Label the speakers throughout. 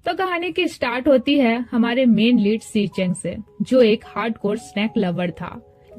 Speaker 1: तो कहानी की स्टार्ट होती है हमारे मेन लीड सी चेंग से, जो एक हार्डकोर स्नैक लवर था।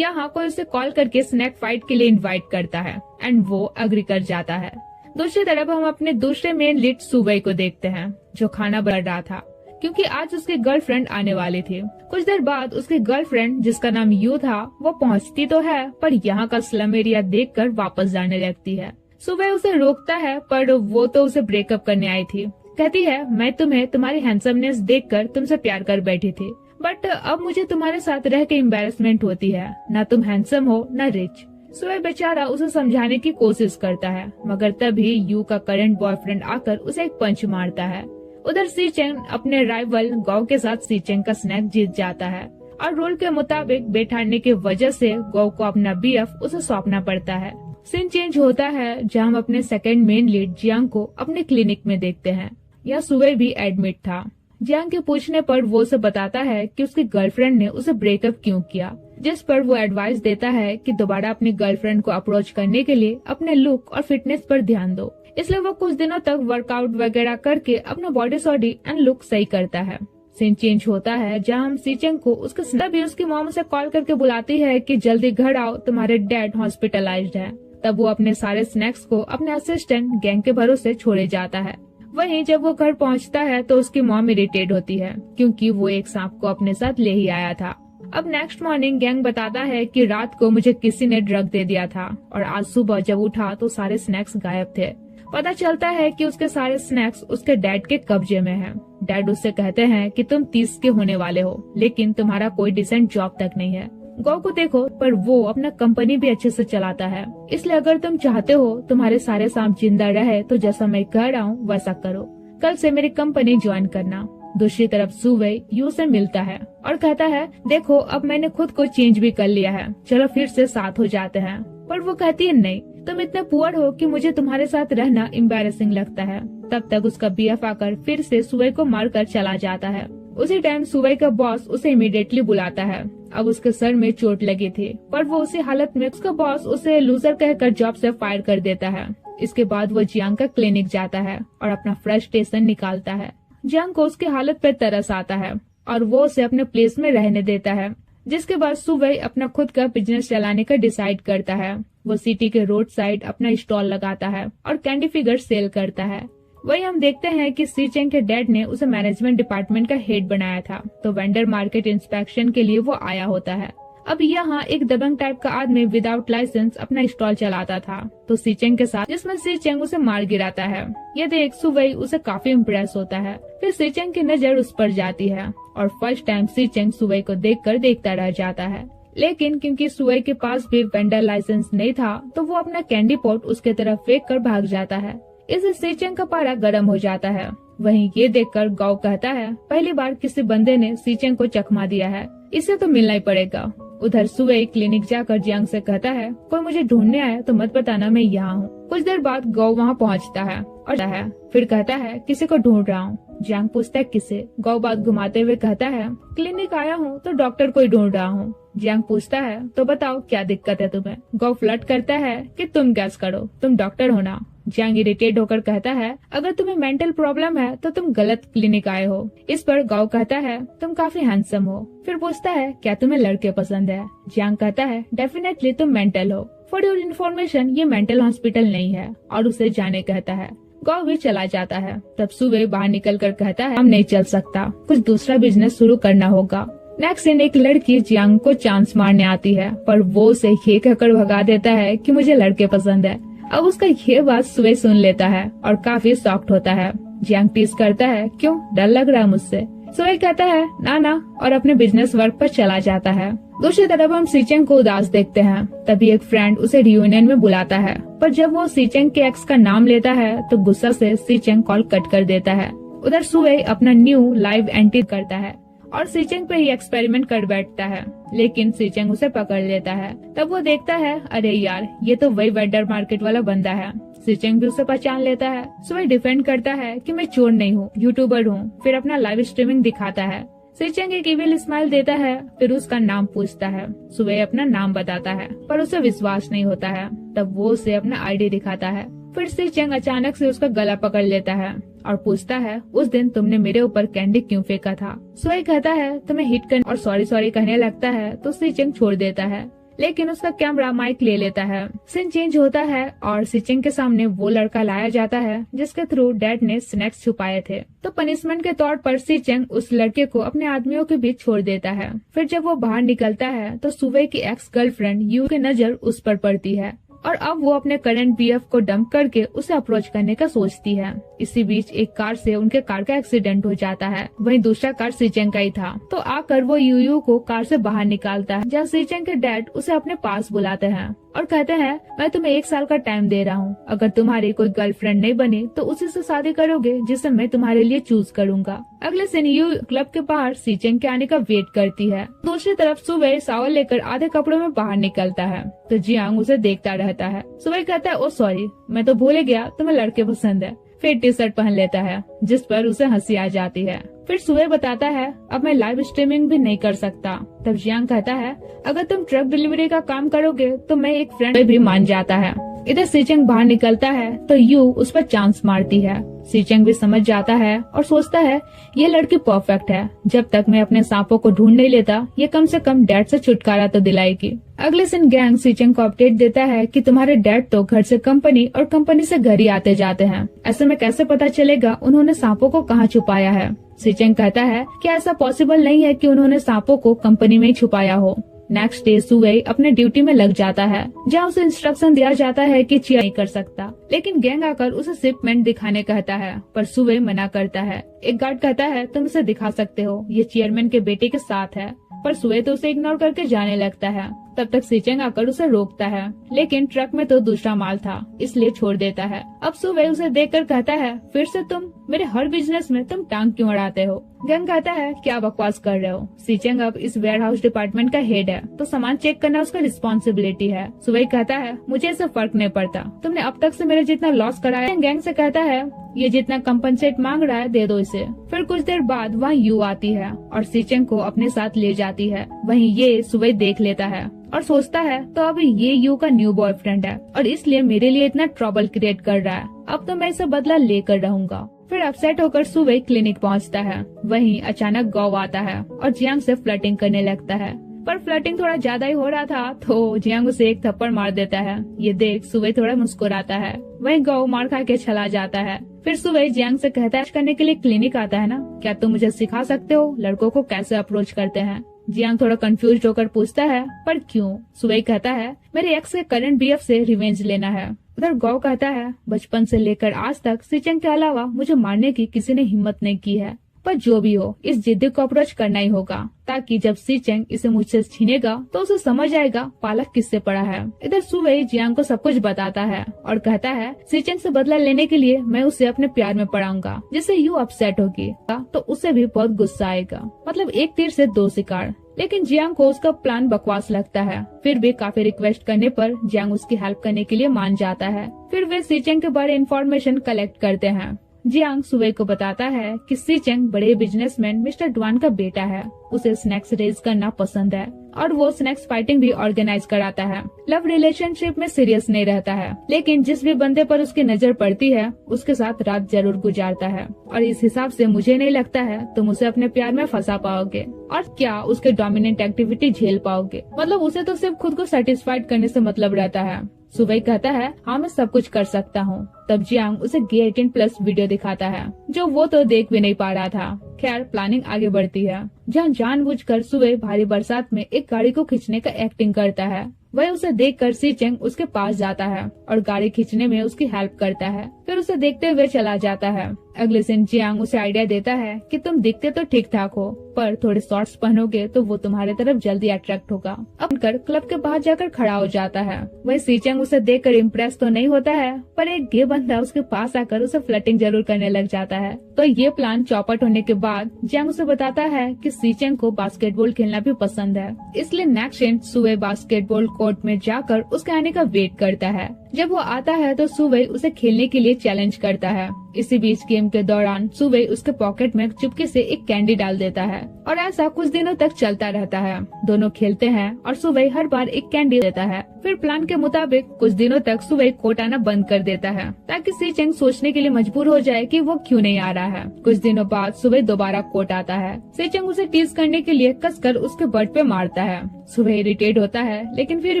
Speaker 1: यहाँ कोई उसे कॉल करके स्नैक फाइट के लिए इनवाइट करता है एंड वो अग्री कर जाता है। दूसरी तरफ हम अपने दूसरे मेन लीड सुबई को देखते हैं, जो खाना बना रहा था क्योंकि आज उसकी गर्लफ्रेंड आने वाली थी। कुछ देर बाद उसकी गर्लफ्रेंड, जिसका नाम यू था, वो पहुंचती तो है पर यहाँ का स्लम एरिया देखकर वापस जाने लगती है। सुबह उसे रोकता है पर वो तो उसे ब्रेकअप करने आई थी। कहती है, मैं तुम्हें तुम्हारी हैंडसमनेस देखकर तुमसे प्यार कर बैठी थी, बट अब मुझे तुम्हारे साथ रह के एम्बैरेसमेंट होती है। ना तुम हैंडसम हो ना रिच। सुबह बेचारा उसे समझाने की कोशिश करता है, मगर तभी यू का करंट बॉयफ्रेंड आकर उसे एक पंच मारता है। उधर सी चेंग अपने राइवल गौ के साथ सी चेंग का स्नैक जीत जाता है और रूल के मुताबिक बैठाने की वजह से गौ को अपना बीएफ उसे सौंपना पड़ता है। सीन चेंज होता है जहाँ हम अपने सेकंड मेन लीड जियांग को अपने क्लिनिक में देखते हैं। यह सुबह भी एडमिट था। जियांग के पूछने पर वो उसे बताता है कि उसकी गर्लफ्रेंड ने उसे ब्रेकअप क्यों किया, जिस पर वो एडवाइस देता है कि दोबारा अपनी गर्लफ्रेंड को अप्रोच करने के लिए अपने लुक और फिटनेस पर ध्यान दो। इसलिए वो कुछ दिनों तक वर्कआउट वगैरह करके अपना बॉडी सॉडी एंड लुक सही करता है। सीन चेंज होता है जहाँ हम सीचेंग को उसकी मॉम उसे कॉल करके बुलाती है कि जल्दी घर आओ, तुम्हारे डैड हॉस्पिटलाइज्ड है। तब वो अपने सारे स्नैक्स को अपने असिस्टेंट गैंग के भरोसे छोड़े जाता है। वहीं जब वो घर पहुंचता है तो उसकी मॉम इरिटेट होती है क्योंकि वो एक सांप को अपने साथ ले ही आया था। अब नेक्स्ट मॉर्निंग गैंग बताता है कि रात को मुझे किसी ने ड्रग दे दिया था और आज सुबह जब उठा तो सारे स्नैक्स गायब थे। पता चलता है कि उसके सारे स्नैक्स उसके डैड के कब्जे में हैं। डैड उससे कहते हैं कि तुम 30 के होने वाले हो, लेकिन तुम्हारा कोई डिसेंट जॉब तक नहीं है। गौ को देखो, पर वो अपना कंपनी भी अच्छे से चलाता है, इसलिए अगर तुम चाहते हो तुम्हारे सारे सांप जिंदा रहे तो जैसा मैं कह रहा हूँ वैसा करो, कल से मेरी कंपनी ज्वाइन करना। दूसरी तरफ सुवे यू से मिलता है और कहता है, देखो अब मैंने खुद को चेंज भी कर लिया है, चलो फिर से साथ हो जाते हैं। पर वो कहती है, नहीं, तुम इतने पुअर हो कि मुझे तुम्हारे साथ रहना एम्बैरेसिंग लगता है। तब तक उसका बीएफ आकर फिर से सुवे को मारकर चला जाता है। उसी टाइम सुवे का बॉस उसे इमीडिएटली बुलाता है। अब उसके सर में चोट लगी थी, पर वो उसी हालत में उसका बॉस उसे लूजर कहकर जॉब से फायर कर देता है। इसके बाद वो जियांग का क्लिनिक जाता है और अपना फ्रस्ट्रेशन निकालता है। जियांग को उसकी हालत पर तरस आता है और वो उसे अपने प्लेस में रहने देता है। जिसके बाद सुवे अपना खुद का बिजनेस चलाने का डिसाइड करता है। वो सिटी के रोड साइड अपना स्टॉल लगाता है और कैंडी फिगर सेल करता है। वही हम देखते हैं कि सी चेंग के डैड ने उसे मैनेजमेंट डिपार्टमेंट का हेड बनाया था, तो वेंडर मार्केट इंस्पेक्शन के लिए वो आया होता है। अब यहाँ एक दबंग टाइप का आदमी विदाउट लाइसेंस अपना स्टॉल चलाता था, तो सी चेंग के साथ, जिसमें सी चेंग उसे मार गिराता है। ये देख सुवई उसे काफी इम्प्रेस होता है। फिर सी चेंग की नजर उस पर जाती है और फर्स्ट टाइम सी चेंग सुवई को देखकर देखता रह जाता है। लेकिन क्योंकि सुवई के पास भी वेंडर लाइसेंस नहीं था, तो वो अपना कैंडी पॉट उसके तरफ फेंक कर भाग जाता है। इससे सी चेंग का पारा गर्म हो जाता है। वहीं ये देखकर गौ कहता है, पहली बार किसी बंदे ने सी चेंग को चकमा दिया है, इससे तो मिलना ही पड़ेगा। उधर सुवे क्लिनिक जाकर जियांग से कहता है, कोई मुझे ढूंढने आया तो मत बताना मैं यहाँ हूँ। कुछ देर बाद गौ वहाँ पहुँचता है और फिर कहता है, किसी को ढूंढ रहा हूँ। जियांग पूछता है, किसे? गौ बात घुमाते हुए कहता है, क्लिनिक आया हूँ तो डॉक्टर को ही ढूंढ रहा हूँ। जियांग पूछता है, तो बताओ क्या दिक्कत है तुम्हें? गौ फ्लर्ट करता है कि तुम गैस करो, तुम डॉक्टर हो ना। जियांग इरिटेट होकर कहता है, अगर तुम्हें मेंटल प्रॉब्लम है तो तुम गलत क्लिनिक आए हो। इस पर गौ कहता है, तुम काफी हैंडसम हो। फिर पूछता है, क्या तुम्हें लड़के पसंद है? जियांग कहता है, डेफिनेटली तुम मेंटल हो। फॉर योर इन्फॉर्मेशन, ये मेंटल हॉस्पिटल नहीं है, और उसे जाने कहता है। गौ भी चला जाता है। तब सुवे बाहर निकल कर कहता है, हम नहीं चल सकता, कुछ दूसरा बिजनेस शुरू करना होगा। नेक्स्ट दिन एक लड़की जियांग को चांस मारने आती है, पर वो उसे ये कहकर भगा देता है कि मुझे लड़के पसंद है। अब उसका ये बात सुवे सुन लेता है और काफी शॉक्ड होता है। जियांग टीज करता है, क्यों, डर लग रहा है मुझसे? सुवे कहता है, ना, और अपने बिजनेस वर्क पर चला जाता है। दूसरी तरफ हम सीचेंग को उदास देखते हैं। तभी एक फ्रेंड उसे रियूनियन में बुलाता है, पर जब वो सीचेंग के एक्स का नाम लेता है तो गुस्सा से सीचेंग कॉल कट कर देता है। उधर सुवे अपना न्यू लाइव एंट्री करता है और सीचेंग पे ही एक्सपेरिमेंट कर बैठता है, लेकिन सीचेंग उसे पकड़ लेता है। तब वो देखता है, अरे यार, ये तो वही वेंडर मार्केट वाला बंदा है। सीचेंग भी उसे पहचान लेता है। सुवे डिफेंड करता है कि मैं चोर नहीं हूँ, यूट्यूबर हूँ। फिर अपना लाइव स्ट्रीमिंग दिखाता है। सीचेंग एक इविल स्माइल देता है, फिर उसका नाम पूछता है। सुवे अपना नाम बताता है, पर उसे विश्वास नहीं होता है। तब वो उसे अपना आईडी दिखाता है। फिर सीचेंग अचानक से उसका गला पकड़ लेता है और पूछता है उस दिन तुमने मेरे ऊपर कैंडी क्यों फेंका था। सुवे कहता है तुम्हें हिट करने और सॉरी कहने लगता है तो सी चेंग छोड़ देता है, लेकिन उसका कैमरा माइक ले लेता है। सीन चेंज होता है और सी चेंग के सामने वो लड़का लाया जाता है जिसके थ्रू डैड ने स्नैक्स छुपाए थे। तो पनिशमेंट के तौर पर सी चेंग उस लड़के को अपने आदमियों के बीच छोड़ देता है। फिर जब वो बाहर निकलता है तो सुवे की एक्स गर्लफ्रेंड यू की नजर उस पर पड़ती है और अब वो अपने करंट बीएफ को डंप करके उसे अप्रोच करने का सोचती है। इसी बीच एक कार से उनके कार का एक्सीडेंट हो जाता है। वहीं दूसरा कार सी चेंग का ही था। तो आकर वो यू को कार से बाहर निकालता है, जहाँ सी चेंग के डैड उसे अपने पास बुलाते हैं और कहते हैं मैं तुम्हें 1 साल का टाइम दे रहा हूँ। अगर तुम्हारी कोई गर्लफ्रेंड नहीं बनी तो उसी से शादी करोगे जिसे मैं तुम्हारे लिए चूज करूंगा। अगले दिन यू क्लब के बाहर सी चेंग के आने का वेट करती है। दूसरी तरफ सुवे शावर लेकर आधे कपड़ों में बाहर निकलता है तो जियांग उसे देखता रहता है। सुवे कहता है ओ सॉरी, मैं तो भूल गया तुम्हें लड़के पसंद है। फिर टी शर्ट पहन लेता है जिस पर उसे हंसी आ जाती है। फिर सुवे बताता है अब मैं लाइव स्ट्रीमिंग भी नहीं कर सकता। तब जियांग कहता है अगर तुम ट्रक डिलीवरी का काम करोगे तो मैं एक फ्रेंड भी मान जाता है। इधर सी चेंग बाहर निकलता है तो यू उस पर चांस मारती है। सी चेंग भी समझ जाता है और सोचता है ये लड़की परफेक्ट है। जब तक मैं अपने सांपों को ढूंढ नहीं लेता ये कम से कम डैड से छुटकारा तो दिलाएगी। अगले दिन गैंग सी चेंग को अपडेट देता है कि तुम्हारे डैड तो घर से कंपनी और कंपनी से घर ही आते जाते हैं। ऐसे में कैसे पता चलेगा उन्होंने सांपों को कहाँ छुपाया है। सी चेंग कहता है कि ऐसा पॉसिबल नहीं है कि उन्होंने सांपों को कंपनी में ही छुपाया हो। नेक्स्ट डे सुवे अपने ड्यूटी में लग जाता है, जहाँ उसे इंस्ट्रक्शन दिया जाता है कि चीयर नहीं कर सकता, लेकिन गैंग आकर उसे शिपमेंट दिखाने कहता है पर सुवे मना करता है। एक गार्ड कहता है तुम इसे दिखा सकते हो, ये चेयरमैन के बेटे के साथ है, पर सुवे तो उसे इग्नोर करके जाने लगता है। तब तक सी चेंग आकर उसे रोकता है, लेकिन ट्रक में तो दूसरा माल था इसलिए छोड़ देता है। अब सुवे उसे देखकर कहता है फिर से तुम मेरे हर बिजनेस में तुम टांग क्यों अड़ाते हो। गैंग कहता है क्या बकवास कर रहे हो, सी चेंग अब इस वेयर हाउस डिपार्टमेंट का हेड है तो सामान चेक करना उसका रिस्पॉन्सिबिलिटी है। सुवे कहता है मुझे इससे फर्क नहीं पड़ता, तुमने अब तक से मेरे जितना लॉस कराया। गैंग से कहता है ये जितना कंपनसेट मांग रहा है दे दो इसे। फिर कुछ देर बाद वहाँ यू आती है और सी चेंग को अपने साथ ले जाती है। वहीं ये सुवे देख लेता है और सोचता है तो अब ये यू का न्यू बॉयफ्रेंड है और इसलिए मेरे लिए इतना ट्रबल क्रिएट कर रहा है, अब तो मैं इसे बदला लेकर रहूंगा। फिर अपसेट होकर सुवे क्लिनिक पहुंचता है। वहीं अचानक गौ आता है और जियांग से फ्लर्टिंग करने लगता है, पर फ्लर्टिंग थोड़ा ज्यादा ही हो रहा था तो जियांग उसे एक थप्पड़ मार देता है। ये देख सुवे थोड़ा मुस्कुराता है। वहीं गौ मार खा के चला जाता है। फिर सुवे जियांग से कहता है करने के लिए क्लिनिक आता है ना, क्या तुम मुझे सिखा सकते हो लड़कों को कैसे अप्रोच करते हैं। जियांग थोड़ा कंफ्यूज होकर पूछता है पर क्यों। सुवे कहता है मेरे एक्स के करंट बीएफ से रिवेंज लेना है। उधर गौ कहता है बचपन से लेकर आज तक सी चेंग के अलावा मुझे मारने की किसी ने हिम्मत नहीं की है, पर जो भी हो इस जिद्दी को अप्रोच करना ही होगा ताकि जब सी चेंग इसे मुझसे छीनेगा तो उसे समझ आएगा पालक किससे पड़ा है। इधर सुवे जियांग को सब कुछ बताता है और कहता है सी चेंग से बदला लेने के लिए मैं उसे अपने प्यार में पड़ाऊंगा, जिससे यू अपसेट होगी तो उसे भी बहुत गुस्सा आएगा। मतलब एक तीर से 2 शिकार। लेकिन जियांग को उसका प्लान बकवास लगता है। फिर भी काफी रिक्वेस्ट करने पर जियांग उसकी हेल्प करने के लिए मान जाता है। फिर वे सी चेंग के बारे इन्फॉर्मेशन कलेक्ट करते हैं। जियांग सुवे को बताता है कि सी चेंग बड़े बिजनेसमैन मिस्टर ड्वान का बेटा है, उसे स्नैक्स रेज करना पसंद है और वो स्नैक्स फाइटिंग भी ऑर्गेनाइज कराता है। लव रिलेशनशिप में सीरियस नहीं रहता है, लेकिन जिस भी बंदे पर उसकी नजर पड़ती है उसके साथ रात जरूर गुजारता है और इस हिसाब से मुझे नहीं लगता है तुम उसे अपने प्यार में फंसा पाओगे और क्या उसके डोमिनेंट एक्टिविटी झेल पाओगे। मतलब उसे तो सिर्फ खुद को सेटिस्फाइड करने से मतलब रहता है। सुवे कहता है हाँ मैं सब कुछ कर सकता हूँ। तब जियांग उसे गे 18+ वीडियो दिखाता है जो वो तो देख भी नहीं पा रहा था। खैर प्लानिंग आगे बढ़ती है, जहाँ जानबूझकर सुवे भारी बरसात में एक गाड़ी को खींचने का एक्टिंग करता है। वह उसे देखकर सी चेंग उसके पास जाता है और गाड़ी खींचने में उसकी हेल्प करता है, फिर उसे देखते हुए चला जाता है। अगले दिन जियांग उसे आइडिया देता है कि तुम दिखते तो ठीक ठाक हो, पर थोड़े शॉर्ट्स पहनोगे तो वो तुम्हारे तरफ जल्दी अट्रैक्ट होगा। अब कर क्लब के बाहर जाकर खड़ा हो जाता है। वही सी चेंग उसे देखकर इम्प्रेस तो नहीं होता है, पर एक गे बंदा उसके पास आकर उसे फ्लर्टिंग जरूर करने लग जाता है। तो ये प्लान चौपट होने के बाद जियांग उसे बताता है कि सी चेंग को बास्केटबॉल खेलना भी पसंद है, इसलिए नेक्स्ट दिन सुवे बास्केटबॉल कोर्ट में जाकर उसके आने का वेट करता है। जब वो आता है तो सुवई उसे खेलने के लिए चैलेंज करता है। इसी बीच गेम के दौरान सुवई उसके पॉकेट में चुपके से एक कैंडी डाल देता है और ऐसा कुछ दिनों तक चलता रहता है। दोनों खेलते हैं और सुवई हर बार एक कैंडी देता है। फिर प्लान के मुताबिक कुछ दिनों तक सुवई कोर्ट आना बंद कर देता है ताकि सी चेंग सोचने के लिए मजबूर हो जाए कि वो क्यों नहीं आ रहा है। कुछ दिनों बाद सुवई दोबारा कोर्ट आता है। सी चेंग उसे टीज करने के लिए कसकर उसके बर्ड पे मारता है। सुवई इरिटेट होता है लेकिन फिर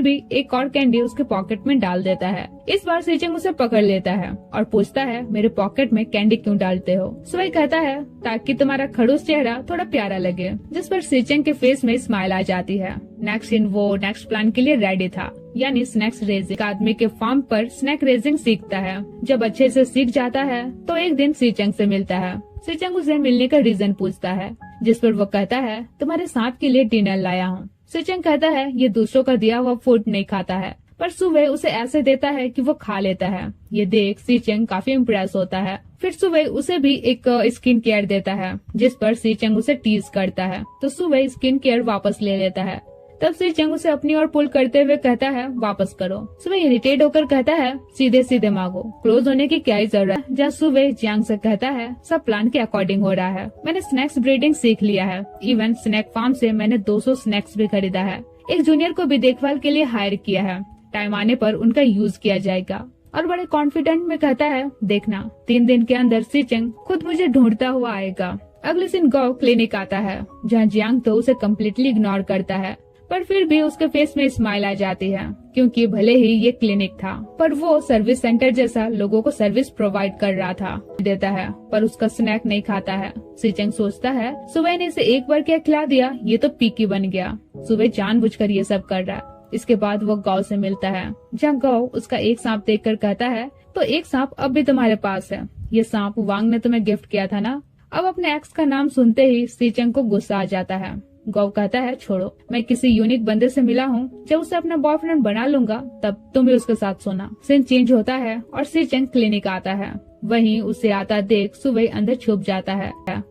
Speaker 1: भी एक और कैंडी उसके पॉकेट में डाल देता है। इस बार सी चेंग उसे पकड़ लेता है और पूछता है मेरे पॉकेट में कैंडी क्यों डालते हो। सुवई कहता है ताकि तुम्हारा खड़ूस चेहरा थोड़ा प्यारा लगे, जिस पर सी चेंग के फेस में स्माइल आ जाती है। नेक्स्ट सीन वो नेक्स्ट प्लान के लिए रेडी था, यानी स्नैक्स रेजिंग। आदमी के फार्म पर स्नैक रेजिंग सीखता है। जब अच्छे से सीख जाता है तो एक दिन सी चेंग से मिलता है। सी चेंग उसे मिलने का रीजन पूछता है, जिस पर वो कहता है तुम्हारे साथ के लिए डिनर लाया हूँ। सी चेंग कहता है ये दूसरों का दिया हुआ फूड नहीं खाता है, पर सुवई उसे ऐसे देता है कि वो खा लेता है। ये देख सी चेंग काफी इम्प्रेस होता है। फिर सुवई उसे भी एक स्किन केयर देता है, जिस पर सी चेंग उसे टीज करता है तो सुवई स्किन केयर वापस ले लेता है। तब सी चेंग उसे अपनी ओर पुल करते हुए कहता है वापस करो। सुवई इरिटेट होकर कहता है सीधे सीधे मांगो, क्लोज होने की क्या जरूरत है। जहाँ सुवई जियांग से कहता है सब प्लान के अकॉर्डिंग हो रहा है। मैंने स्नैक्स ब्रीडिंग सीख लिया है। इवन स्नैक फार्म से मैंने 200 स्नैक्स भी खरीदा है। एक जूनियर को भी देखभाल के लिए हायर किया है। टाइम आने पर उनका यूज किया जाएगा। और बड़े कॉन्फिडेंट में कहता है देखना 3 दिन के अंदर सी चेंग खुद मुझे ढूंढता हुआ आएगा। अगले दिन गौ क्लिनिक आता है, जहाँ जियांग तो उसे कम्प्लीटली इग्नोर करता है, पर फिर भी उसके फेस में स्माइल आ जाती है, क्योंकि भले ही ये क्लिनिक था पर वो सर्विस सेंटर जैसा लोगों को सर्विस प्रोवाइड कर रहा था। देता है पर उसका स्नैक नहीं खाता है। सी चेंग सोचता है सुबह ने इसे एक बार क्या खिला दिया, ये तो पीकी बन गया। सुबह जानबूझकर ये सब कर रहा है। इसके बाद वो गौ से मिलता है, जहाँ गौ उसका एक सांप देखकर कहता है तो एक सांप अब भी तुम्हारे पास है। ये सांप वांग ने तुम्हें गिफ्ट किया था ना। अब अपने एक्स का नाम सुनते ही सी चेंग को गुस्सा आ जाता है। गौ कहता है छोड़ो, मैं किसी यूनिक बंदे से मिला हूँ, जब उसे अपना बॉयफ्रेंड बना लूंगा तब तुम भी उसके साथ सोना। सीन चेंज होता है और सी चेंग क्लिनिक आता है। वहीं उसे आता देख सुबह अंदर छुप जाता है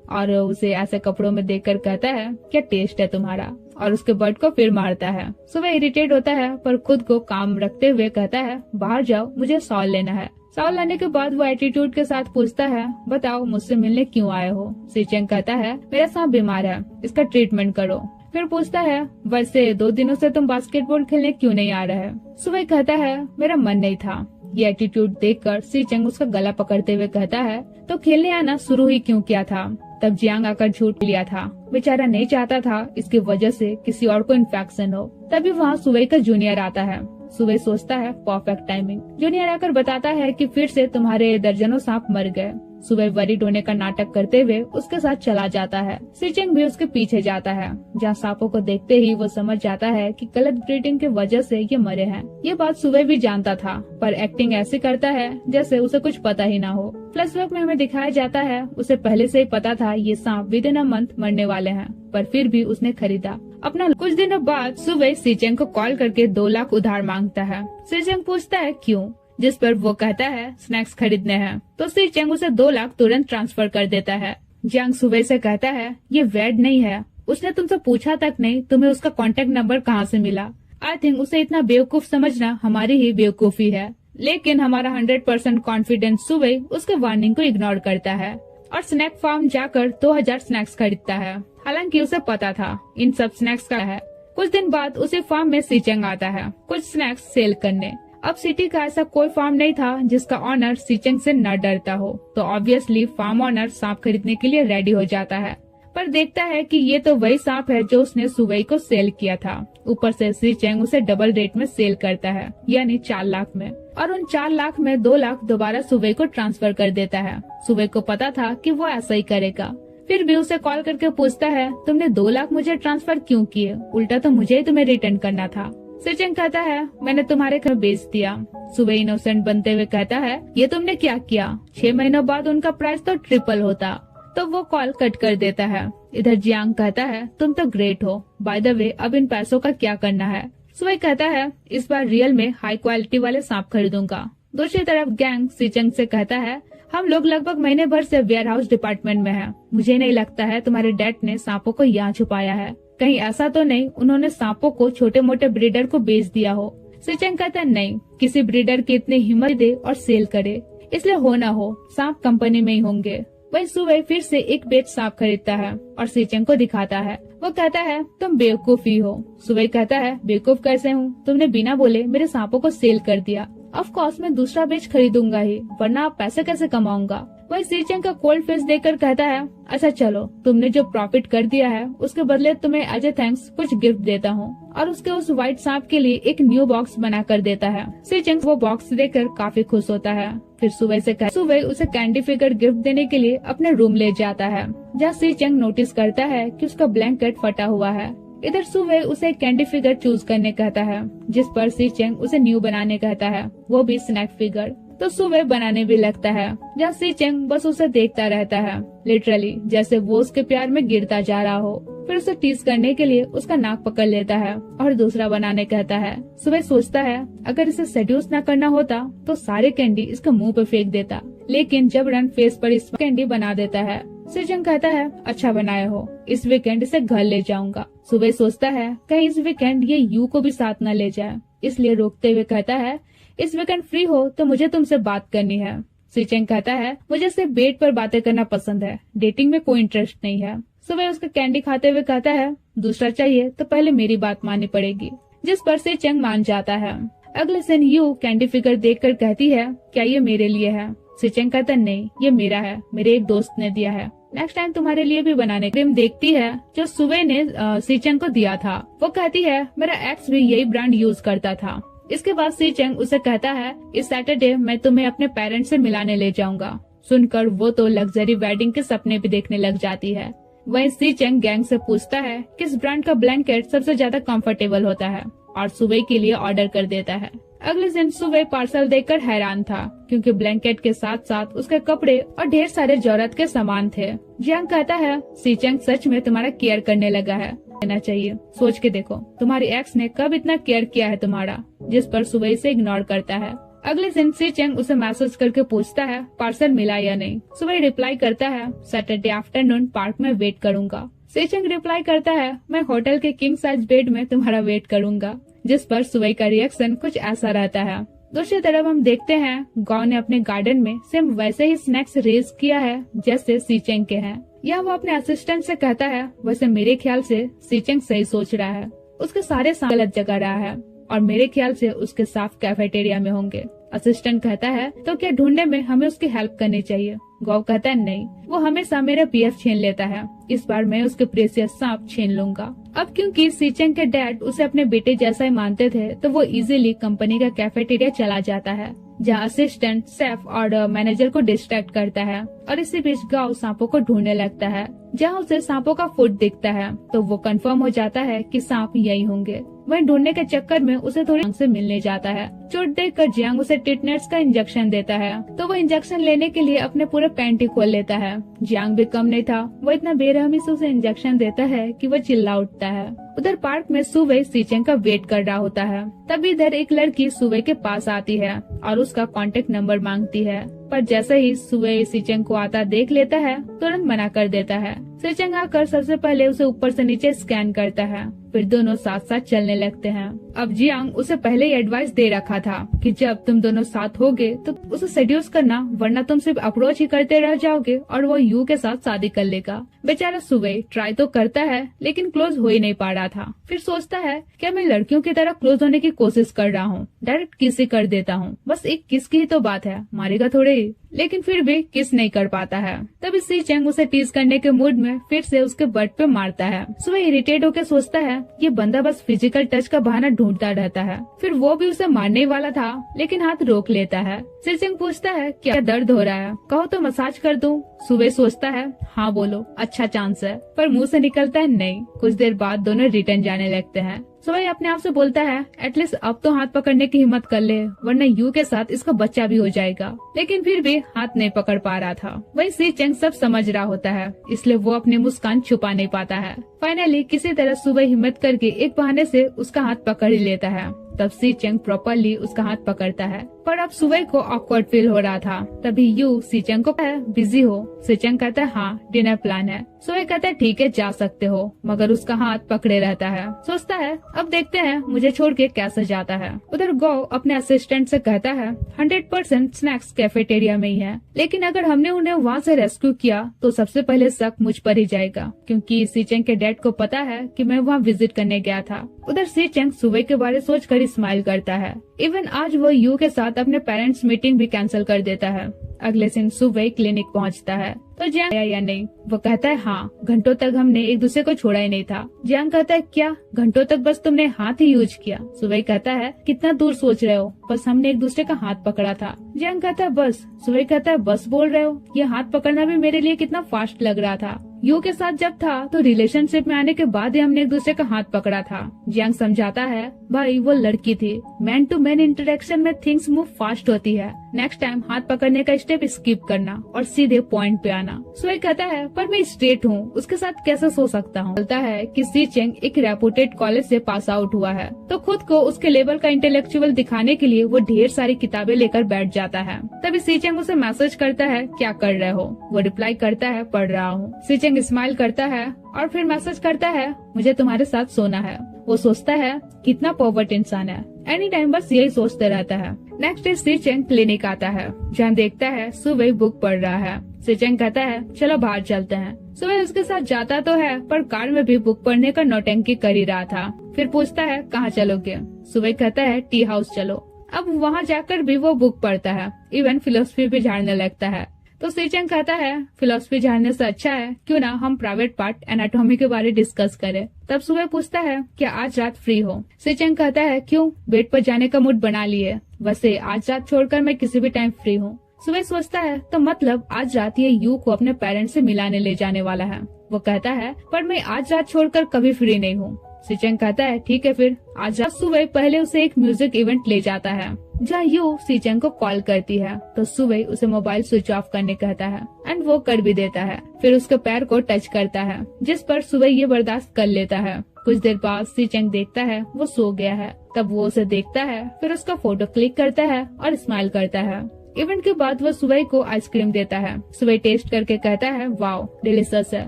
Speaker 1: और उसे ऐसे कपड़ों में देखकर कहता है क्या टेस्ट है तुम्हारा, और उसके बर्ड को फिर मारता है। सुबह इरिटेट होता है पर खुद को काम रखते हुए कहता है बाहर जाओ, मुझे सॉल लेना है। सॉल लाने के बाद वो एटीट्यूड के साथ पूछता है बताओ मुझसे मिलने क्यों आए हो। सी चेंग कहता है मेरा सांप बीमार है, इसका ट्रीटमेंट करो। फिर पूछता है वैसे 2 दिनों से तुम बास्केटबॉल खेलने क्यों नहीं आ रहे। सुबह कहता है मेरा मन नहीं था। ये एटीट्यूड देखकर सी चेंग उसका गला पकड़ते हुए कहता है तो खेलने आना शुरू ही क्यों किया था। तब जियांग आकर झूठ लिया था, बेचारा नहीं चाहता था इसकी वजह से किसी और को इन्फेक्शन हो। तभी वहाँ सुबह का जूनियर आता है। सुबह सोचता है परफेक्ट टाइमिंग। जूनियर आकर बताता है कि फिर से तुम्हारे दर्जनों सांप मर गए। सुबह वरीड होने का नाटक करते हुए उसके साथ चला जाता है। सी चेंग भी उसके पीछे जाता है, जहाँ सांपों को देखते ही वो समझ जाता है कि गलत ब्रीडिंग की वजह से ये मरे हैं। ये बात सुबह भी जानता था, पर एक्टिंग ऐसे करता है जैसे उसे कुछ पता ही ना हो। फ्लैशबैक में हमें दिखाया जाता है उसे पहले से ही पता था ये सांप विद इन अ मंथ मरने वाले हैं, पर फिर भी उसने खरीदा अपना। कुछ दिनों बाद सुबह सी चेंग को कॉल करके 2 लाख उधार मांगता है। सी चेंग पूछता है क्यों, जिस पर वो कहता है स्नैक्स खरीदने हैं। तो सी चेंग उसे 2 लाख तुरंत ट्रांसफर कर देता है। जियांग सुबह से कहता है ये वेड नहीं है, उसने तुमसे पूछा तक नहीं तुम्हें उसका कांटेक्ट नंबर कहाँ से मिला। आई थिंक उसे इतना बेवकूफ समझना हमारी ही बेवकूफी है। लेकिन हमारा 100% कॉन्फिडेंस सुबह उसके वार्निंग को इग्नोर करता है और स्नैक फार्म जाकर 2000 स्नैक्स खरीदता है। हालांकि उसे पता था इन सब स्नैक्स का है। कुछ दिन बाद उसे फार्म में सी चेंग आता है कुछ स्नैक्स सेल करने। अब सिटी का ऐसा कोई फार्म नहीं था जिसका ऑनर सी चेंग से न डरता हो, तो ऑब्वियसली फार्म ऑनर सांप खरीदने के लिए रेडी हो जाता है, पर देखता है कि ये तो वही सांप है जो उसने सुबह को सेल किया था। ऊपर से सी चेंग उसे डबल रेट में सेल करता है, यानी 4 लाख में, और उन 4 लाख में 2 लाख दोबारा सुबह को ट्रांसफर कर देता है। सुबह को पता था कि वो ऐसा ही करेगा, फिर भी उसे कॉल करके पूछता है तुमने 2 लाख मुझे ट्रांसफर क्यों किए, उल्टा तो मुझे ही तुम्हें रिटर्न करना था। सी चेंग कहता है मैंने तुम्हारे घर बेच दिया। सुबह इनोसेंट बनते हुए कहता है ये तुमने क्या किया, 6 महीनों बाद उनका प्राइस तो ट्रिपल होता। तो वो कॉल कट कर देता है। इधर जियांग कहता है तुम तो ग्रेट हो, बाय द वे अब इन पैसों का क्या करना है। सुबह कहता है इस बार रियल में हाई क्वालिटी वाले सांप खरीदूंगा। दूसरी तरफ गैंग सी चेंग से कहता है हम लोग लगभग महीने भर से वेयर हाउस डिपार्टमेंट में हैं। मुझे नहीं लगता है तुम्हारे डैड ने सांपों को यहाँ छुपाया है। कहीं ऐसा तो नहीं उन्होंने सांपों को छोटे मोटे ब्रीडर को बेच दिया हो। सीचेंग कहता है नहीं, किसी ब्रीडर की इतनी हिम्मत दे और सेल करे, इसलिए हो ना हो सांप कंपनी में ही होंगे। वही सुबह फिर से एक बेच सांप खरीदता है और सीचेंग को दिखाता है। वो कहता है तुम बेवकूफ ही हो। सुबह कहता है बेवकूफ कैसे हूँ, तुमने बिना बोले मेरे सांपों को सेल कर दिया। ऑफ कोर्स मैं दूसरा बेच खरीदूंगा ही, वरना आप पैसे कैसे कमाऊंगा। वही सीचेंग का कोल्ड फेस देखकर कहता है अच्छा चलो, तुमने जो प्रॉफिट कर दिया है उसके बदले तुम्हें एज ए थैंक्स कुछ गिफ्ट देता हूँ, और उसके उस व्हाइट सांप के लिए एक न्यू बॉक्स बना कर देता है। सीचेंग वो बॉक्स देखकर काफी खुश होता है। फिर सुबह उसे कैंडी फिगर गिफ्ट देने के लिए अपने रूम ले जाता है, जहाँ सीचेंग नोटिस करता है कि उसका ब्लैंकेट फटा हुआ है। इधर सुबह उसे कैंडी फिगर चूज करने कहता है, जिस पर सीचेंग उसे न्यू बनाने कहता है, वो भी स्नैक फिगर। तो सुबह बनाने भी लगता है, जहाँ सीचेंग बस उसे देखता रहता है, लिटरली जैसे वो उसके प्यार में गिरता जा रहा हो। फिर उसे टीज करने के लिए उसका नाक पकड़ लेता है और दूसरा बनाने कहता है। सुबह सोचता है अगर इसे सेड्यूस न करना होता तो सारे कैंडी इसके मुंह पे फेंक देता, लेकिन जब रन फेस पर इस कैंडी बना देता है। सीचेंग कहता है अच्छा बनाए हो, इस वीकेंड इसे घर ले जाऊंगा। सुबह सोचता है कहीं इस वीकेंड ये यू को भी साथ न ले जाए, इसलिए रोकते हुए कहता है इस वीकेंड फ्री हो तो मुझे तुमसे बात करनी है। सीचेंग कहता है मुझे सिर्फ बेड पर बातें करना पसंद है, डेटिंग में कोई इंटरेस्ट नहीं है। सुबह उसका कैंडी खाते हुए कहता है दूसरा चाहिए तो पहले मेरी बात माननी पड़ेगी, जिस पर सीचेंग मान जाता है। अगले दिन यू कैंडी फिगर देखकर कहती है क्या ये मेरे लिए है। सीचेंग कहता नहीं ये मेरा है, मेरे एक दोस्त ने दिया है, नेक्स्ट टाइम तुम्हारे लिए भी बनाने क्रीम देखती है जो सुबह ने सीचेंग को दिया था। वो कहती है मेरा एक्स भी यही ब्रांड यूज करता था। इसके बाद सीचेंग उसे कहता है इस सैटरडे मैं तुम्हें अपने पेरेंट्स से मिलाने ले जाऊंगा। सुनकर वो तो लग्जरी वेडिंग के सपने भी देखने लग जाती है। वहीं सीचेंग गैंग से पूछता है किस ब्रांड का ब्लैंकेट सबसे ज्यादा कंफर्टेबल होता है और सुबह के लिए ऑर्डर कर देता है। अगले दिन सुबह पार्सल देखकर हैरान था, क्योंकि ब्लैंकेट के साथ साथ उसके कपड़े और ढेर सारे जरूरत के सामान थे। जियांग कहता है सीचेंग सच में तुम्हारा केयर करने लगा है, लेना चाहिए। सोच के देखो तुम्हारी एक्स ने कब इतना केयर किया है तुम्हारा, जिस पर सुबह से इग्नोर करता है। अगले दिन सीचेंग उसे मैसेज करके पूछता है पार्सल मिला या नहीं। सुबह रिप्लाई करता है सैटरडे आफ्टरनून पार्क में वेट करूंगा। सीचेंग रिप्लाई करता है मैं होटल के किंग साइज बेड में तुम्हारा वेट करूंगा, जिस पर सुबह का रिएक्शन कुछ ऐसा रहता है। दूसरी तरफ हम देखते हैं गांव ने अपने गार्डन में सेम वैसे ही स्नैक्स रेज किया है जैसे सीचेंग के हैं। यह वो अपने असिस्टेंट से कहता है वैसे मेरे ख्याल से सीचेंग सही सोच रहा है, उसके सारे गलत जगह रहा है और मेरे ख्याल से उसके साफ कैफेटेरिया में होंगे। असिस्टेंट कहता है तो क्या ढूंढने में हमें उसकी हेल्प करनी चाहिए। गौ कहता है नहीं, वो हमेशा मेरा पीएफ छीन लेता है, इस बार मैं उसके प्रेसियस सांप छीन लूंगा। अब क्योंकि सीचेंग के डैड उसे अपने बेटे जैसा ही मानते थे तो वो इजीली कंपनी का कैफेटेरिया चला जाता है, जहाँ असिस्टेंट शेफ और मैनेजर को डिस्ट्रैक्ट करता है। और इसी बीच गाँव सांपों को ढूंढने लगता है, जहाँ उसे सांपों का फुट दिखता है तो वो कंफर्म हो जाता है कि सांप यही होंगे। वहीं ढूंढने के चक्कर में उसे थोड़ी जियांग से मिलने जाता है। चोट देखकर जियांग उसे टिटनेस का इंजेक्शन देता है, तो वो इंजेक्शन लेने के लिए अपने पूरे पैंट ही खोल लेता है। जियांग भी कम नहीं था, वो इतना बेरहमी से उसे इंजेक्शन देता है कि वो चिल्ला उठता है। उधर पार्क में सुबह सीचेंग का वेट कर रहा होता है, तभी इधर एक लड़की सुबह के पास आती है और उसका कांटेक्ट नंबर मांगती है, पर जैसे ही सुबह सीचेंग को आता देख लेता है तुरंत मना कर देता है। सीचेंग आकर सबसे पहले उसे ऊपर से नीचे स्कैन करता है, फिर दोनों साथ साथ चलने लगते हैं। अब जियांग उसे पहले ही एडवाइस दे रखा था कि जब तुम दोनों साथ होगे तो उसे सेड्यूस करना, वरना तुम सिर्फ अप्रोच ही करते रह जाओगे और वो यू के साथ शादी कर लेगा। बेचारा सुबह ट्राई तो करता है लेकिन क्लोज हो ही नहीं पा रहा था। फिर सोचता है क्या मैं लड़कियों की तरह क्लोज होने की कोशिश कर रहा हूँ, डायरेक्ट किस ही कर देता हूँ, बस एक किस की ही तो बात है, मारेगा थोड़े ही। लेकिन फिर भी किस नहीं कर पाता है। तभी सीचेंग उसे टीज करने के मूड में फिर से उसके बट पे मारता है। सुबह इरिटेट होकर सोचता है ये बंदा बस फिजिकल टच का बहाना ढूंढता रहता है। फिर वो भी उसे मारने वाला था लेकिन हाथ रोक लेता है। सीचेंग पूछता है क्या दर्द हो रहा है, कहो तो मसाज कर दूं। सुबह सोचता है हाँ बोलो, अच्छा चांस है, पर मुंह से निकलता है नहीं। कुछ देर बाद दोनों रिटर्न जाने लगते हैं। सुबह अपने आप से बोलता है एटलीस्ट अब तो हाथ पकड़ने की हिम्मत कर ले, वरना यू के साथ इसका बच्चा भी हो जाएगा। लेकिन फिर भी हाथ नहीं पकड़ पा रहा था। वही सीचेंग सब समझ रहा होता है, इसलिए वो अपनी मुस्कान छुपा नहीं पाता है। फाइनली किसी तरह सुबह हिम्मत करके एक बहाने से उसका हाथ पकड़ ही लेता है तब सी चेंग प्रॉपरली उसका हाथ पकड़ता है, पर अब सुबह को ऑकवर्ड फील हो रहा था। तभी यू सी चेंग को बिजी हो। सी चेंग कहता है हाँ डिनर प्लान है। सुबह कहता है ठीक है जा सकते हो, मगर उसका हाथ पकड़े रहता है। सोचता है अब देखते हैं मुझे छोड़ के कैसे जाता है। उधर गो अपने असिस्टेंट से कहता है 100% स्नैक्स कैफेटेरिया में ही है, लेकिन अगर हमने उन्हें वहाँ से रेस्क्यू किया तो सबसे पहले शक मुझ पर ही जाएगा, क्योंकि सी चेंग के डैड को पता है कि मैं वहाँ विजिट करने गया था। उधर सी चेंग सुबह के बारे सोचकर स्माइल करता है। इवन आज वो यू के साथ अपने पेरेंट्स मीटिंग भी कैंसिल कर देता है। अगले दिन सुबह क्लिनिक पहुंचता है तो जियांग आया या नहीं। वो कहता है हाँ, घंटों तक हमने एक दूसरे को छोड़ा ही नहीं था। जियांग कहता है क्या घंटों तक बस तुमने हाथ ही यूज किया। सुबह कहता है कितना दूर सोच रहे हो, बस हमने एक दूसरे का हाथ पकड़ा था। जियांग कहता है बस। सुबह कहता है बस बोल रहे हो, ये हाथ पकड़ना भी मेरे लिए कितना फास्ट लग रहा था। यू के साथ जब था तो रिलेशनशिप में आने के बाद ही हमने एक दूसरे का हाथ पकड़ा था। जियांग समझाता है भाई वो लड़की थी, मैन टू मैन इंटरेक्शन में थिंग्स मूव फास्ट होती है। नेक्स्ट टाइम हाथ पकड़ने का स्टेप स्किप करना और सीधे पॉइंट पे आना। सुबह कहता है पर मैं स्ट्रेट हूँ, उसके साथ कैसे सो सकता हूँ। बोलता है कि सी चेंग एक रेपुटेड कॉलेज से पास आउट हुआ है, तो खुद को उसके लेवल का इंटेलेक्चुअल दिखाने के लिए वो ढेर सारी किताबें लेकर बैठ जाता है। तभी सी चेंग उसे मैसेज करता है क्या कर रहे हो। वो रिप्लाई करता है पढ़ रहा हूँ। सी चेंग स्माइल करता है और फिर मैसेज करता है मुझे तुम्हारे साथ सोना है। वो सोचता है कितना पॉवर्ट इंसान है, एनी टाइम बस यही सोचते रहता है। नेक्स्ट डे सी चेंग क्लिनिक आता है, जहाँ देखता है सुबह बुक पढ़ रहा है। सी चेंग कहता है चलो बाहर चलते हैं। सुबह उसके साथ जाता तो है, पर कार में भी बुक पढ़ने का नौटंकी कर ही रहा था। फिर पूछता है कहाँ चलोगे। सुबह कहता है टी हाउस चलो। अब वहाँ जाकर भी वो बुक पढ़ता है, इवन फिलोसफी भी झाड़ने लगता है। तो सी चेंग कहता है फिलोसफी जानने से अच्छा है क्यों ना हम प्राइवेट पार्ट एनाटॉमी के बारे डिस्कस करें। तब सुबह पूछता है क्या आज रात फ्री हो। सी चेंग कहता है क्यों, बेड पर जाने का मूड बना लिए। वैसे आज रात छोड़कर मैं किसी भी टाइम फ्री हूँ। सुबह सोचता है तो मतलब आज रात ये यू को अपने पेरेंट्स से मिलाने ले जाने वाला है। वो कहता है पर मैं आज रात छोड़कर कभी फ्री नहीं हूँ। सी चेंग कहता है ठीक है फिर आज रात। सुबह पहले उसे एक म्यूजिक इवेंट ले जाता है, जहाँ यू सी चेंग को कॉल करती है तो सुबह उसे मोबाइल स्विच ऑफ करने कहता है एंड वो कर भी देता है। फिर उसके पैर को टच करता है, जिस पर सुबह ये बर्दाश्त कर लेता है। कुछ देर बाद सी चेंग देखता है वो सो गया है। तब वो उसे देखता है, फिर उसका फोटो क्लिक करता है और स्माइल करता है। इवेंट के बाद वो सुबह को आइसक्रीम देता है। सुबह टेस्ट करके कहता है वाओ डिलीशियस है।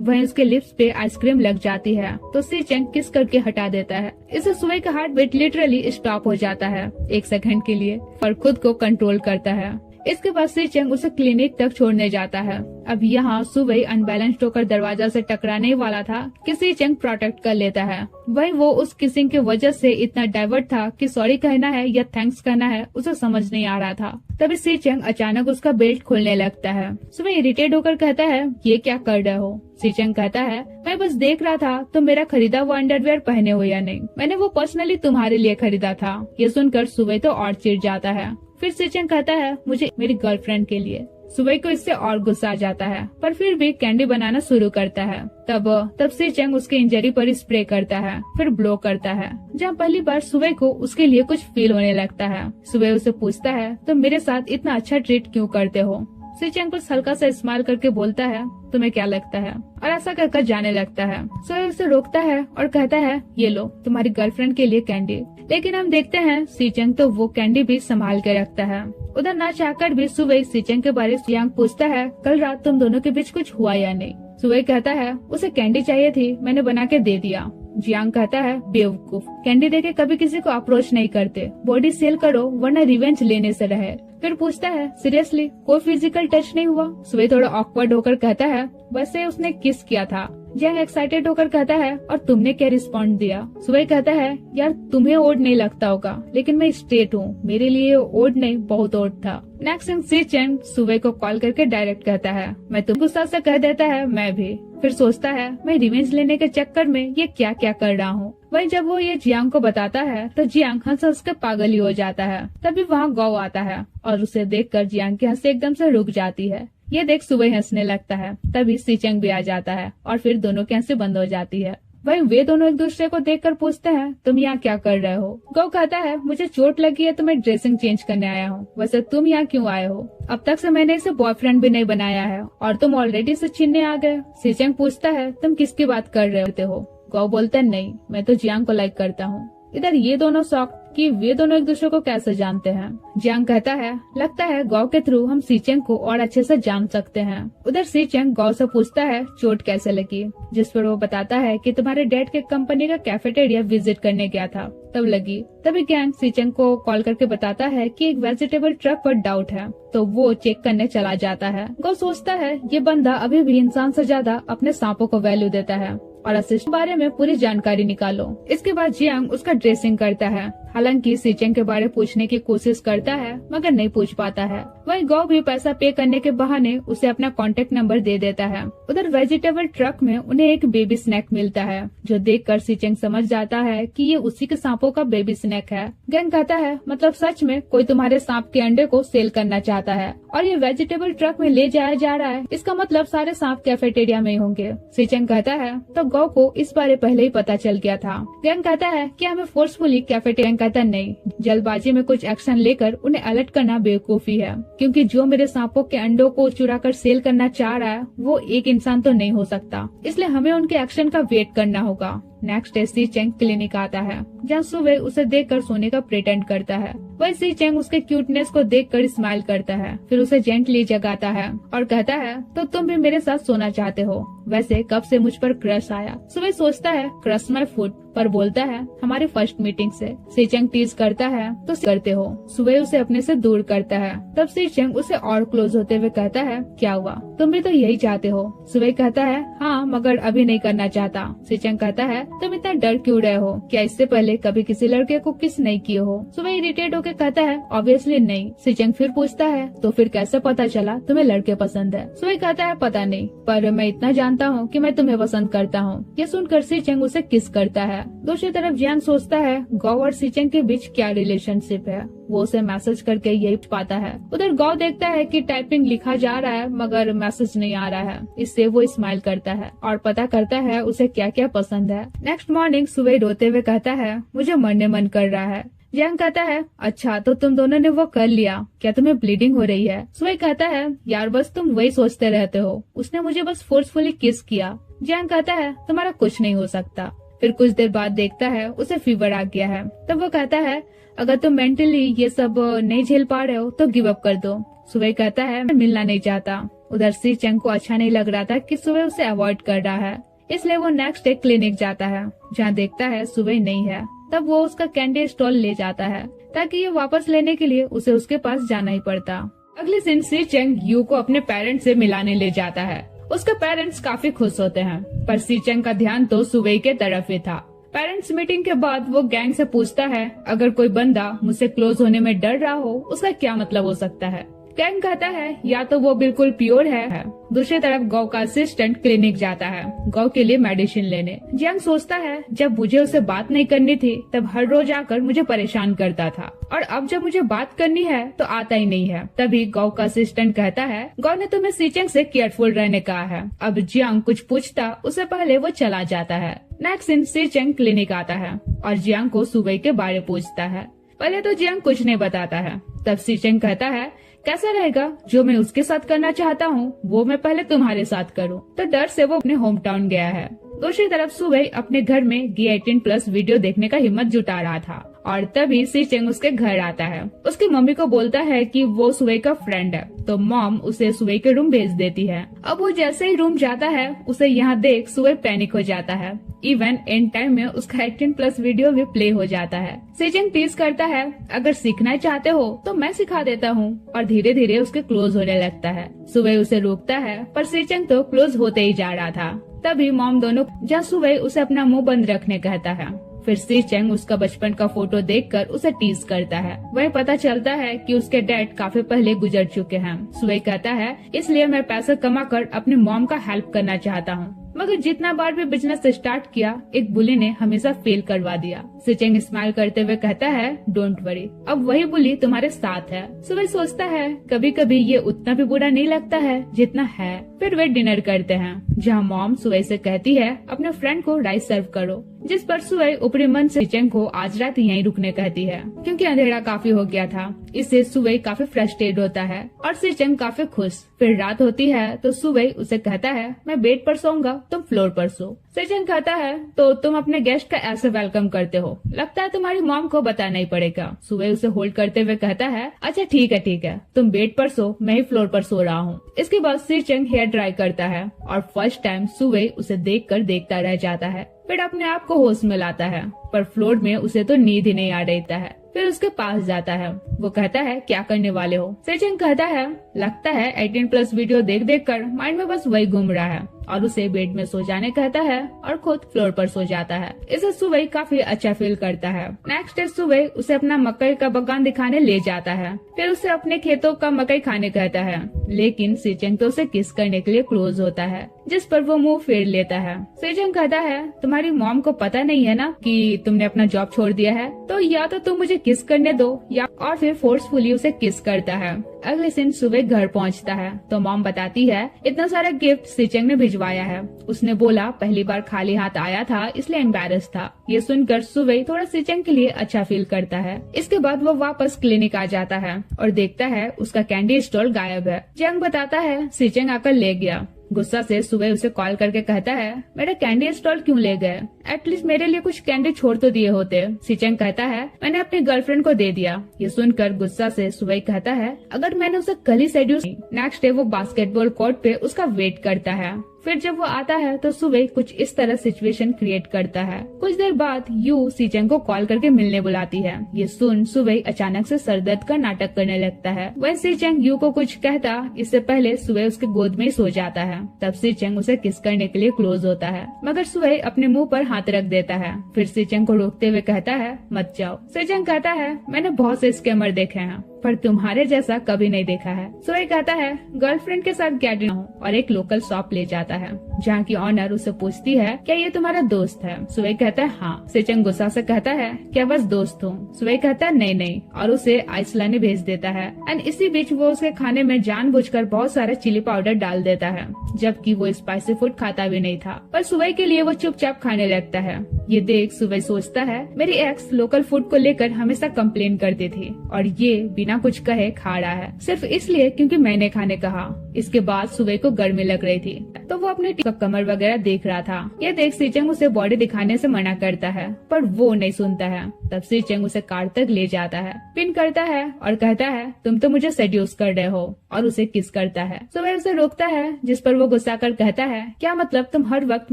Speaker 1: वहीं उसके लिप्स पे आइसक्रीम लग जाती है तो सी चेंग किस करके हटा देता है। इससे सुबह का हार्ट बीट लिटरली स्टॉप हो जाता है एक सेकंड के लिए और खुद को कंट्रोल करता है। इसके बाद सी चेंग उसे क्लिनिक तक छोड़ने जाता है। अब यहाँ सुबह अनबैलेंस्ड होकर दरवाजा से टकराने वाला था कि सी चेंग प्रोटेक्ट कर लेता है। वहीं वो उस किसिंग की वजह से इतना डाइवर्ट था कि सॉरी कहना है या थैंक्स कहना है उसे समझ नहीं आ रहा था। तभी सी चेंग अचानक उसका बेल्ट खोलने लगता है। सुबह इरिटेट होकर कहता है ये क्या कर रहे हो। सी चेंग कहता है मैं बस देख रहा था तुम मेरा खरीदा हुआ अंडरवेयर पहने हो या नहीं, मैंने वो पर्सनली तुम्हारे लिए खरीदा था। ये सुनकर सुबह तो और चिढ़ जाता है। फिर सी चेंग कहता है मुझे मेरी गर्लफ्रेंड के लिए। सुबह को इससे और गुस्सा आ जाता है, पर फिर भी कैंडी बनाना शुरू करता है। तब सी चेंग उसके इंजरी पर स्प्रे करता है, फिर ब्लो करता है, जहाँ पहली बार सुबह को उसके लिए कुछ फील होने लगता है। सुबह उसे पूछता है तुम मेरे साथ इतना अच्छा ट्रीट क्यों करते हो। सी चेंग कुछ हल्का सा स्माइल करके बोलता है तुम्हें क्या लगता है, और ऐसा कहकर जाने लगता है। सुबह उसे रोकता है और कहता है ये लो तुम्हारी गर्लफ्रेंड के लिए कैंडी। लेकिन हम देखते हैं सी चेंग तो वो कैंडी भी संभाल के रखता है। उधर ना चाहकर भी सुबह सी चेंग के बारे में जियांग पूछता है कल रात तुम दोनों के बीच कुछ हुआ या नहीं। सुबह कहता है उसे कैंडी चाहिए थी, मैंने बना के दे दिया। जियांग कहता है बेवकूफ, कैंडी देके कभी किसी को अप्रोच नहीं करते, बॉडी सेल करो वरना रिवेंज लेने से रहे। फिर पूछता है सीरियसली कोई फिजिकल टच नहीं हुआ। सुबह थोड़ा ऑकवर्ड होकर कहता है वैसे उसने किस किया था। जियांग एक्साइटेड होकर कहता है और तुमने क्या रिस्पॉन्ड दिया। सुबह कहता है यार तुम्हें ओड नहीं लगता होगा, लेकिन मैं स्ट्रेट हूँ, मेरे लिए ओड नहीं बहुत ओड था। नेक्स्ट दिन सी चेंग सुबह को कॉल करके डायरेक्ट कहता है मैं तुम गुस्सा से कह देता है मैं भी। फिर सोचता है मैं रिवेंज लेने के चक्कर में ये क्या क्या कर रहा हूँ। वहीं जब वो ये जियांग को बताता है तो जियांग हंस हंस के पागल ही हो जाता है। तभी वहाँ गौ आता है और उसे देखकर जियांग की हंसी एकदम से रुक जाती है। ये देख सुबह हंसने लगता है। तभी सी चेंग भी आ जाता है और फिर दोनों की हंसी बंद हो जाती है। वहीं वे दोनों एक दूसरे को देखकर पूछते हैं तुम यहाँ क्या कर रहे हो। गौ कहता है मुझे चोट लगी है तो मैं ड्रेसिंग चेंज करने आया हूँ, वैसे तुम यहाँ क्यों आए हो। अब तक से मैंने इसे बॉयफ्रेंड भी नहीं बनाया है और तुम ऑलरेडी इसे छीनने आ गए। सी चेंग पूछता है तुम किसकी बात कर रहे हो। गौ बोलता है नहीं मैं तो जियांग को लाइक करता हूँ। इधर ये दोनों शॉक कि वे दोनों एक दूसरे को कैसे जानते हैं। जियांग कहता है, लगता है गौ के थ्रू हम सीचेंग को और अच्छे से जान सकते हैं। उधर सीचेंग गौ से पूछता है चोट कैसे लगी, जिस पर वो बताता है कि तुम्हारे डैड के कंपनी का कैफेटेरिया विजिट करने गया था तब लगी। तभी गैंग सीचेंग को कॉल करके बताता है कि एक वेजिटेबल ट्रक पर डाउट है, तो वो चेक करने चला जाता है। गौ सोचता है ये बंदा अभी भी इंसान से ज्यादा अपने सांपों को वैल्यू देता है और असिस्ट बारे में पूरी जानकारी निकालो। इसके बाद जियांग उसका ड्रेसिंग करता है। हालांकि सीचेंग के बारे पूछने की कोशिश करता है मगर नहीं पूछ पाता है। वहीं गौ भी पैसा पे करने के बहाने उसे अपना कॉन्टेक्ट नंबर दे देता है। उधर वेजिटेबल ट्रक में उन्हें एक बेबी स्नैक मिलता है, जो देखकर सीचेंग समझ जाता है कि ये उसी के सांपों का बेबी स्नैक है। गैंग कहता है, मतलब सच में कोई तुम्हारे सांप के अंडे को सेल करना चाहता है और ये वेजिटेबल ट्रक में ले जाया जा रहा है, इसका मतलब सारे सांप कैफेटेरिया में होंगे। सीचेंग कहता है, तो गौ को इस बारे पहले ही पता चल गया था। गैंग कहता है कि हमें फोर्सफुली कैफेटेरिया, कहता नहीं, जल्दबाजी में कुछ एक्शन लेकर उन्हें अलर्ट करना बेवकूफी है, क्योंकि जो मेरे सांपों के अंडों को चुरा कर सेल करना चाह रहा है वो एक इंसान तो नहीं हो सकता, इसलिए हमें उनके एक्शन का वेट करना होगा। नेक्स्ट डे सीचेंग क्लिनिक आता है, जहाँ सुबह उसे देखकर सोने का प्रिटेंड करता है। वही सीचेंग उसके क्यूटनेस को देखकर स्माइल करता है, फिर उसे जेंटली जगाता है और कहता है, तो तुम भी मेरे साथ सोना चाहते हो, वैसे कब से मुझ पर क्रश आया। सुबह सोचता है क्रश माय फुट, पर बोलता है हमारी फर्स्ट मीटिंग से। सीचेंग टीज करता है तो करते हो। सुबह उसे अपने से दूर करता है। तब सीचेंग उसे और क्लोज होते हुए कहता है, क्या हुआ, तुम भी तो यही चाहते हो। सुबह कहता है, हाँ मगर अभी नहीं करना चाहता। सीचेंग कहता है, तुम इतना डर क्यों रहे हो, क्या इससे पहले कभी किसी लड़के को किस नहीं किए हो। सुबह इरिटेट होकर कहता है, ऑब्वियसली नहीं। सीचेंग फिर पूछता है, तो फिर कैसे पता चला तुम्हें लड़के पसंद है। सुबह कहता है, पता नहीं, पर मैं इतना जानता हूँ कि मैं तुम्हें पसंद करता हूँ। ये सुनकर सीचेंग उसे किस करता है। दूसरी तरफ जियांग सोचता है गौ और सीचेंग के बीच क्या रिलेशनशिप है, वो उसे मैसेज करके यही पाता है। उधर गौ देखता है कि टाइपिंग लिखा जा रहा है मगर मैसेज नहीं आ रहा है, इससे वो स्माइल करता है और पता करता है उसे क्या क्या पसंद है। नेक्स्ट मॉर्निंग सुबह रोते हुए कहता है, मुझे मरने मन कर रहा है। जियांग कहता है, अच्छा तो तुम दोनों ने वो कर लिया, क्या तुम्हें ब्लीडिंग हो रही है। सुबह कहता है, यार बस तुम वही सोचते रहते हो, उसने मुझे बस फोर्सफुली किस किया। जियांग कहता है, तुम्हारा कुछ नहीं हो सकता। फिर कुछ देर बाद देखता है उसे फीवर आ गया है। तब वो कहता है, अगर तुम मेंटली ये सब नहीं झेल पा रहे हो तो गिव अप कर दो। सुबह कहता है, मैं मिलना नहीं चाहता। उधर सीचेंग को अच्छा नहीं लग रहा था कि सुबह उसे अवॉइड कर रहा है, इसलिए वो नेक्स्ट डे क्लिनिक जाता है, जहाँ देखता है सुबह नहीं है। तब वो उसका कैंडी स्टॉल ले जाता है ताकि ये वापस लेने के लिए उसे उसके पास जाना ही पड़ता। अगले दिन सीचेंग यू को अपने पेरेंट्स से मिलाने ले जाता है। उसके पेरेंट्स काफी खुश होते हैं, पर सीचेंग का ध्यान तो सुबह के तरफ ही था। पेरेंट्स मीटिंग के बाद वो गैंग से पूछता है, अगर कोई बंदा मुझसे क्लोज होने में डर रहा हो उसका क्या मतलब हो सकता है। गैंग कहता है, या तो वो बिल्कुल प्योर है। दूसरी तरफ गौ का असिस्टेंट क्लिनिक जाता है गौ के लिए मेडिसिन लेने। जियांग सोचता है, जब मुझे उसे बात नहीं करनी थी तब हर रोज आकर मुझे परेशान करता था, और अब जब मुझे बात करनी है तो आता ही नहीं है। तभी गौ का असिस्टेंट कहता है, गौ ने तुम्हें सीचेंग से केयरफुल रहने कहा है। अब जियांग कुछ पूछता उससे पहले वो चला जाता है। नेक्स्ट दिन सीचेंग क्लिनिक आता है और जियांग को सुबह के बारे पूछता है। पहले तो जियांग कुछ नहीं बताता है। तब सीचेंग कहता है, कैसा रहेगा जो मैं उसके साथ करना चाहता हूँ वो मैं पहले तुम्हारे साथ करूँ। तो डर से वो अपने होम टाउन गया है। दूसरी तरफ सुबह अपने घर में गी 18+ वीडियो देखने का हिम्मत जुटा रहा था और तभी सीचेंग उसके घर आता है। उसकी मम्मी को बोलता है कि वो सुबह का फ्रेंड है, तो मॉम उसे सुबह के रूम भेज देती है। अब वो जैसे ही रूम जाता है उसे यहाँ देख सुबह पैनिक हो जाता है। इवन एंड टाइम में उसका 18+ वीडियो भी प्ले हो जाता है। सीचेंग टीज करता है, अगर सीखना चाहते हो तो मैं सिखा देता हूँ, और धीरे धीरे उसके क्लोज होने लगता है। सुबह उसे रोकता है पर सीचेंग तो क्लोज होते ही जा रहा था। तभी मॉम दोनों जहाँ सुबह उसे अपना मुंह बंद रखने कहता है। फिर सीचेंग उसका बचपन का फोटो देखकर उसे टीज करता है। वह पता चलता है कि उसके डैड काफी पहले गुजर चुके हैं। सुबह कहता है, इसलिए मैं पैसा कमाकर अपनी मॉम का हेल्प करना चाहता हूँ, मगर जितना बार भी बिजनेस स्टार्ट किया एक बुली ने हमेशा फेल करवा दिया। सीचेंग स्माइल करते हुए कहता है, डोंट वरी, अब वही बुली तुम्हारे साथ है। सुबह सोचता है कभी कभी ये उतना भी बुरा नहीं लगता है जितना है। फिर वे डिनर करते हैं, जहाँ मॉम सुबह से कहती है अपने फ्रेंड को राइस सर्व करो। जिस पर सुबह ऊपरी मन से सीचेंग को आज रात यहीं रुकने कहती है, क्योंकि अंधेरा काफी हो गया था। इससे सुबह काफी फ्रस्ट्रेट होता है और सीचेंग काफी खुश। फिर रात होती है तो सुबह उसे कहता है, मैं बेड पर सोऊंगा, तुम फ्लोर पर सो। सीचेंग कहता है, तो तुम अपने गेस्ट का ऐसे वेलकम करते हो, लगता है तुम्हारी मॉम को बताना ही पड़ेगा। सुबह उसे होल्ड करते हुए कहता है, अच्छा ठीक है, तुम बेड पर सो, मैं ही फ्लोर पर सो रहा हूँ। इसके बाद सीचेंग हेयर ड्राई करता है और फर्स्ट टाइम सुबह उसे देखकर देखता रह जाता है। फिर अपने आप को होश में लाता है, पर फ्लोर में उसे तो नींद ही नहीं आ रही है। फिर उसके पास जाता है। वो कहता है, क्या करने वाले हो? सीचेंग कहता है, लगता है 18+ वीडियो देख देख कर माइंड में बस वही घूम रहा है, और उसे बेड में सो जाने कहता है और खुद फ्लोर पर सो जाता है। इसे सुबह काफी अच्छा फील करता है। नेक्स्ट डे सुबह उसे अपना मकई का बगान दिखाने ले जाता है। फिर उसे अपने खेतों का मकई खाने कहता है, लेकिन सीचेंग तो उसे किस करने के लिए क्लोज होता है, जिस पर वो मुंह फेर लेता है। सीचेंग कहता है, तुम्हारी मॉम को पता नहीं है ना कि तुमने अपना जॉब छोड़ दिया है, तो या तो तुम मुझे किस करने दो या और फिर फोर्सफुली उसे किस करता है। अगले दिन सुबह घर पहुंचता है तो मॉम बताती है, इतना सारा गिफ्ट सीचेंग ने भिजवाया है। उसने बोला पहली बार खाली हाथ आया था इसलिए एम्बैरेस था। ये सुनकर सुबह थोड़ा सीचेंग के लिए अच्छा फील करता है। इसके बाद वो वापस क्लिनिक आ जाता है और देखता है उसका कैंडी स्टॉल गायब है। जंग बताता है सीचेंग आकर ले गया। गुस्सा से सुबह उसे कॉल करके कहता है, मेरा कैंडी स्टॉल क्यों ले गए? एटलीस्ट मेरे लिए कुछ कैंडी छोड़ तो दिए होते। सीचेंग कहता है, मैंने अपनी गर्लफ्रेंड को दे दिया। ये सुनकर गुस्सा से सुबह कहता है, अगर मैंने उसे कल ही सेड्यूस। नेक्स्ट डे वो बास्केटबॉल कोर्ट पे उसका वेट करता है। फिर जब वो आता है तो सुबह कुछ इस तरह सिचुएशन क्रिएट करता है। कुछ देर बाद यू सीचेंग को कॉल करके मिलने बुलाती है। ये सुन सुबह अचानक से सरदर्द का नाटक करने लगता है। वह सीचेंग यू को कुछ कहता इससे पहले सुबह उसके गोद में ही सो जाता है। तब सीचेंग उसे किस करने के लिए क्लोज होता है, मगर सुबह अपने मुंह पर हाथ रख देता है। फिर सीचेंग को रोकते हुए कहता है, मत जाओ। सीचेंग कहता है, मैंने बहुत से स्कैमर देखे हैं पर तुम्हारे जैसा कभी नहीं देखा है। सुबह कहता है, गर्लफ्रेंड के साथ गैटरिन हो और एक लोकल शॉप ले जाता है, जहाँ की ऑनर उसे पूछती है, क्या ये तुम्हारा दोस्त है? सुबह कहता है, हाँ। सीचेंग गुस्सा से कहता है, क्या बस दोस्त हूँ? सुबह कहता है, नहीं, और उसे आइस लाने भेज देता है। एंड इसी बीच वो उसके खाने में जानबूझकर बहुत सारा चिली पाउडर डाल देता है, जबकि वो स्पाइसी फूड खाता भी नहीं था। पर सुबह के लिए वो चुपचाप खाने लगता है। ये देख सुबह सोचता है, मेरी एक्स लोकल फूड को लेकर हमेशा कंप्लेन करती थी और ये बिना कुछ कहे खा रहा है सिर्फ इसलिए क्योंकि मैंने खाने कहा। इसके बाद सुबह को गर्मी लग रही थी तो वो अपने कमर वगैरह देख रहा था। ये देख सीचेंग उसे बॉडी दिखाने से मना करता है पर वो नहीं सुनता है। तब सीचेंग उसे कार तक ले जाता है, पिन करता है और कहता है, तुम तो मुझे सेड्यूस कर रहे हो, और उसे किस करता है। सुबह उसे रोकता है, जिस पर वो गुस्सा कर कहता है, क्या मतलब तुम हर वक्त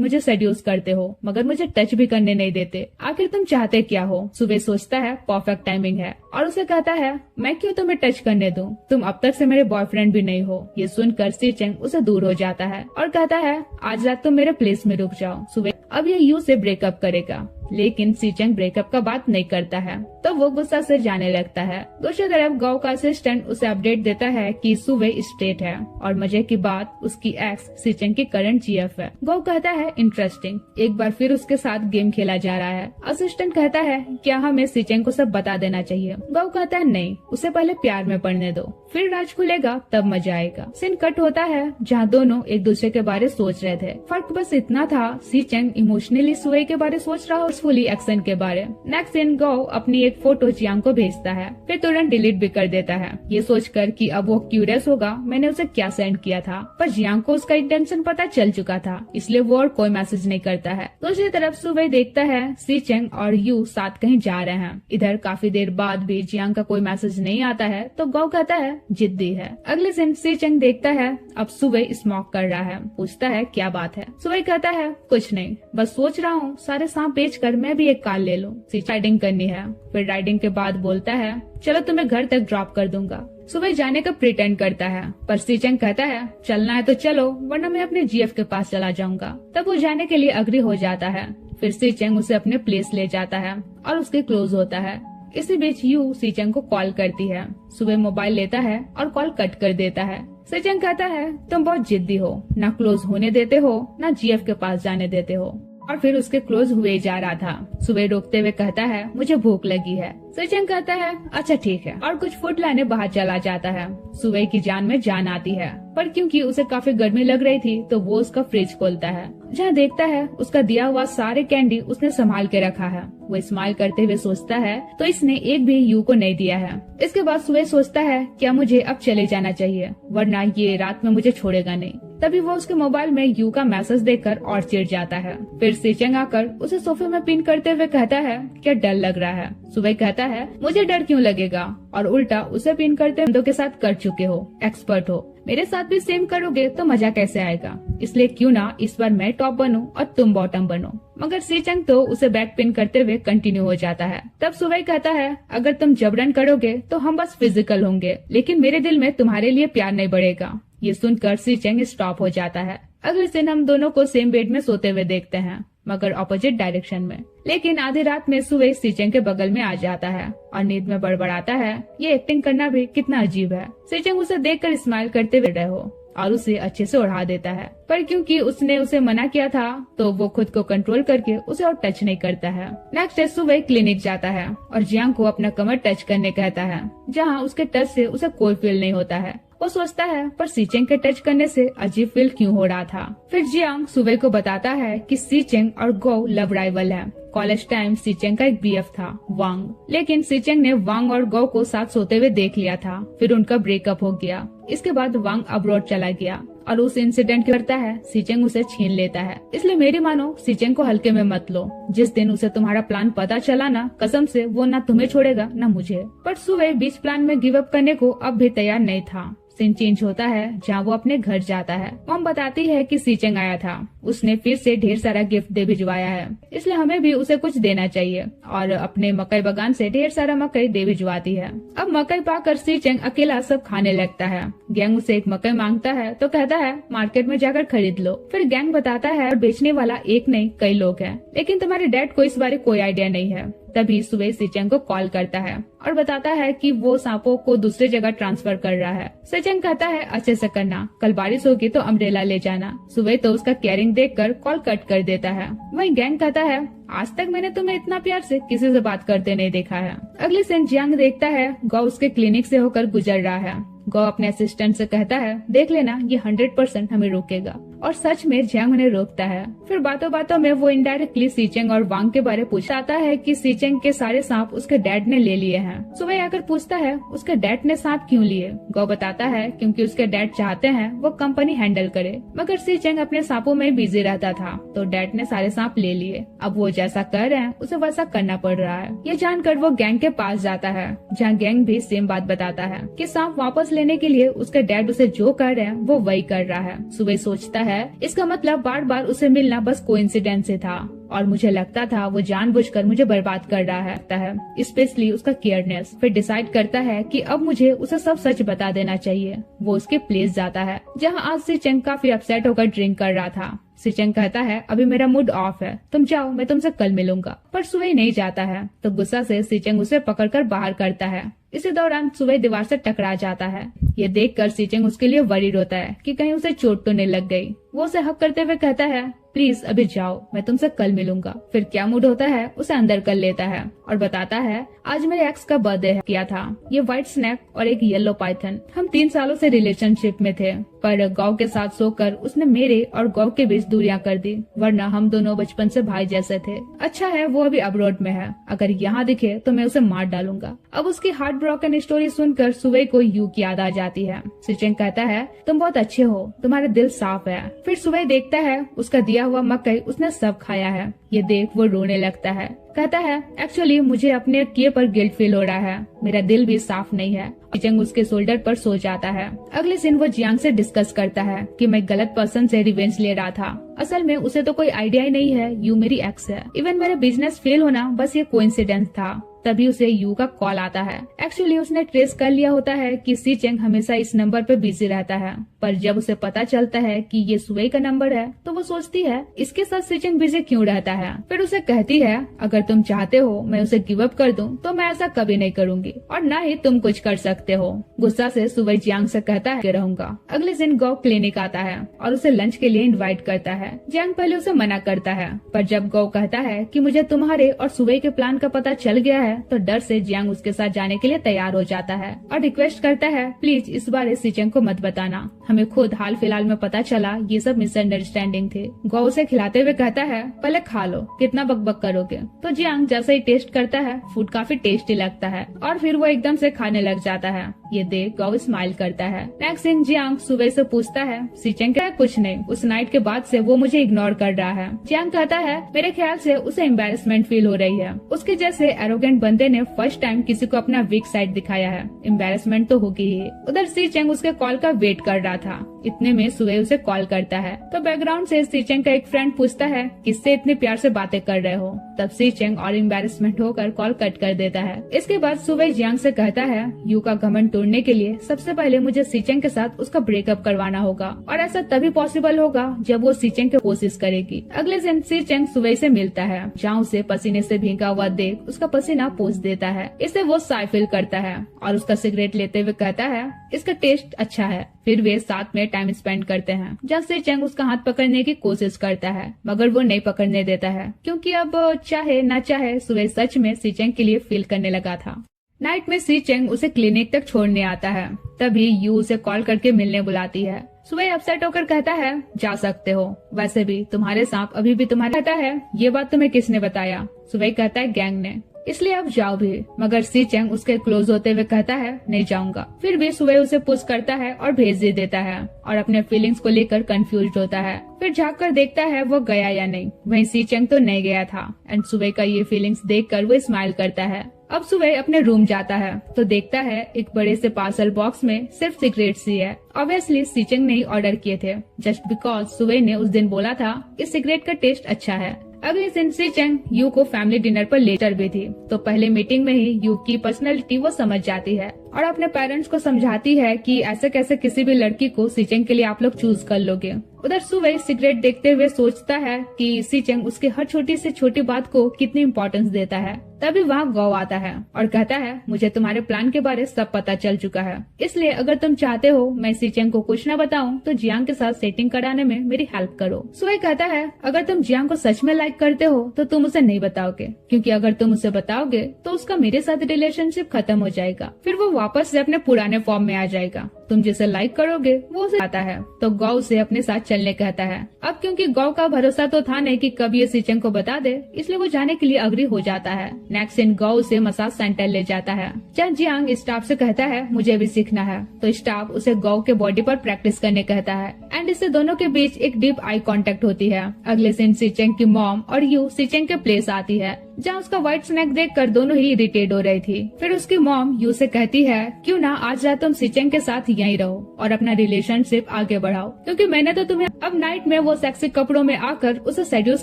Speaker 1: मुझे सेड्यूस करते हो मगर मुझे टच भी करने नहीं देते, आखिर तुम चाहते क्या हो? सुबह सोचता है परफेक्ट टाइमिंग है और उसे कहता है, मैं क्यों तुम्हें टच करने दूं? तुम अब तक से मेरे बॉयफ्रेंड भी नहीं हो। ये सुनकर सीचेंग उसे दूर हो जाता है और कहता है, आज रात तुम मेरे प्लेस में रुक जाओ। सुबह अब ये यू से ब्रेकअप करेगा, लेकिन सीचेंग ब्रेकअप का बात नहीं करता है तो वो गुस्सा से जाने लगता है। दूसरी तरफ गाँव का असिस्टेंट उसे अपडेट देता है कि सुबह स्ट्रेट है और मजे की बात उसकी एक्स सीचेंग की करंट जीएफ है। गाँव कहता है, इंटरेस्टिंग। एक बार फिर उसके साथ गेम खेला जा रहा है। असिस्टेंट कहता है, क्या हमें सीचेंग को सब बता देना चाहिए? गाँव कहता है, नहीं, उसे पहले प्यार में पड़ने दो, फिर राज खुलेगा तब मजा आएगा। सीन कट होता है जहाँ दोनों एक दूसरे के बारे सोच रहे थे। फर्क बस इतना था, सीचेंग इमोशनली सुबह के बारे सोच रहा और फुली एक्शन के बारे। नेक्स्ट सीन गाओ अपनी एक फोटो जियांग को भेजता है, फिर तुरंत डिलीट भी कर देता है, ये सोचकर कि अब वो क्यूरियस होगा मैंने उसे क्या सेंड किया था। पर जियांग को उसका इंटेंशन पता चल चुका था, इसलिए वो और कोई मैसेज नहीं करता है। दूसरी तरफ सुबह देखता है सीचेंग और यू साथ कहीं जा रहे हैं। इधर काफी देर बाद भी जियांग का कोई मैसेज नहीं आता है तो गाओ कहता है, जिद्दी है। अगले दिन सीचेंग देखता है अब सुबह स्मोक कर रहा है, पूछता है, क्या बात है? सुबह कहता है, कुछ नहीं, बस सोच रहा हूँ सारे सांप बेचकर मैं भी एक कार ले लूं। राइडिंग करनी है। फिर राइडिंग के बाद बोलता है, चलो तुम्हें घर तक ड्रॉप कर दूंगा। सुबह जाने का प्रिटेंड करता है पर सीचेंग कहता है, चलना है तो चलो वरना मैं अपने जीएफ के पास चला जाऊंगा। तब वो जाने के लिए अग्री हो जाता है। फिर सीचेंग उसे अपने प्लेस ले जाता है और उसके क्लोज होता है। इसी बीच यू सीचेंग को कॉल करती है। सुबह मोबाइल लेता है और कॉल कट कर देता है। सीचेंग कहता है, तुम बहुत जिद्दी हो, ना क्लोज होने देते हो ना जीएफ के पास जाने देते हो। और फिर उसके क्लोज हुए जा रहा था। सुबह रोकते हुए कहता है, मुझे भूख लगी है। सीचेंग कहता है, अच्छा ठीक है, और कुछ फूड लाने बाहर चला जाता है। सुबह की जान में जान आती है पर पर क्योंकि उसे काफी गर्मी लग रही थी तो वो उसका फ्रिज खोलता है, जहाँ देखता है उसका दिया हुआ सारे कैंडी उसने संभाल के रखा है। वो स्माइल करते हुए सोचता है तो इसने एक भी यू को नहीं दिया है। इसके बाद सुबह सोचता है क्या मुझे अब चले जाना चाहिए, वरना ये रात में मुझे छोड़ेगा नहीं। तभी वो उसके मोबाइल में यू का मैसेज देखकर और चिढ़ जाता है। फिर सीचेंग आकर उसे सोफे में पिन करते हुए कहता है क्या डर लग रहा है। सुबह कहता है मुझे डर क्यों लगेगा, और उल्टा उसे पिन करते बंदों के साथ कर चुके हो, एक्सपर्ट हो, मेरे साथ भी सेम करोगे तो मजा कैसे आएगा, इसलिए क्यों ना इस बार मैं टॉप बनूं और तुम बॉटम बनो। मगर सीचेंग तो उसे बैक पिन करते हुए कंटिन्यू हो जाता है। तब सुबह कहता है अगर तुम जबरन करोगे तो हम बस फिजिकल होंगे, लेकिन मेरे दिल में तुम्हारे लिए प्यार नहीं बढ़ेगा। ये सुनकर सीचेंग स्टॉप हो जाता है। अगले दिन हम दोनों को सेम बेड में सोते हुए देखते हैं, मगर ऑपोजिट डायरेक्शन में। लेकिन आधी रात में सुबह सीचेंग के बगल में आ जाता है और नींद में बड़बड़ाता है ये एक्टिंग करना भी कितना अजीब है। सीचेंग उसे देखकर स्माइल करते हुए रहे हो और उसे अच्छे से उड़ा देता है, पर क्योंकि उसने उसे मना किया था तो वो खुद को कंट्रोल करके उसे और टच नहीं करता है। नेक्स्ट डे सुबह क्लिनिक जाता है और जियांग को अपना कमर टच करने कहता है, जहाँ उसके टच से उसे कोई फील नहीं होता है। वो सोचता है पर सीचेंग के टच करने से अजीब फील क्यों हो रहा था। फिर जियांग सुबह को बताता है कि सीचेंग और गो लव राइवल है। कॉलेज टाइम सीचेंग का एक बीएफ था वांग, लेकिन सीचेंग ने वांग और गो को साथ सोते हुए देख लिया था। फिर उनका ब्रेकअप हो गया। इसके बाद वांग अब्रॉड चला गया और उस इंसिडेंट करता है सीचेंग उसे छीन लेता है। इसलिए मेरी मानो सीचेंग को हल्के में मत लो। जिस दिन उसे तुम्हारा प्लान पता चला ना, कसम से वो ना तुम्हें छोड़ेगा ना मुझे। पर सुबह बीच प्लान में गिव अप करने को अब भी तैयार नहीं था। सीन चेंज होता है जहाँ वो अपने घर जाता है। मॉम बताती है कि सीचेंग आया था, उसने फिर से ढेर सारा गिफ्ट दे भिजवाया है, इसलिए हमें भी उसे कुछ देना चाहिए, और अपने मकई बगान से ढेर सारा मकई दे भिजवाती है। अब मकई पाकर सीचेंग अकेला सब खाने लगता है। गैंग उसे एक मकई मांगता है तो कहता है मार्केट में जाकर खरीद लो। फिर गैंग बताता है और बेचने वाला एक नहीं कई लोग हैं, लेकिन तुम्हारे डैड को इस बारे कोई आइडिया नहीं है। तभी सुबह सीचेंग को कॉल करता है और बताता है कि वो सांपों को दूसरी जगह ट्रांसफर कर रहा है। सीचेंग कहता है अच्छे से करना, कल बारिश होगी तो अम्ब्रेला ले जाना। सुबह तो उसका केयरिंग देखकर कॉल कट कर देता है। वहीं गैंग कहता है आज तक मैंने तुम्हें इतना प्यार से किसी से बात करते नहीं देखा है। अगले दिन जियांग देखता है गौ उसके क्लिनिक से होकर गुजर रहा है। गौ अपने असिस्टेंट से कहता है देख लेना ये 100% हमें रोकेगा, और सच में जियांग उन्हें रोकता है। फिर बातों बातों में वो इनडायरेक्टली सीचेंग और वांग के बारे पूछता है कि सीचेंग के सारे सांप उसके डैड ने ले लिए हैं। सुबह आकर पूछता है उसके डैड ने सांप क्यों लिए। गौ बताता है क्योंकि उसके डैड चाहते हैं वो कंपनी हैंडल करे, मगर सीचेंग अपने सांपों में बिजी रहता था तो डैड ने सारे सांप ले लिए। अब वो जैसा कर रहे हैं उसे वैसा करना पड़ रहा है। ये जानकर वो गैंग के पास जाता है, जहाँ गैंग भी सेम बात बताता है कि सांप वापस लेने के लिए उसके डैड उसे जो कर रहे हैं वो वही कर रहा है। सुबह सोचता है इसका मतलब बार बार उसे मिलना बस कोइंसिडेंस से था, और मुझे लगता था वो जानबूझकर मुझे बर्बाद कर रहा है, स्पेशली उसका केयरनेस। फिर डिसाइड करता है कि अब मुझे उसे सब सच बता देना चाहिए। वो उसके प्लेस जाता है, जहाँ आज सीचेंग काफी अपसेट होकर ड्रिंक कर रहा था। सीचेंग कहता है अभी मेरा मूड ऑफ है, तुम जाओ मैं तुमसे कल मिलूंगा। पर सुबह नहीं जाता है तो गुस्सा से सीचेंग उसे पकड़कर बाहर करता है। इसी दौरान सुबह दीवार से टकरा जाता है। ये देखकर सीचेंग उसके लिए वरीड होता है कि कहीं उसे चोट तो नहीं लग गई। वो उसे हक करते हुए कहता है प्लीज अभी जाओ, मैं तुमसे कल मिलूंगा। फिर क्या मूड होता है उसे अंदर कर लेता है और बताता है आज मेरे एक्स का बर्थडे किया था। ये व्हाइट स्नैक और एक येलो पाइथन। हम 3 सालों से रिलेशनशिप में थे, पर गौ के साथ सोकर उसने मेरे और गौ के बीच दूरियां कर दी, वरना हम दोनों बचपन से भाई जैसे थे। अच्छा है वो अभी अब्रॉड में है, अगर यहाँ दिखे तो मैं उसे मार डालूंगा। अब उसकी हार्ट ब्रोकन स्टोरी सुनकर सुबह को यू की याद आ जाती है। सीचेंग कहता है तुम बहुत अच्छे हो, तुम्हारा दिल साफ है। फिर सुबह देखता है उसका दिया हुआ मकई उसने सब खाया है। ये देख वो रोने लगता है। कहता है एक्चुअली मुझे अपने किए पर गिल्ट फील हो रहा है, मेरा दिल भी साफ नहीं है। सीचेंग उसके शोल्डर पर सो जाता है। अगले दिन वो जियांग से डिस्कस करता है कि मैं गलत पर्सन से रिवेंज ले रहा था। असल में उसे तो कोई आइडिया ही नहीं है यू मेरी एक्स है। इवन मेरा बिजनेस फेल होना बस ये कोइंसिडेंस था। तभी उसे यू का कॉल आता है। एक्चुअली उसने ट्रेस कर लिया होता है कि सीचेंग हमेशा इस नंबर पे बिजी रहता है, पर जब उसे पता चलता है कि ये सुबह का नंबर है तो वो सोचती है इसके साथ सीचेंग बिजी क्यों रहता है। फिर उसे कहती है अगर तुम चाहते हो मैं उसे गिव अप कर दूं तो मैं ऐसा कभी नहीं करूंगी, और न ही तुम कुछ कर सकते हो। गुस्सा से सुबह जियांग से कहता है कि रहूंगा। अगले दिन गौ क्लिनिक आता है और उसे लंच के लिए इनवाइट करता है। जियांग पहले उसे मना करता है, पर जब गौ कहता है कि मुझे तुम्हारे और सुबह के प्लान का पता चल गया है, तो डर से जियांग उसके साथ जाने के लिए तैयार हो जाता है और रिक्वेस्ट करता है, प्लीज इस बार सीचेंग को मत बताना, हमें खुद हाल फिलहाल में पता चला ये सब मिसअंडरस्टैंडिंग थे। गौ उसे खिलाते हुए कहता है, पहले खा लो, कितना बकबक करोगे। तो जियांग जैसे ही टेस्ट करता है, फूड काफी टेस्टी लगता है और फिर वो एकदम से खाने लग जाता है। ये देख गौ स्माइल करता है। नेक्स्ट सीन, जियांग सुबह से पूछता है, सीचेंग क्या? कुछ नहीं, उस नाइट के बाद से वो मुझे इग्नोर कर रहा है। जियांग कहता है, मेरे ख्याल से उसे एम्बेरसमेंट फील हो रही है। उसके जैसे एरोगेंट बंदे ने फर्स्ट टाइम किसी को अपना वीक साइड दिखाया है, एम्बेरसमेंट तो होगी ही। उधर सीचेंग उसके कॉल का वेट कर रहा था। इतने में सुबह उसे कॉल करता है, तो बैकग्राउंड से सीचेंग का एक फ्रेंड पूछता है, किससे इतने प्यार से बातें कर रहे हो। तब सीचेंग और एम्बेरसमेंट होकर कॉल कट कर देता है। इसके बाद सुबह जियांग से कहता है, यू का घमंड तोड़ने के लिए सबसे पहले मुझे सीचेंग के साथ उसका ब्रेकअप करवाना होगा, और ऐसा तभी पॉसिबल होगा जब वो सीचेंग की कोशिश करेगी। अगले दिन सीचेंग सुबह से मिलता है, जहाँ उसे पसीने से भीगा हुआ देख उसका पसीना पोंछ देता है। इससे वो साय फील करता है और उसका सिगरेट लेते हुए कहता है, इसका टेस्ट अच्छा है। फिर वे साथ में टाइम स्पेंड करते हैं, जहाँ सीचेंग उसका हाथ पकड़ने की कोशिश करता है, मगर वो नहीं पकड़ने देता है, क्योंकि अब चाहे न चाहे सुबह सच में सीचेंग के लिए फील करने लगा था। नाइट में सीचेंग उसे क्लिनिक तक छोड़ने आता है, तभी यू उसे कॉल करके मिलने बुलाती है। सुबह अपसेट होकर कहता है, जा सकते हो, वैसे भी तुम्हारे सांप अभी भी तुम्हारे। कहता है, ये बात तुम्हें किसने बताया? सुबह कहता है, गैंग ने, इसलिए अब जाओ भी। मगर सीचेंग उसके क्लोज होते हुए कहता है, नहीं जाऊंगा। फिर भी सुबह उसे पुश करता है और भेज दे देता है और अपने फीलिंग्स को लेकर कंफ्यूज होता है। फिर झाँक कर देखता है वो गया या नहीं। वहीं सीचेंग तो नहीं गया था एंड सुबह का ये फीलिंग्स देखकर वो स्माइल करता है। अब सुबह अपने रूम जाता है तो देखता है एक बड़े से पार्सल बॉक्स में सिर्फ सिगरेट्स ही है। ऑब्वियसली सीचेंग ने ही ऑर्डर किए थे, जस्ट बिकॉज सुबह ने उस दिन बोला था इस सिगरेट का टेस्ट अच्छा है। अगले दिन सीचेंग यू को फैमिली डिनर पर लेटर भी थी, तो पहले मीटिंग में ही यू की पर्सनैलिटी वो समझ जाती है और अपने पेरेंट्स को समझाती है कि ऐसे कैसे किसी भी लड़की को सीचेंग के लिए आप लोग चूज कर लोगे। उधर सुबह सिगरेट देखते हुए सोचता है कि सीचेंग उसके हर छोटी से छोटी बात को कितनी इम्पोर्टेंस देता है। तभी वहाँ गौ आता है और कहता है, मुझे तुम्हारे प्लान के बारे सब पता चल चुका है, इसलिए अगर तुम चाहते हो मैं सीचेंग को कुछ न बताऊं तो जियांग के साथ सेटिंग कराने में मेरी हेल्प करो। सुबह कहता है, अगर तुम जियांग को सच में लाइक करते हो तो तुम उसे नहीं बताओगे, क्योंकि अगर तुम उसे बताओगे तो उसका मेरे साथ रिलेशनशिप खत्म हो जाएगा, फिर वो वापस से अपने पुराने फॉर्म में आ जाएगा। तुम जिसे लाइक करोगे वो उसे आता है। तो गौ उसे अपने साथ चलने कहता है। अब क्योंकि गौ का भरोसा तो था नहीं कि कब ये सीचेंग को बता दे, इसलिए वो जाने के लिए अग्री हो जाता है। नेक्स्ट दिन गौ उसे मसाज सेंटर ले जाता है, जहाँ जियांग स्टाफ से कहता है मुझे भी सीखना है, तो स्टाफ उसे गौ के बॉडी पर प्रैक्टिस करने कहता है एंड इससे दोनों के बीच एक डीप आई कांटेक्ट होती है। अगले दिन सीचेंग की मॉम और यू सीचेंग के प्लेस आती है, जहाँ उसका व्हाइट स्नैक देखकर दोनों ही इरिटेट हो रही थी। फिर उसकी मॉम यू से कहती है, क्यों ना आज रात तुम सीचेंग के साथ यहीं रहो और अपना रिलेशनशिप आगे बढ़ाओ, क्योंकि मैंने तो तुम्हें। अब नाइट में वो सेक्सी कपड़ों में आकर उसे सेड्यूस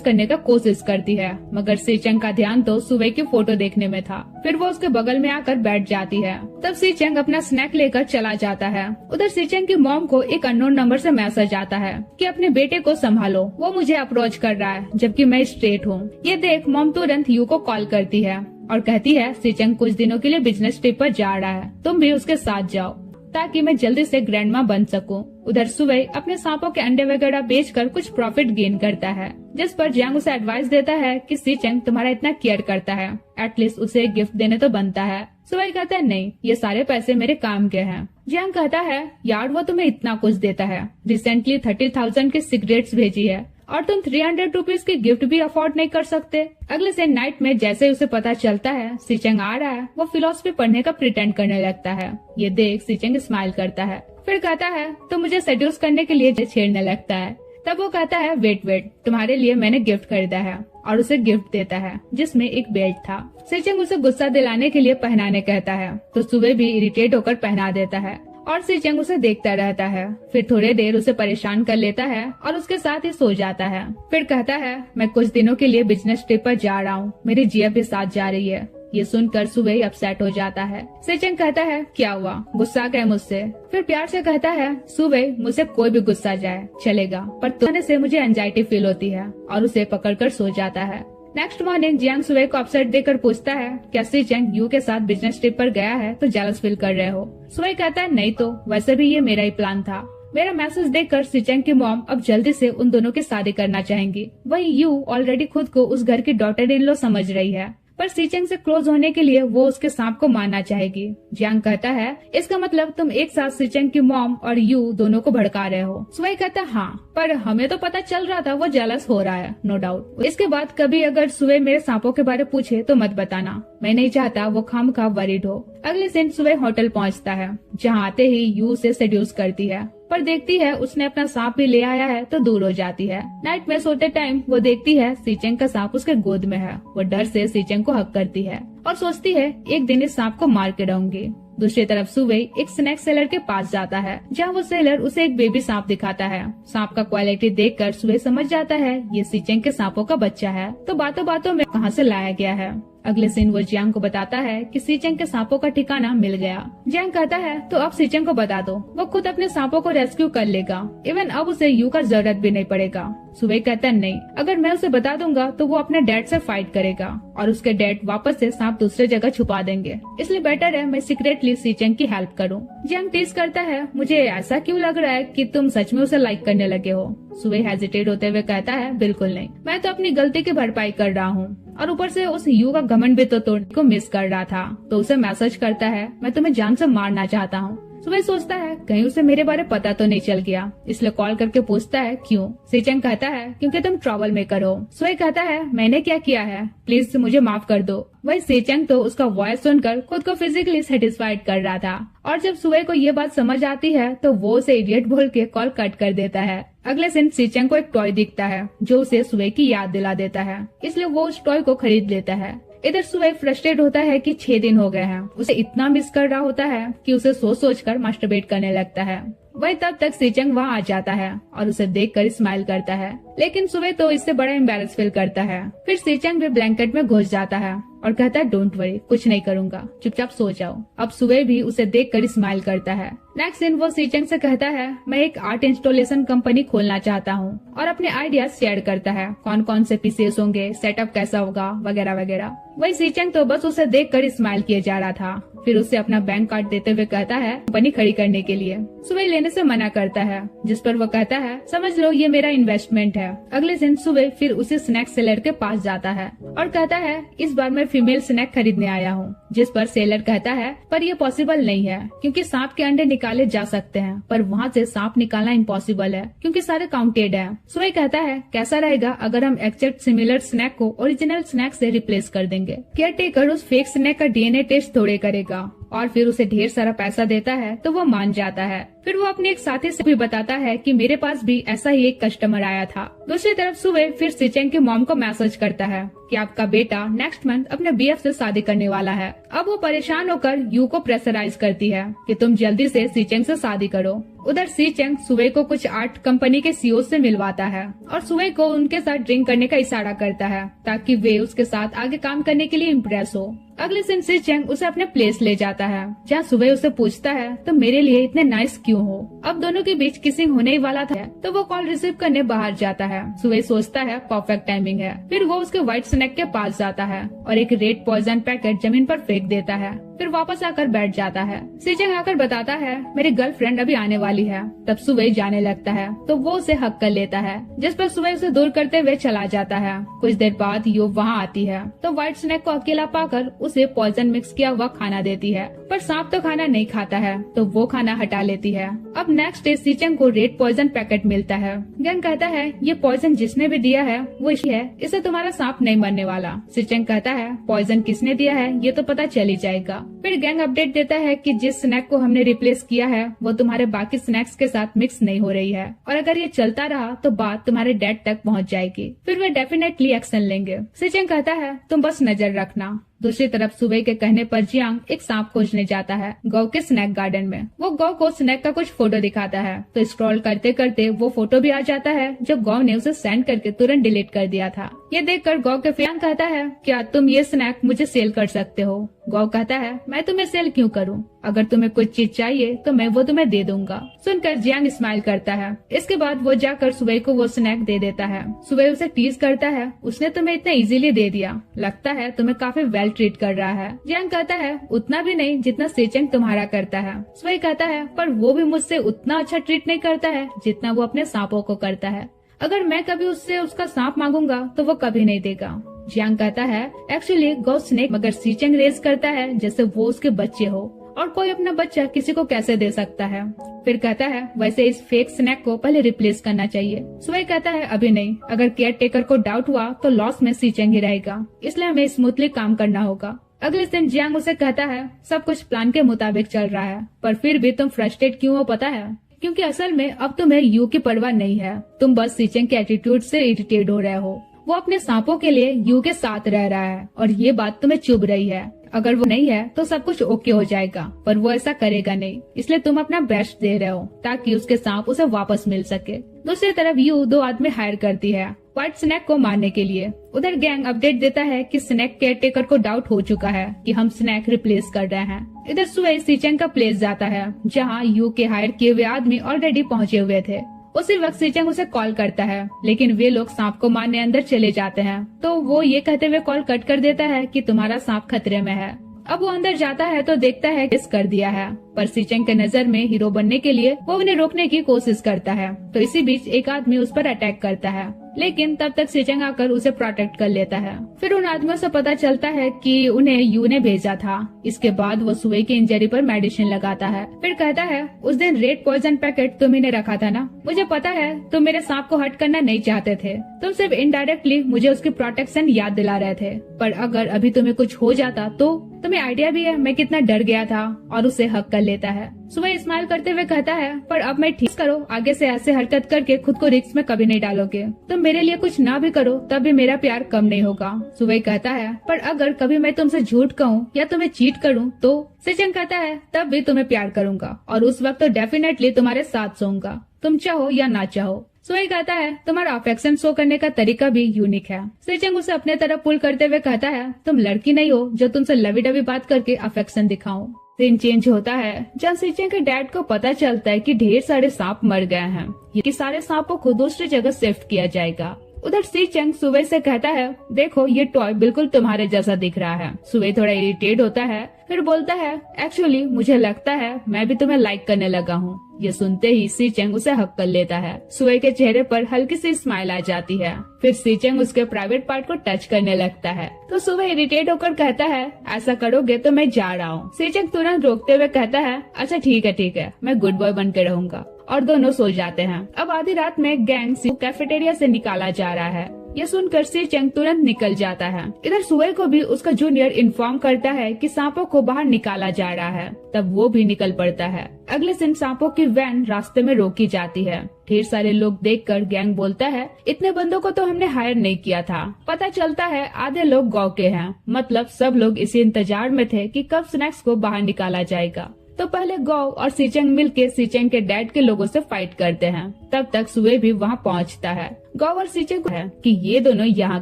Speaker 1: करने का कोशिश करती है, मगर सीचेंग का ध्यान तो सुबह की फोटो देखने में था। फिर वो उसके बगल में आकर बैठ जाती है। तब सीचेंग अपना स्नैक लेकर चला जाता है। उधर सीचेंग की मॉम को एक अननोन नंबर से मैसेज आता है कि अपने बेटे को संभालो, वो मुझे अप्रोच कर रहा है जबकि मैं स्ट्रेट हूँ। ये देख मॉम तुरंत यू को कॉल करती है और कहती है, सीचेंग कुछ दिनों के लिए बिजनेस ट्रिप पर जा रहा है, तुम भी उसके साथ जाओ ताकि मैं जल्दी से ग्रैंडमा बन सकूं। उधर सुबह अपने सांपों के अंडे वगैरह बेचकर कुछ प्रॉफिट गेन करता है, जिस पर जियांग उसे एडवाइस देता है कि सीचेंग तुम्हारा इतना केयर करता है, एटलीस्ट उसे एक गिफ्ट देने तो बनता है। सुबह कहता है, नहीं, ये सारे पैसे मेरे काम के हैं। जियांग कहता है, यार वो तुम्हें इतना कुछ देता है, रिसेंटली 30,000 की सिगरेट्स भेजी है और तुम 300 रुपीज की गिफ्ट भी अफोर्ड नहीं कर सकते। अगले से नाइट में जैसे उसे पता चलता है सीचेंग आ रहा है, वो फिलोसफी पढ़ने का प्रिटेंड करने लगता है। ये देख सीचेंग स्माइल करता है, फिर कहता है, तो मुझे सेड्यूस करने के लिए छेड़ने लगता है। तब वो कहता है, वेट, तुम्हारे लिए मैंने गिफ्ट खरीदा है, और उसे गिफ्ट देता है जिसमें एक बेल्ट था। सीचेंग उसे गुस्सा दिलाने के लिए पहनाने कहता है, तो सुबह भी इरिटेट होकर पहना देता है और सीचेंग उसे देखता रहता है। फिर थोड़ी देर उसे परेशान कर लेता है और उसके साथ ही सो जाता है। फिर कहता है, मैं कुछ दिनों के लिए बिजनेस ट्रिप पर जा रहा हूँ, मेरी जिया भी साथ जा रही है। ये सुनकर सुबह अपसेट हो जाता है। सीचेंग कहता है, क्या हुआ, गुस्सा गए मुझसे? फिर प्यार से कहता है, सुबह मुझसे कोई भी गुस्सा जाए चलेगा, पर तुम्हारे से मुझे एंजाइटी फील होती है, और उसे पकड़कर सो जाता है। नेक्स्ट मॉर्निंग जियांग सुबह को अपसेट देकर पूछता है, क्या सीचेंग यू के साथ बिजनेस ट्रिप पर गया है तो जेलस फील कर रहे हो? सुबह कहता है, नहीं तो, वैसे भी ये मेरा ही प्लान था। मेरा मैसेज देखकर सीचेंग की मॉम अब जल्दी से उन दोनों की शादी करना चाहेंगी। वहीं यू ऑलरेडी खुद को उस घर की डॉटर इन लॉ समझ रही है, पर सीचेंग से क्लोज होने के लिए वो उसके सांप को मानना चाहेगी। जियांग कहता है इसका मतलब तुम एक साथ सीचेंग की मॉम और यू दोनों को भड़का रहे हो। सुवई कहता हाँ, पर हमें तो पता चल रहा था वो जेलस हो रहा है, नो डाउट। इसके बाद कभी अगर सुवई मेरे सांपों के बारे पूछे तो मत बताना, मैं नहीं चाहता वो खामखा वरीड हो। अगले दिन सुवई होटल पहुँचता है, जहाँ आते ही यू उसे सेड्यूस करती है, पर देखती है उसने अपना सांप भी ले आया है तो दूर हो जाती है। नाइट में सोते टाइम वो देखती है सीचेंग का सांप उसके गोद में है। वो डर से सीचेंग को हक करती है और सोचती है एक दिन इस सांप को मार के रहूंगी। दूसरी तरफ सुवई एक स्नैक सेलर के पास जाता है, जहाँ वो सेलर उसे एक बेबी सांप दिखाता है। सांप का क्वालिटी देखकर सुवई समझ जाता है ये सीचेंग के सांपों का बच्चा है, तो बातों बातों में कहाँ से लाया गया है। अगले दिन वो जियांग को बताता है कि सीचेंग के सांपों का ठिकाना मिल गया। जियांग कहता है तो अब सीचेंग को बता दो, वो खुद अपने सांपों को रेस्क्यू कर लेगा। इवन अब उसे यू का जरूरत भी नहीं पड़ेगा। सुवई कहता नहीं, अगर मैं उसे बता दूंगा तो वो अपने डैड से फाइट करेगा और उसके डैड वापस से सांप दूसरे जगह छुपा देंगे, इसलिए बेटर है मैं सीक्रेटली सीचेंग की हेल्प करूं। जियांग टीज करता है मुझे ऐसा क्यों लग रहा है कि तुम सच में उसे लाइक करने लगे हो। सुवई हेजिटेट होते हुए कहता है बिल्कुल नहीं, मैं तो अपनी गलती की भरपाई कर रहा हूँ और ऊपर से उस यू का घमंड भी तो तोड़ने को मिस कर रहा था। तो उसे मैसेज करता है मैं तुम्हें जान से मारना चाहता हूँ। सुवई सोचता है कहीं उसे मेरे बारे पता तो नहीं चल गया, इसलिए कॉल करके पूछता है क्यों। सीचेंग कहता है क्योंकि तुम ट्रबल मेकर हो। सुवई कहता है मैंने क्या किया है, प्लीज मुझे माफ कर दो। वही सीचेंग तो उसका वॉइस सुनकर खुद को फिजिकली सेटिस्फाइड कर रहा था और जब सुवई को ये बात समझ आती है तो वो उसे इडियट बोल के कॉल कट कर देता है। अगले दिन सीचेंग को एक टॉय दिखता है जो उसे सुवई की याद दिला देता है, इसलिए वो उस टॉय को खरीद लेता है। इधर सुवई फ्रस्ट्रेट होता है कि 6 दिन हो गए हैं, उसे इतना मिस कर रहा होता है कि उसे सोच कर मास्टरबेट करने लगता है। वही तब तक सीचेंग वहाँ आ जाता है और उसे देखकर स्माइल करता है, लेकिन सुवई तो इससे बड़ा एम्बैरेस फील करता है। फिर सीचेंग भी ब्लैंकेट में घुस जाता है और कहता है डोंट वरी, कुछ नहीं करूंगा, चुपचाप सो जाओ। अब सुवई भी उसे देखकर स्माइल करता है। नेक्स्ट दिन वो सीचेंग से कहता है मैं एक आर्ट इंस्टॉलेशन कंपनी खोलना चाहता हूँ और अपने आइडियाज शेयर करता है, कौन कौन से पीसेस होंगे, सेटअप कैसा होगा वगैरह वगैरह। वही सीचेंग तो बस उसे देखकर स्माइल किए जा रहा था। फिर उसे अपना बैंक कार्ड देते हुए कहता है कंपनी खड़ी करने के लिए। सुवई लेने से मना करता है, जिस पर वो कहता है समझ लो ये मेरा इन्वेस्टमेंट है। अगले दिन सुवई फिर उसे स्नैक सेलर के पास जाता है और कहता है इस बार मैं फीमेल स्नैक खरीदने आया हूँ, जिस पर सेलर कहता है पर ये पॉसिबल नहीं है क्योंकि सांप के अंडे निकाले जा सकते हैं, पर वहाँ से सांप निकालना इम्पॉसिबल है क्योंकि सारे काउंटेड है। सुवई कहता है कैसा रहेगा अगर हम एग्जैक्ट सिमिलर स्नैक को ओरिजिनल स्नैक से रिप्लेस कर देंगे। केयरटेकर उस फेक स्नैक का डीएनए टेस्ट थोड़े करेगा और फिर उसे ढेर सारा पैसा देता है तो वो मान जाता है। फिर वो अपने एक साथी से भी बताता है कि मेरे पास भी ऐसा ही एक कस्टमर आया था। दूसरी तरफ सुवई फिर सीचेंग की मॉम को मैसेज करता है कि आपका बेटा नेक्स्ट मंथ अपने बीएफ से शादी करने वाला है। अब वो परेशान होकर यू को प्रेशराइज करती है कि तुम जल्दी से सीचेंग से शादी करो। उधर सीचेंग सुवई को कुछ आर्ट कंपनी के सीईओ से मिलवाता है और सुवई को उनके साथ ड्रिंक करने का इशारा करता है ताकि वे उसके साथ आगे काम करने के लिए इम्प्रेस हो। अगले दिन सीचेंग उसे अपने प्लेस ले जाता है, जहाँ सुवई उसे पूछता है तो मेरे लिए इतने नाइस क्यों हो। अब दोनों के बीच किसिंग होने ही वाला था तो वो कॉल रिसीव करने बाहर जाता है। सुवई सोचता है परफेक्ट टाइमिंग है। फिर वो उसके व्हाइट स्नैक के पास जाता है और एक रेड पॉइजन पैकेट जमीन पर फेंक देता है। फिर वापस आकर बैठ जाता है। सीचेंग आकर बताता है मेरी गर्लफ्रेंड अभी आने वाली है। तब सुवई जाने लगता है तो वो उसे हक कर लेता है, जिस पर सुवई उसे दूर करते हुए चला जाता है। कुछ देर बाद यू वहाँ आती है तो व्हाइट स्नैक को अकेला पाकर उसे पॉइजन मिक्स किया हुआ खाना देती है, पर सांप तो खाना नहीं खाता है तो वो खाना हटा लेती है। अब नेक्स्ट डे सीचेंग को रेड पॉइजन पैकेट मिलता है। गैंग कहता है ये पॉइजन जिसने भी दिया है वो इसी है, इससे तुम्हारा सांप नहीं मरने वाला। सीचेंग कहता है पॉइजन किसने दिया है ये तो पता चल ही जाएगा। फिर गैंग अपडेट देता है कि जिस स्नैक को हमने रिप्लेस किया है वो तुम्हारे बाकी स्नैक्स के साथ मिक्स नहीं हो रही है और अगर ये चलता रहा तो बात तुम्हारे डैड तक पहुंच जाएगी, फिर वे डेफिनेटली एक्शन लेंगे। सीचेंग कहता है तुम बस नजर रखना। दूसरी तरफ सुवई के कहने पर जियांग एक सांप खोजने जाता है गौ के स्नैक गार्डन में। वो गौ को स्नैक का कुछ फोटो दिखाता है तो स्क्रॉल करते करते वो फोटो भी आ जाता है जो गौ ने उसे सेंड करके तुरंत डिलीट कर दिया था। ये देखकर गौ के जियांग कहता है क्या तुम ये स्नैक मुझे सेल कर सकते हो। गौ कहता है, मैं तुम्हें सेल क्यों करूं? अगर तुम्हें कुछ चीज चाहिए तो मैं वो तुम्हें दे दूंगा। सुनकर जियांग स्माइल करता है। इसके बाद वो जाकर सुबह को वो स्नैक दे देता है। सुबह उसे टीज करता है, उसने तुम्हें इतना इजीली दे दिया, लगता है तुम्हें काफी वेल ट्रीट कर रहा है। जियांग कहता है, उतना भी नहीं जितना सीचेंग तुम्हारा करता है। सुबह कहता है, पर वो भी मुझसे उतना अच्छा ट्रीट नहीं करता है जितना वो अपने सांपों को करता है। अगर मैं कभी उससे उसका सांप मांगूंगा तो वो कभी नहीं देगा। जियांग कहता है, एक्चुअली गो स्नेक मगर सीचेंग रेज करता है जैसे वो उसके बच्चे हो, और कोई अपना बच्चा किसी को कैसे दे सकता है। फिर कहता है, वैसे इस फेक स्नैक को पहले रिप्लेस करना चाहिए। सुबह कहता है, अभी नहीं, अगर केयर टेकर को डाउट हुआ तो लॉस में सीचेंग ही रहेगा, इसलिए हमें स्मूथली काम करना होगा। अगले दिन जियांग उसे कहता है, सब कुछ प्लान के मुताबिक चल रहा है, पर फिर भी तुम फ्रस्ट्रेट क्यों हो पता है? क्योंकि असल में अब तुम्हें यू की परवाह नहीं है, तुम बस सीचेंग के एटीट्यूड से इरिटेट हो रहे हो। वो अपने सांपों के लिए यू के साथ रह रहा है और ये बात तुम्हें चुभ रही है। अगर वो नहीं है तो सब कुछ ओके हो जाएगा, पर वो ऐसा करेगा नहीं, इसलिए तुम अपना बेस्ट दे रहे हो ताकि उसके सांप उसे वापस मिल सके। दूसरी तरफ यू 2 आदमी हायर करती है व्हाइट स्नैक को मारने के लिए। उधर गैंग अपडेट देता है कि स्नैक केयरटेकर को डाउट हो चुका है कि हम स्नैक रिप्लेस कर रहे हैं। इधर सुबह सीचेंग का प्लेस जाता है जहाँ यू के हायर किए हुए आदमी ऑलरेडी पहुँचे हुए थे। उसी वक्त सीचेंग उसे कॉल करता है, लेकिन वे लोग सांप को मारने अंदर चले जाते हैं, तो वो ये कहते हुए कॉल कट कर देता है कि तुम्हारा सांप खतरे में है। अब वो अंदर जाता है तो देखता है किस कर दिया है, पर सीचेंग के नजर में हीरो बनने के लिए वो उन्हें रोकने की कोशिश करता है। तो इसी बीच एक आदमी उस पर अटैक करता है, लेकिन तब तक सीचेंग आकर उसे प्रोटेक्ट कर लेता है। फिर उन आदमियों से पता चलता है कि उन्हें यू ने भेजा था। इसके बाद वो सुई की इंजरी पर मेडिसिन लगाता है। फिर कहता है, उस दिन रेड पॉइजन पैकेट तुम्ही ने रखा था ना, मुझे पता है तुम मेरे सांप को हर्ट करना नहीं चाहते थे, तुम सिर्फ इनडायरेक्टली मुझे उसकी प्रोटेक्शन याद दिला रहे थे, पर अगर अभी तुम्हें कुछ हो जाता तो तुम्हें आइडिया भी है मैं कितना डर गया था, और उसे हक कर लेता है। सुबह स्माइल करते हुए कहता है, पर अब मैं ठीक करो, आगे से ऐसे हरकत करके खुद को रिस्क में कभी नहीं डालोगे। तुम मेरे लिए कुछ ना भी करो तब भी मेरा प्यार कम नहीं होगा। सुबह कहता है, पर अगर कभी मैं तुमसे झूठ कहूँ या तुम्हें चीट करूँ तो? सीचेंग कहता है, तब भी तुम्हें प्यार करूंगा और उस वक्त तो डेफिनेटली तुम्हारे साथ सोऊंगा, तुम चाहो या ना चाहो। सुई कहता है, तुम्हारा अफेक्शन शो करने का तरीका भी यूनिक है। सीचेंग उसे अपने तरफ पुल करते हुए कहता है, तुम लड़की नहीं हो जो तुमसे लवी डवी बात करके अफेक्शन दिखाऊं। सीन चेंज होता है जब सीचेंग के डैड को पता चलता है कि ढेर सारे सांप मर गए हैं, ये सारे सांपों को दूसरी जगह शिफ्ट किया जाएगा। उधर सीचेंग सुबह से कहता है, देखो ये टॉय बिल्कुल तुम्हारे जैसा दिख रहा है। सुबह थोड़ा इरिटेट होता है, फिर बोलता है, एक्चुअली मुझे लगता है मैं भी तुम्हें लाइक करने लगा हूँ। ये सुनते ही सीचेंग उसे हक कर लेता है। सुबह के चेहरे पर हल्की सी स्माइल आ जाती है। फिर सीचेंग उसके प्राइवेट पार्ट को टच करने लगता है, तो सुबह इरिटेट होकर कहता है, ऐसा करोगे तो मैं जा रहा हूँ। सीचेंग तुरंत रोकते हुए कहता है, अच्छा ठीक है, मैं गुड बॉय बन के रहूंगा, और दोनों सो जाते हैं। अब आधी रात में गैंग को कैफेटेरिया से निकाला जा रहा है। ये सुनकर सीचेंग तुरंत निकल जाता है। इधर सुबह को भी उसका जूनियर इन्फॉर्म करता है कि सांपों को बाहर निकाला जा रहा है, तब वो भी निकल पड़ता है। अगले दिन सांपों की वैन रास्ते में रोकी जाती है। ढेर सारे लोग देखकर गैंग बोलता है, इतने बंदों को तो हमने हायर नहीं किया था। पता चलता है आधे लोग गाँव के हैं, मतलब सब लोग इसी इंतजार में थे कि कब स्नैक्स को बाहर निकाला जाएगा। तो पहले गौ और सीचेंग मिलके सीचेंग के डैड के लोगों से फाइट करते हैं। तब तक सुए भी वहां पहुंचता है। गौ और सीचेंग को है कि ये दोनों यहाँ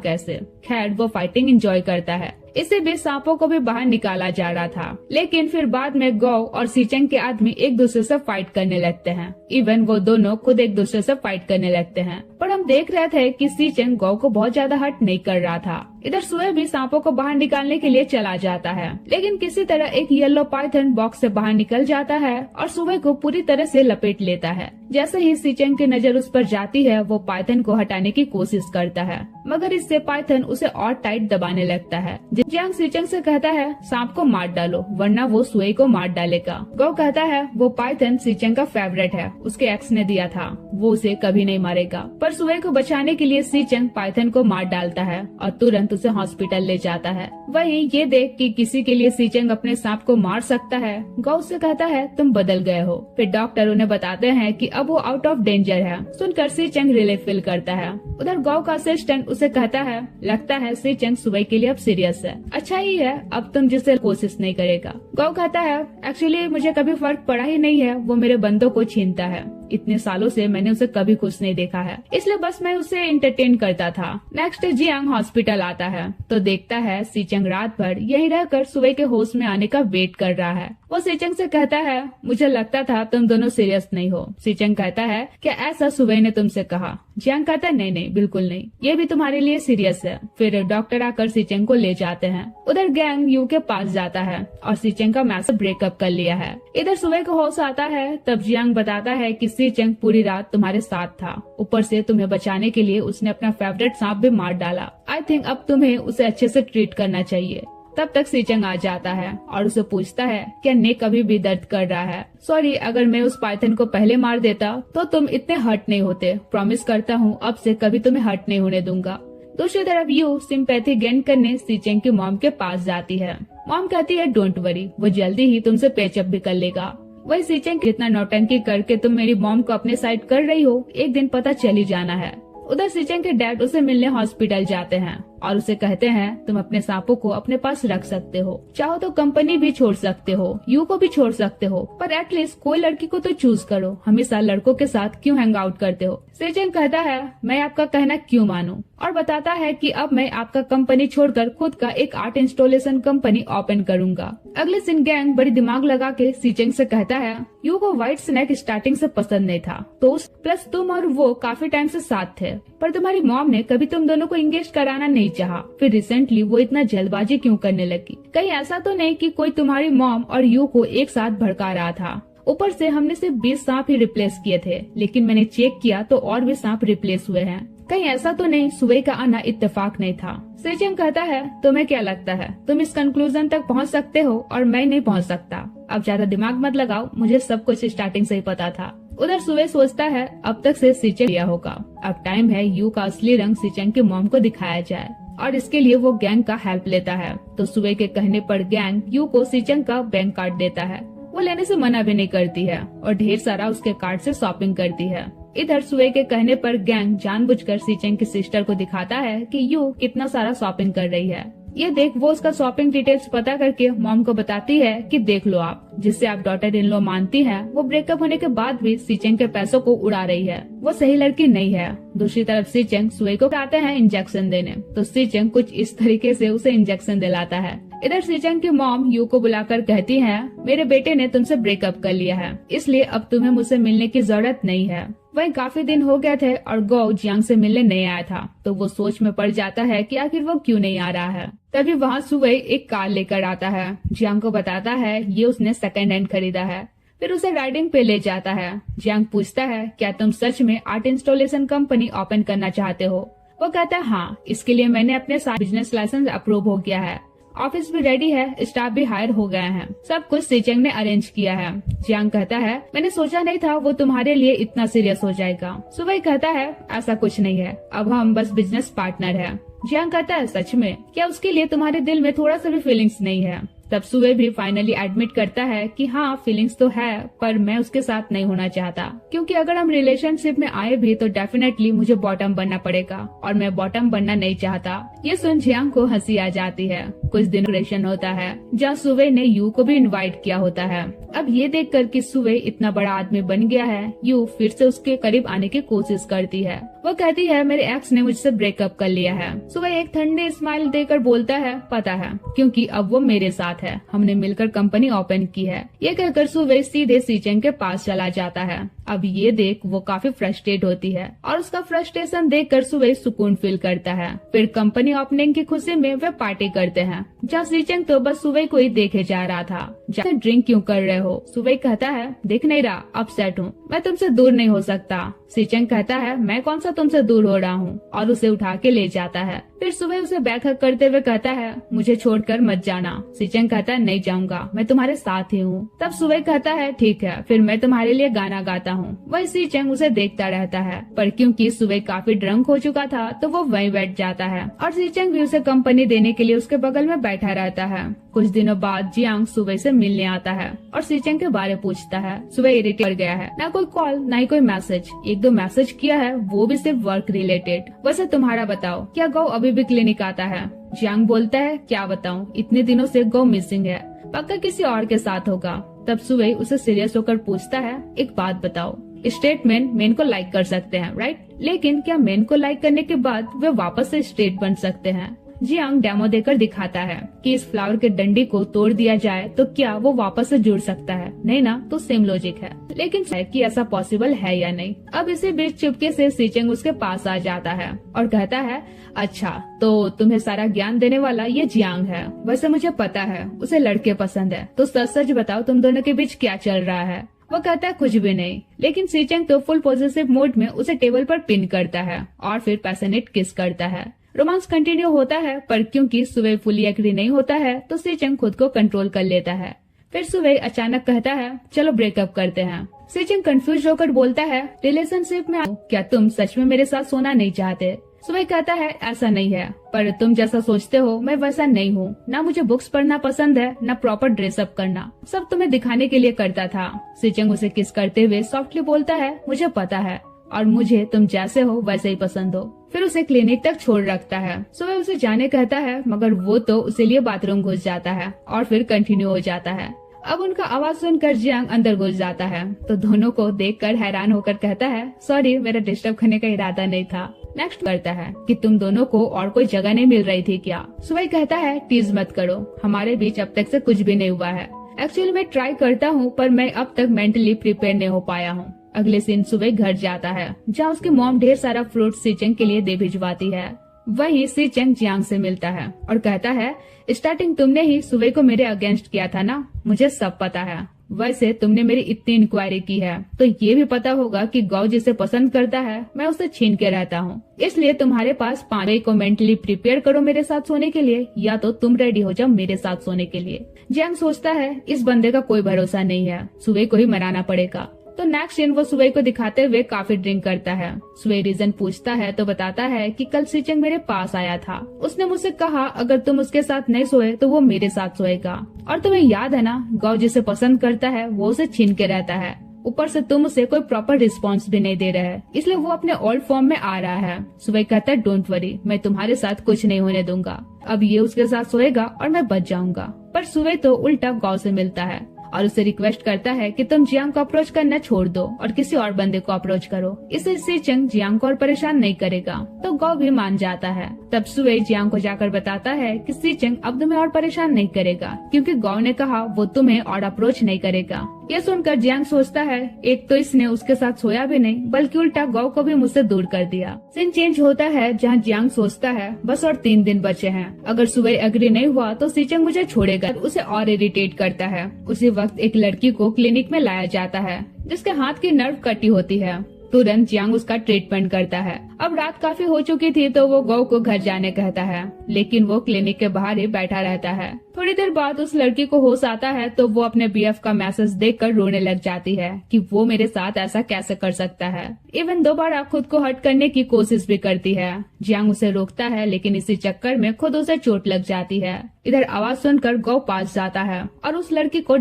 Speaker 1: कैसे। खैर वो फाइटिंग एंजॉय करता है। इसे भी सांपों को भी बाहर निकाला जा रहा था, लेकिन फिर बाद में गौ और सीचेंग के आदमी एक दूसरे से फाइट करने लगते हैं। इवन वो दोनों खुद एक दूसरे से फाइट करने लगते हैं, पर हम देख रहे थे कि सीचेंग गौ को बहुत ज्यादा हर्ट नहीं कर रहा था। इधर सुए भी सांपों को बाहर निकालने के लिए चला जाता है, लेकिन किसी तरह एक येलो पाइथन बॉक्स से बाहर निकल जाता है और सुबह को पूरी तरह से लपेट लेता है। जैसे ही सीचेंग की नजर उस पर जाती है, वो पाइथन को हटाने की कोशिश करता है, मगर इससे पाइथन उसे और टाइट दबाने लगता है। जियांग सीचेंग से कहता है, सांप को मार डालो वरना वो सुई को मार डालेगा। गौ कहता है वो पाइथन सीचेंग का फेवरेट है, उसके एक्स ने दिया था, वो उसे कभी नहीं मारेगा। पर सुई को बचाने के लिए सीचेंग पाइथन को मार डालता है और तुरंत उसे हॉस्पिटल ले जाता है। वहीं ये देख कि किसी के लिए सीचेंग अपने सांप को मार सकता है, गौ से कहता है तुम बदल गए हो। फिर डॉक्टर उन्हें बताते हैं कि अब वो आउट ऑफ डेंजर है। सुनकर सीचेंग रिलीफ फील करता है। उधर गौ का असिस्टेंट उसे कहता है, लगता है सीचेंग सुबह के लिए अब सीरियस है। अच्छा ही है, अब तुम जिससे कोशिश नहीं करेगा। गौ कहता है, एक्चुअली मुझे कभी फर्क पड़ा ही नहीं है, वो मेरे बंदों को छीनता है। इतने सालों से मैंने उसे कभी खुश नहीं देखा है, इसलिए बस मैं उसे एंटरटेन करता था। नेक्स्ट डे जियांग हॉस्पिटल आता है तो देखता है सीचेंग रात भर यहीं रहकर सुबह के होश में आने का वेट कर रहा है। वो सीचेंग से कहता है, मुझे लगता था तुम दोनों सीरियस नहीं हो। सीचेंग कहता है, क्या ऐसा सुबह ने तुमसे कहा? जियांग कहता है, नहीं नहीं बिल्कुल नहीं, ये भी तुम्हारे लिए सीरियस है। फिर डॉक्टर आकर सीचेंग को ले जाते हैं। उधर गैंग यू के पास जाता है और सीचेंग का मैसेज ब्रेकअप कर लिया है। इधर सुबह को होश आता है तब जियांग बताता है कि सीचेंग पूरी रात तुम्हारे साथ था, ऊपर से तुम्हें बचाने के लिए उसने अपना फेवरेट सांप भी मार डाला। आई थिंक अब तुम्हें उसे अच्छे से ट्रीट करना चाहिए। तब तक सीचेंग आ जाता है और उसे पूछता है क्या नेक अभी भी दर्द कर रहा है? सॉरी, अगर मैं उस पाइथन को पहले मार देता तो तुम इतने हर्ट नहीं होते। प्रॉमिस करता हूँ अब से कभी तुम्हें हर्ट नहीं होने दूंगा। दूसरी तरफ यू सिंपैथी गेन करने सीचेंग की मॉम के पास जाती है। मॉम कहती है, डोंट वरी, वो जल्दी ही तुमसे पैचअप भी कर लेगा। वही सीचेंग, जितना नौटंकी करके तुम मेरी मॉम को अपने साइड कर रही हो, एक दिन पता चल ही जाना है। उधर सीचेंग के डैड उसे मिलने हॉस्पिटल जाते हैं और उसे कहते हैं, तुम अपने सांपों को अपने पास रख सकते हो, चाहो तो कंपनी भी छोड़ सकते हो, यू को भी छोड़ सकते हो, पर एटलीस्ट कोई लड़की को तो चूज करो। हमेशा लड़कों के साथ क्यों हैंग आउट करते हो? सीचेंग कहता है, मैं आपका कहना क्यों मानूं? और बताता है कि अब मैं आपका कंपनी छोड़कर खुद का एक आर्ट इंस्टॉलेशन कंपनी ओपन करूंगा। अगले दिन गैंग बड़ी दिमाग लगा के सीचेंग से कहता है, यू को व्हाइट स्नैक स्टार्टिंग से पसंद नहीं था, तो प्लस तुम और वो काफी टाइम से साथ थे, पर तुम्हारी मॉम ने कभी तुम दोनों को एंगेज कराना नहीं चाहा। फिर रिसेंटली वो इतना जल्दबाजी क्यों करने लगी? कहीं ऐसा तो नहीं कि कोई तुम्हारी मॉम और यू को एक साथ भड़का रहा था? ऊपर से हमने सिर्फ 20 सांप ही रिप्लेस किए थे, लेकिन मैंने चेक किया तो और भी सांप रिप्लेस हुए हैं। कहीं ऐसा तो नहीं सुबह का आना इत्तेफाक नहीं था? सीचेंग कहता है, तुम्हें क्या लगता है तुम इस कंक्लूजन तक पहुंच सकते हो और मैं नहीं पहुंच सकता? अब ज्यादा दिमाग मत लगाओ, मुझे सब कुछ स्टार्टिंग से ही पता था। उधर सुबह सोचता है अब तक से सीचेंग लिया होगा, अब टाइम है यू का असली रंग सीचेंग की मॉम को दिखाया जाए, और इसके लिए वो गैंग का हेल्प लेता है। तो सुबह के कहने पर गैंग यू को सीचेंग का बैंक कार्ड देता है। वो लेने से मना भी नहीं करती है और ढेर सारा उसके कार्ड से शॉपिंग करती है। इधर सुबह के कहने पर गैंग जानबूझकर सीचेंग की सिस्टर को दिखाता है कि यू कितना सारा शॉपिंग कर रही है। ये देख वो उसका शॉपिंग डिटेल्स पता करके मॉम को बताती है कि देख लो आप, जिससे आप डॉटर इन लॉ मानती हैं, वो ब्रेकअप होने के बाद भी सीचेंग के पैसों को उड़ा रही है। वो सही लड़की नहीं है। दूसरी तरफ सीचेंग सुई को आते हैं इंजेक्शन देने, तो सीचेंग कुछ इस तरीके से उसे इंजेक्शन दिलाता है। इधर सीचेंग की मॉम यू को बुलाकर कहती है, मेरे बेटे ने तुमसे ब्रेकअप कर लिया है, इसलिए अब तुम्हें मुझसे मिलने की जरूरत नहीं है। वहीं काफी दिन हो गए थे और गौ जियांग से मिलने नहीं आया था, तो वो सोच में पड़ जाता है कि आखिर वो क्यों नहीं आ रहा है। तभी वहाँ सुबह एक कार लेकर आता है। जियांग को बताता है ये उसने सेकंड हैंड खरीदा है, फिर उसे राइडिंग पे ले जाता है। जियांग पूछता है, क्या तुम सच में आर्ट इंस्टॉलेशन कंपनी ओपन करना चाहते हो? वो कहता है, हाँ, इसके लिए मैंने अपने साथ बिजनेस लाइसेंस अप्रूव हो गया है, ऑफिस भी रेडी है, स्टाफ भी हायर हो गए हैं, सब कुछ सीचेंग ने अरेंज किया है। जियांग कहता है, मैंने सोचा नहीं था वो तुम्हारे लिए इतना सीरियस हो जाएगा। सुबह कहता है, ऐसा कुछ नहीं है, अब हम बस बिजनेस पार्टनर हैं। जियांग कहता है, सच में? क्या उसके लिए तुम्हारे दिल में थोड़ा सा भी फीलिंग्स नहीं है? तब सुबह भी फाइनली एडमिट करता है कि हाँ फीलिंग्स तो है, पर मैं उसके साथ नहीं होना चाहता, क्योंकि अगर हम रिलेशनशिप में आए भी तो डेफिनेटली मुझे बॉटम बनना पड़ेगा और मैं बॉटम बनना नहीं चाहता। ये सुन जियांग को हंसी आ जाती है। कुछ दिन रिलेशन होता है जहाँ सुबह ने यू को भी इनवाइट किया होता है। अब ये देखकर कि सुबह इतना बड़ा आदमी बन गया है, यू फिर से उसके करीब आने की कोशिश करती है। वो कहती है, मेरे एक्स ने मुझसे ब्रेकअप कर लिया है। सुबह एक ठंडे स्माइल देकर बोलता है, पता है, क्योंकि अब वो मेरे साथ है, हमने मिलकर कंपनी ओपन की है। ये कहकर सुबह सीधे सीचेंग के पास चला जाता है। अब ये देख वो काफी फ्रस्ट्रेट होती है और उसका फ्रस्ट्रेशन देखकर सुबह सुकून फील करता है। फिर कंपनी ओपनिंग की खुशी में वे पार्टी करते हैं, जहाँ सीचेंग तो बस सुबह को ही देखे जा रहा था। जैसे ड्रिंक क्यों कर रहे हो? सुबह कहता है, देख नहीं रहा, अपसेट हूँ, मैं तुमसे दूर नहीं हो सकता। सीचेंग कहता है, मैं कौन सा तुमसे दूर हो रहा हूँ, और उसे उठा के ले जाता है। फिर सुबह उसे बैक हग करते हुए कहता है, मुझे छोड़कर मत जाना। सीचेंग कहता है, नहीं जाऊंगा, मैं तुम्हारे साथ ही हूँ। तब सुबह कहता है, ठीक है, फिर मैं तुम्हारे लिए गाना गाता हूँ। वही सीचेंग उसे देखता रहता है, पर क्योंकि सुबह काफी ड्रंक हो चुका था तो वो वहीं बैठ जाता है और सीचेंग भी उसे कंपनी देने के लिए उसके बगल में बैठा रहता है। कुछ दिनों बाद जियांग सुबह से मिलने आता है और सीचेंग के बारे पूछता है। सुबह इरिटेट कर गया है, ना कोई कॉल ना ही कोई मैसेज, एक दो मैसेज किया है वो भी सिर्फ वर्क रिलेटेड। वैसे तुम्हारा बताओ, क्या गौ अभी भी क्लिनिक आता है? जियांग बोलता है, क्या बताऊं, इतने दिनों से गौ मिसिंग है, पक्का किसी और के साथ होगा। तब सुबह उसे सीरियस होकर पूछता है, एक बात बताओ, स्टेटमेंट मेन को लाइक कर सकते हैं, राइट? लेकिन क्या मेन को लाइक करने के बाद वे वापस से स्ट्रेट बन सकते हैं? जियांग डेमो देकर दिखाता है कि इस फ्लावर के डंडी को तोड़ दिया जाए तो क्या वो वापस से जुड़ सकता है? नहीं ना, तो सेम लॉजिक है। लेकिन है कि ऐसा पॉसिबल है या नहीं। अब इसी बीच चुपके से सीचेंग उसके पास आ जाता है और कहता है, अच्छा तो तुम्हें सारा ज्ञान देने वाला ये जियांग है। वैसे मुझे पता है उसे लड़के पसंद है, तो सच सच बताओ तुम दोनों के बीच क्या चल रहा है? वो कहता है कुछ भी नहीं। लेकिन सीचेंग तो फुल पॉजिटिव मोड में उसे टेबल पर पिन करता है और फिर पैशनेट किस करता है। रोमांस कंटिन्यू होता है, पर क्योंकि सुवे फुली एग्री नहीं होता है तो सीचेंग खुद को कंट्रोल कर लेता है। फिर सुवे अचानक कहता है, चलो ब्रेकअप करते हैं। सीचेंग कंफ्यूज होकर बोलता है, रिलेशनशिप में क्या तुम सच में मेरे साथ सोना नहीं चाहते? सुवे कहता है, ऐसा नहीं है, पर तुम जैसा सोचते हो मैं वैसा नहीं हूँ। ना मुझे बुक्स पढ़ना पसंद है, ना प्रॉपर ड्रेसअप करना। सब तुम्हें दिखाने के लिए करता था। सीचेंग उसे किस करते हुए सॉफ्टली बोलता है, मुझे पता है और मुझे तुम जैसे हो वैसे ही पसंद हो। फिर उसे क्लिनिक तक छोड़ रखता है। सुबह उसे जाने कहता है, मगर वो तो उसे लिए बाथरूम घुस जाता है और फिर कंटिन्यू हो जाता है। अब उनका आवाज सुनकर जियांग अंदर घुस जाता है तो दोनों को देखकर हैरान होकर कहता है, सॉरी मेरा डिस्टर्ब करने का इरादा नहीं था। नेक्स्ट करता है कि तुम दोनों को और कोई जगह नहीं मिल रही थी क्या? सुबह कहता है, टीज मत करो, हमारे बीच अब तक से कुछ भी नहीं हुआ है। एक्चुअली मैं ट्राई करता हूँ पर मैं अब तक मेंटली प्रिपेयर नहीं हो पाया हूँ। अगले दिन सुबह घर जाता है जहाँ उसकी मॉम ढेर सारा फ्रूट सीचेंग के लिए दे भिजवाती है। वहीं सीचेंग जियांग से मिलता है और कहता है, स्टार्टिंग तुमने ही सुबह को मेरे अगेंस्ट किया था ना, मुझे सब पता है। वैसे तुमने मेरी इतनी इंक्वायरी की है तो ये भी पता होगा कि गौ जिसे पसंद करता है मैं उसे छीन के रहता हूँ। इसलिए तुम्हारे पास 5 को मेंटली प्रिपेयर करो मेरे साथ सोने के लिए, या तो तुम रेडी हो जाओ मेरे साथ सोने के लिए। जियांग सोचता है इस बंदे का कोई भरोसा नहीं है, सुबह को ही मनाना पड़ेगा। तो नेक्स्ट दिन वो सुबह को दिखाते हुए काफी ड्रिंक करता है। सुबह रीजन पूछता है तो बताता है कि कल सीचेंग मेरे पास आया था। उसने मुझसे कहा अगर तुम उसके साथ नहीं सोए तो वो मेरे साथ सोएगा। और तुम्हें याद है ना, गौ जिसे पसंद करता है वो उसे छीन के रहता है। ऊपर से तुम उसे कोई प्रॉपर रिस्पॉन्स भी नहीं दे रहे, इसलिए वो अपने ओल्ड फॉर्म में आ रहा है। सुबह कहता है, डोंट वरी, मैं तुम्हारे साथ कुछ नहीं होने दूंगा। अब ये उसके साथ सोएगा और मैं बच जाऊंगा। पर सुबह तो उल्टा गौ से मिलता है और उसे रिक्वेस्ट करता है कि तुम जियांग को अप्रोच करना छोड़ दो और किसी और बंदे को अप्रोच करो। इससे सीचेंग जियांग को और परेशान नहीं करेगा। तो गौ भी मान जाता है। तब सुबह जियांग को जाकर बताता है कि सीचेंग अब तुम्हें और परेशान नहीं करेगा क्योंकि गौ ने कहा वो तुम्हें और अप्रोच नहीं करेगा। ये सुनकर जियांग सोचता है, एक तो इसने उसके साथ सोया भी नहीं बल्कि उल्टा गौ को भी मुझसे दूर कर दिया। सीन चेंज होता है जहाँ जियांग सोचता है बस और 3 दिन बचे हैं, अगर सुबह एग्री नहीं हुआ तो सीचेंग मुझे छोड़ेगा। उसे और इरिटेट करता है। उसी वक्त एक लड़की को क्लिनिक में लाया जाता है जिसके हाथ की नर्व कटी होती है। तुरंत जियांग उसका ट्रीटमेंट करता है। अब रात काफी हो चुकी थी तो वो गौ को घर जाने कहता है, लेकिन वो क्लिनिक के बाहर ही बैठा रहता है। थोड़ी देर बाद उस लड़की को होश आता है तो वो अपने बीएफ का मैसेज देखकर रोने लग जाती है कि वो मेरे साथ ऐसा कैसे कर सकता है। इवन दोबारा खुद को हर्ट करने की कोशिश भी करती है। जियांग उसे रोकता है लेकिन इसी चक्कर में खुद उसे चोट लग जाती है। इधर आवाज सुनकर गौ पास जाता है और उस लड़की को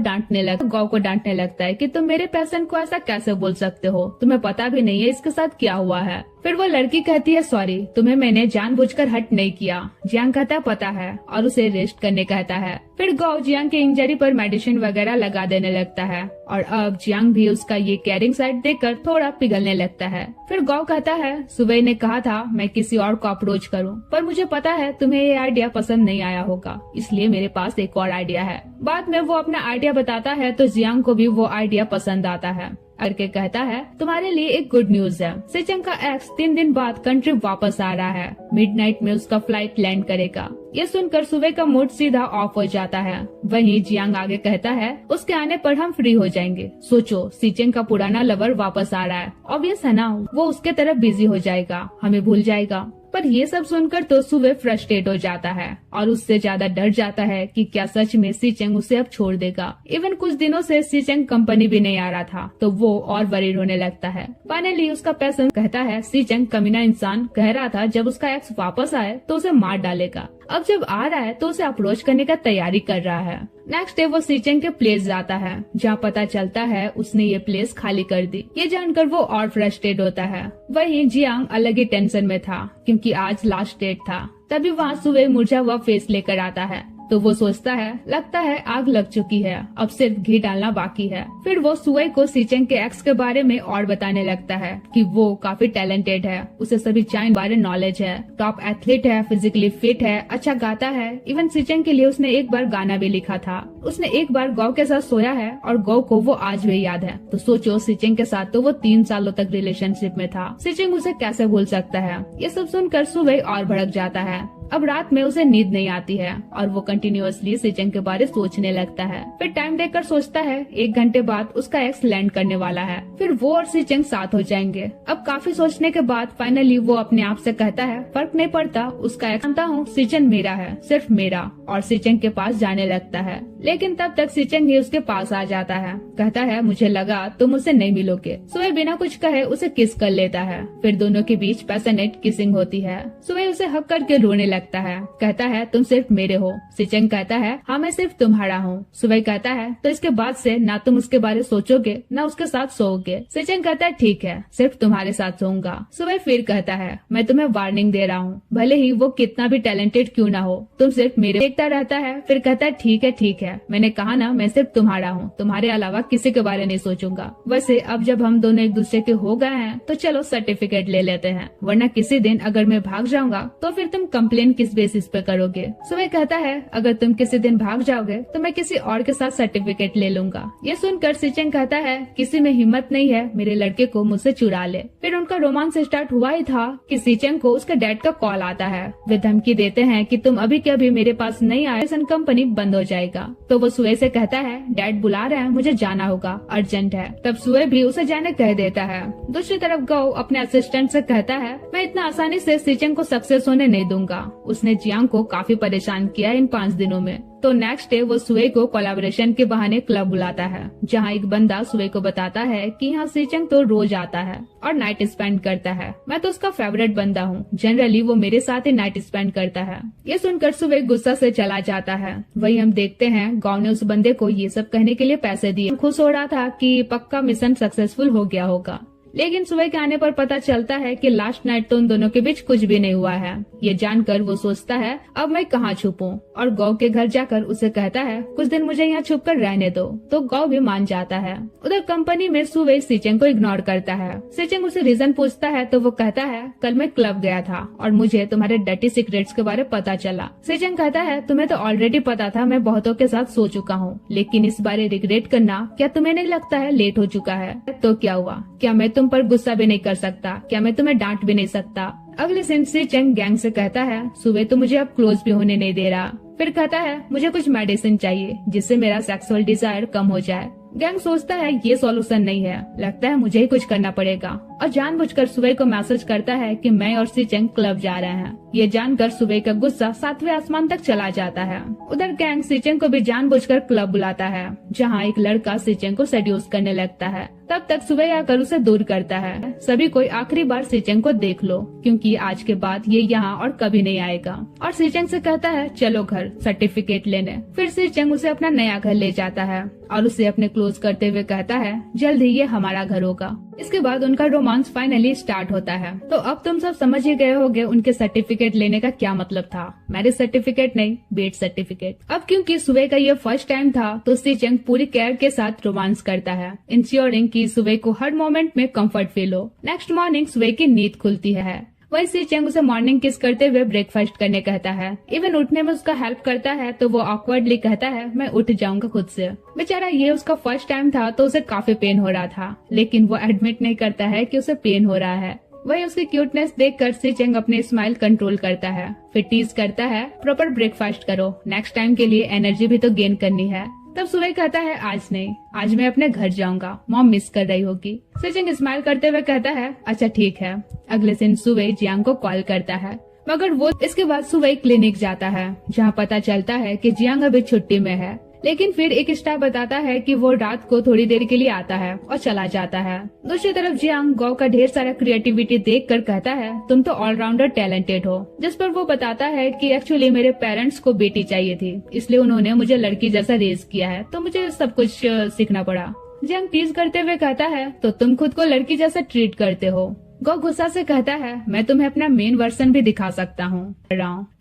Speaker 1: गौ को डांटने लगता है कि तुम मेरे पेशेंट को ऐसा कैसे बोल सकते हो, तुम्हें पता भी नहीं है इसके साथ क्या हुआ है। फिर वो लड़की कहती है, सॉरी, तुम्हें मैंने जानबूझकर हर्ट नहीं किया। जियांग कहता पता है और उसे रेस्ट करने कहता है। फिर गौ जियांग के इंजरी पर मेडिसिन वगैरह लगा देने लगता है और अब जियांग भी उसका ये केयरिंग साइड देखकर थोड़ा पिघलने लगता है। फिर गौ कहता है, सुबह ने कहा था मैं किसी और को अप्रोच करूं, पर मुझे पता है तुम्हें ये आइडिया पसंद नहीं आया होगा, इसलिए मेरे पास एक और आइडिया है। बाद में वो अपना आइडिया बताता है तो जियांग को भी वो आइडिया पसंद आता है। करके कहता है, तुम्हारे लिए एक गुड न्यूज है, सीचेंग का एक्स 3 दिन बाद कंट्री वापस आ रहा है। मिडनाइट में उसका फ्लाइट लैंड करेगा। ये सुनकर सुबह का मूड सीधा ऑफ हो जाता है। वहीं जियांग आगे कहता है, उसके आने पर हम फ्री हो जाएंगे। सोचो, सीचेंग का पुराना लवर वापस आ रहा है, ऑब्वियस है ना, वो उसके तरफ बिजी हो जाएगा, हमें भूल जाएगा। पर ये सब सुनकर तो सुबह फ्रस्ट्रेट हो जाता है और उससे ज्यादा डर जाता है कि क्या सच में सीचेंग उसे अब छोड़ देगा। इवन कुछ दिनों से सीचेंग कंपनी भी नहीं आ रहा था तो वो और वरीड होने लगता है। फाइनली उसका पैसन कहता है, सीचेंग कमीना इंसान कह रहा था जब उसका एक्स वापस आए तो उसे मार डालेगा, अब जब आ रहा है तो उसे अप्रोच करने का तैयारी कर रहा है। नेक्स्ट डे वो सीचेंग के प्लेस जाता है जहाँ पता चलता है उसने ये प्लेस खाली कर दी। ये जानकर वो और फ्रस्ट्रेट होता है। वहीं जियांग अलग ही टेंशन में था क्योंकि आज लास्ट डेट था। तभी वहाँ सुबह मुरझा हुआ फेस लेकर आता है। तो वो सोचता है लगता है आग लग चुकी है, अब सिर्फ घी डालना बाकी है। फिर वो सुई को सीचेंग के एक्स के बारे में और बताने लगता है कि वो काफी टैलेंटेड है, उसे सभी चाइन बारे नॉलेज है, टॉप एथलीट है, फिजिकली फिट है, अच्छा गाता है। इवन सीचेंग के लिए उसने एक बार गाना भी लिखा था। उसने एक बार गौ के साथ सोया है और गौ को वो आज भी याद है। तो सोचो सीचेंग के साथ तो वो 3 सालों तक रिलेशनशिप में था, सीचेंग उसे कैसे भूल सकता है। ये सब सुनकर सुई और भड़क जाता है। अब रात में उसे नींद नहीं आती है और वो कंटिन्यूअसली सीचेंग के बारे सोचने लगता है। फिर टाइम देखकर सोचता है 1 घंटे बाद उसका एक्स लैंड करने वाला है, फिर वो और सीचेंग साथ हो जाएंगे। अब काफी सोचने के बाद फाइनली वो अपने आप से कहता है फर्क नहीं पड़ता, उसका एक्स जानता हूँ, सीचेंग मेरा है, सिर्फ मेरा। और सीचेंग के पास जाने लगता है, लेकिन तब तक सीचेंग ही उसके पास आ जाता है। कहता है मुझे लगा तुम मुझसे नहीं मिलोगे। सुई बिना कुछ कहे उसे किस कर लेता है। फिर दोनों के बीच पैशनेट किसिंग होती है। सुई उसे हक करके रोने लगता है, कहता है तुम सिर्फ मेरे हो। सीचेंग कहता है हाँ मैं सिर्फ तुम्हारा हूँ। सुई कहता है तो इसके बाद से ना तुम उसके बारे सोचोगे ना उसके साथ सोओगे। सीचेंग कहता है ठीक है, सिर्फ तुम्हारे साथ सोऊंगा। सुई फिर कहता है मैं तुम्हें वार्निंग दे रहा हूँ, भले ही वो कितना भी टैलेंटेड क्यों ना हो, तुम सिर्फ मेरे देखता रहता है। फिर कहता है ठीक है, मैंने कहा ना मैं सिर्फ तुम्हारा हूँ, तुम्हारे अलावा किसी के बारे नहीं सोचूंगा। वैसे अब जब हम दोनों एक दूसरे के हो गए हैं तो चलो सर्टिफिकेट ले लेते हैं, वरना किसी दिन अगर मैं भाग जाऊंगा तो फिर तुम कंप्लेन किस बेसिस पे करोगे। सुई कहता है अगर तुम किसी दिन भाग जाओगे तो मैं किसी और के साथ सर्टिफिकेट ले लूंगा। ये सुनकर सीचेंग कहता है किसी में हिम्मत नहीं है मेरे लड़के को मुझसे चुरा ले। फिर उनका रोमांस स्टार्ट हुआ ही था कि सीचेंग को उसके डैड का कॉल आता है। वे धमकी देते हैं कि तुम अभी के अभी मेरे पास नहीं आए कंपनी बंद हो जाएगा। तो वो सुई से कहता है डैड बुला रहे हैं, मुझे जाना होगा, अर्जेंट है। तब सुई भी उसे जाने कह देता है। दूसरी तरफ गौ अपने असिस्टेंट से कहता है मैं इतना आसानी से सीचेंग को सक्सेस होने नहीं दूंगा, उसने जियांग को काफी परेशान किया इन 5 दिनों में। तो नेक्स्ट डे वो सुई को कोलैबोरेशन के बहाने क्लब बुलाता है, जहाँ एक बंदा सुई को बताता है कि यहाँ सीचेंग तो रोज आता है और नाइट स्पेंड करता है, मैं तो उसका फेवरेट बंदा हूँ, जनरली वो मेरे साथ ही नाइट स्पेंड करता है। ये सुनकर सुई गुस्सा से चला जाता है। वही हम देखते हैं गाँव ने उस बंदे को ये सब कहने के लिए पैसे दिए। खुश हो रहा था कि पक्का मिशन सक्सेसफुल हो गया होगा, लेकिन सुबह के आने पर पता चलता है कि लास्ट नाइट तो उन दोनों के बीच कुछ भी नहीं हुआ है। ये जानकर वो सोचता है अब मैं कहाँ छुपूं, और गौ के घर जाकर उसे कहता है कुछ दिन मुझे यहाँ छुप कर रहने दो। तो गौ भी मान जाता है। उधर कंपनी में सुबह सीचेंग को इग्नोर करता है। सीचेंग उसे रीजन पूछता है तो वो कहता है कल मैं क्लब गया था और मुझे तुम्हारे डर्टी सीक्रेट्स के बारे पता चला। सीचेंग कहता है तुम्हें तो ऑलरेडी पता था, मैं बहुतों के साथ सो चुका हूँ, लेकिन इस बारे रिग्रेट करना क्या तुम्हें नहीं लगता है लेट हो चुका है? तो क्या हुआ, क्या मैं तुम पर गुस्सा भी नहीं कर सकता? क्या मैं तुम्हें डांट भी नहीं सकता? अगले दिन सीचेंग गैंग से कहता है सुबह तो मुझे अब क्लोज भी होने नहीं दे रहा। फिर कहता है मुझे कुछ मेडिसिन चाहिए जिससे मेरा सेक्सुअल डिजायर कम हो जाए। गैंग सोचता है ये सॉल्यूशन नहीं है, लगता है मुझे ही कुछ करना पड़ेगा, और जानबूझकर सुबह को मैसेज करता है कि मैं और सीचेंग क्लब जा रहे हैं। ये जानकर सुबह का गुस्सा 7वें आसमान तक चला जाता है। उधर गैंग सीचेंग को भी जानबूझकर क्लब बुलाता है, जहाँ एक लड़का सीचेंग को सेड्यूस करने लगता है। तब तक सुबह आकर उसे दूर करता है। सभी कोई आखिरी बार सीचेंग को देख लो, क्योंकि आज के बाद ये यहाँ और कभी नहीं आएगा। और सीचेंग से कहता है चलो घर सर्टिफिकेट लेने। फिर सीचेंग उसे अपना नया घर ले जाता है और उसे अपने क्लोज करते हुए कहता है जल्द ही ये हमारा घर होगा। इसके बाद उनका रोमांस फाइनली स्टार्ट होता है। तो अब तुम सब समझ ही गए होगे उनके सर्टिफिकेट लेने का क्या मतलब था। मैरिज सर्टिफिकेट नहीं, बेड सर्टिफिकेट। अब क्योंकि सुबह का ये फर्स्ट टाइम था तो सीचेंग पूरी केयर के साथ रोमांस करता है, इंश्योरिंग कि सुबह को हर मोमेंट में कंफर्ट फील हो। नेक्स्ट मॉर्निंग सुबह की नींद खुलती है। वही सीचेंग उसे मॉर्निंग किस करते हुए ब्रेकफास्ट करने कहता है। इवन उठने में उसका हेल्प करता है तो वो ऑकवर्डली कहता है मैं उठ जाऊंगा खुद से। बेचारा ये उसका फर्स्ट टाइम था तो उसे काफी पेन हो रहा था, लेकिन वो एडमिट नहीं करता है कि उसे पेन हो रहा है। वही उसकी क्यूटनेस देखकर सीचेंग अपने स्माइल कंट्रोल करता है। फिर टीज करता है प्रॉपर ब्रेकफास्ट करो, नेक्स्ट टाइम के लिए एनर्जी भी तो गेन करनी है। तब सुबह कहता है आज नहीं, आज मैं अपने घर जाऊंगा, मॉम मिस कर रही होगी। सीचेंग स्माइल करते हुए कहता है अच्छा ठीक है। अगले दिन सुबह जियांग को कॉल करता है, मगर वो इसके बाद सुबह क्लिनिक जाता है, जहाँ पता चलता है कि जियांग अभी छुट्टी में है। लेकिन फिर एक स्टाफ बताता है कि वो रात को थोड़ी देर के लिए आता है और चला जाता है। दूसरी तरफ जियांग गौ का ढेर सारा क्रिएटिविटी देखकर कहता है तुम तो ऑलराउंडर टैलेंटेड हो, जिस पर वो बताता है कि एक्चुअली मेरे पेरेंट्स को बेटी चाहिए थी, इसलिए उन्होंने मुझे लड़की जैसा रेज किया है, तो मुझे सब कुछ सीखना पड़ा। जियांग टीज करते हुए कहता है तो तुम खुद को लड़की जैसा ट्रीट करते हो। गौ गुस्सा से कहता है, मैं तुम्हें अपना मेन वर्जन भी दिखा सकता हूँ।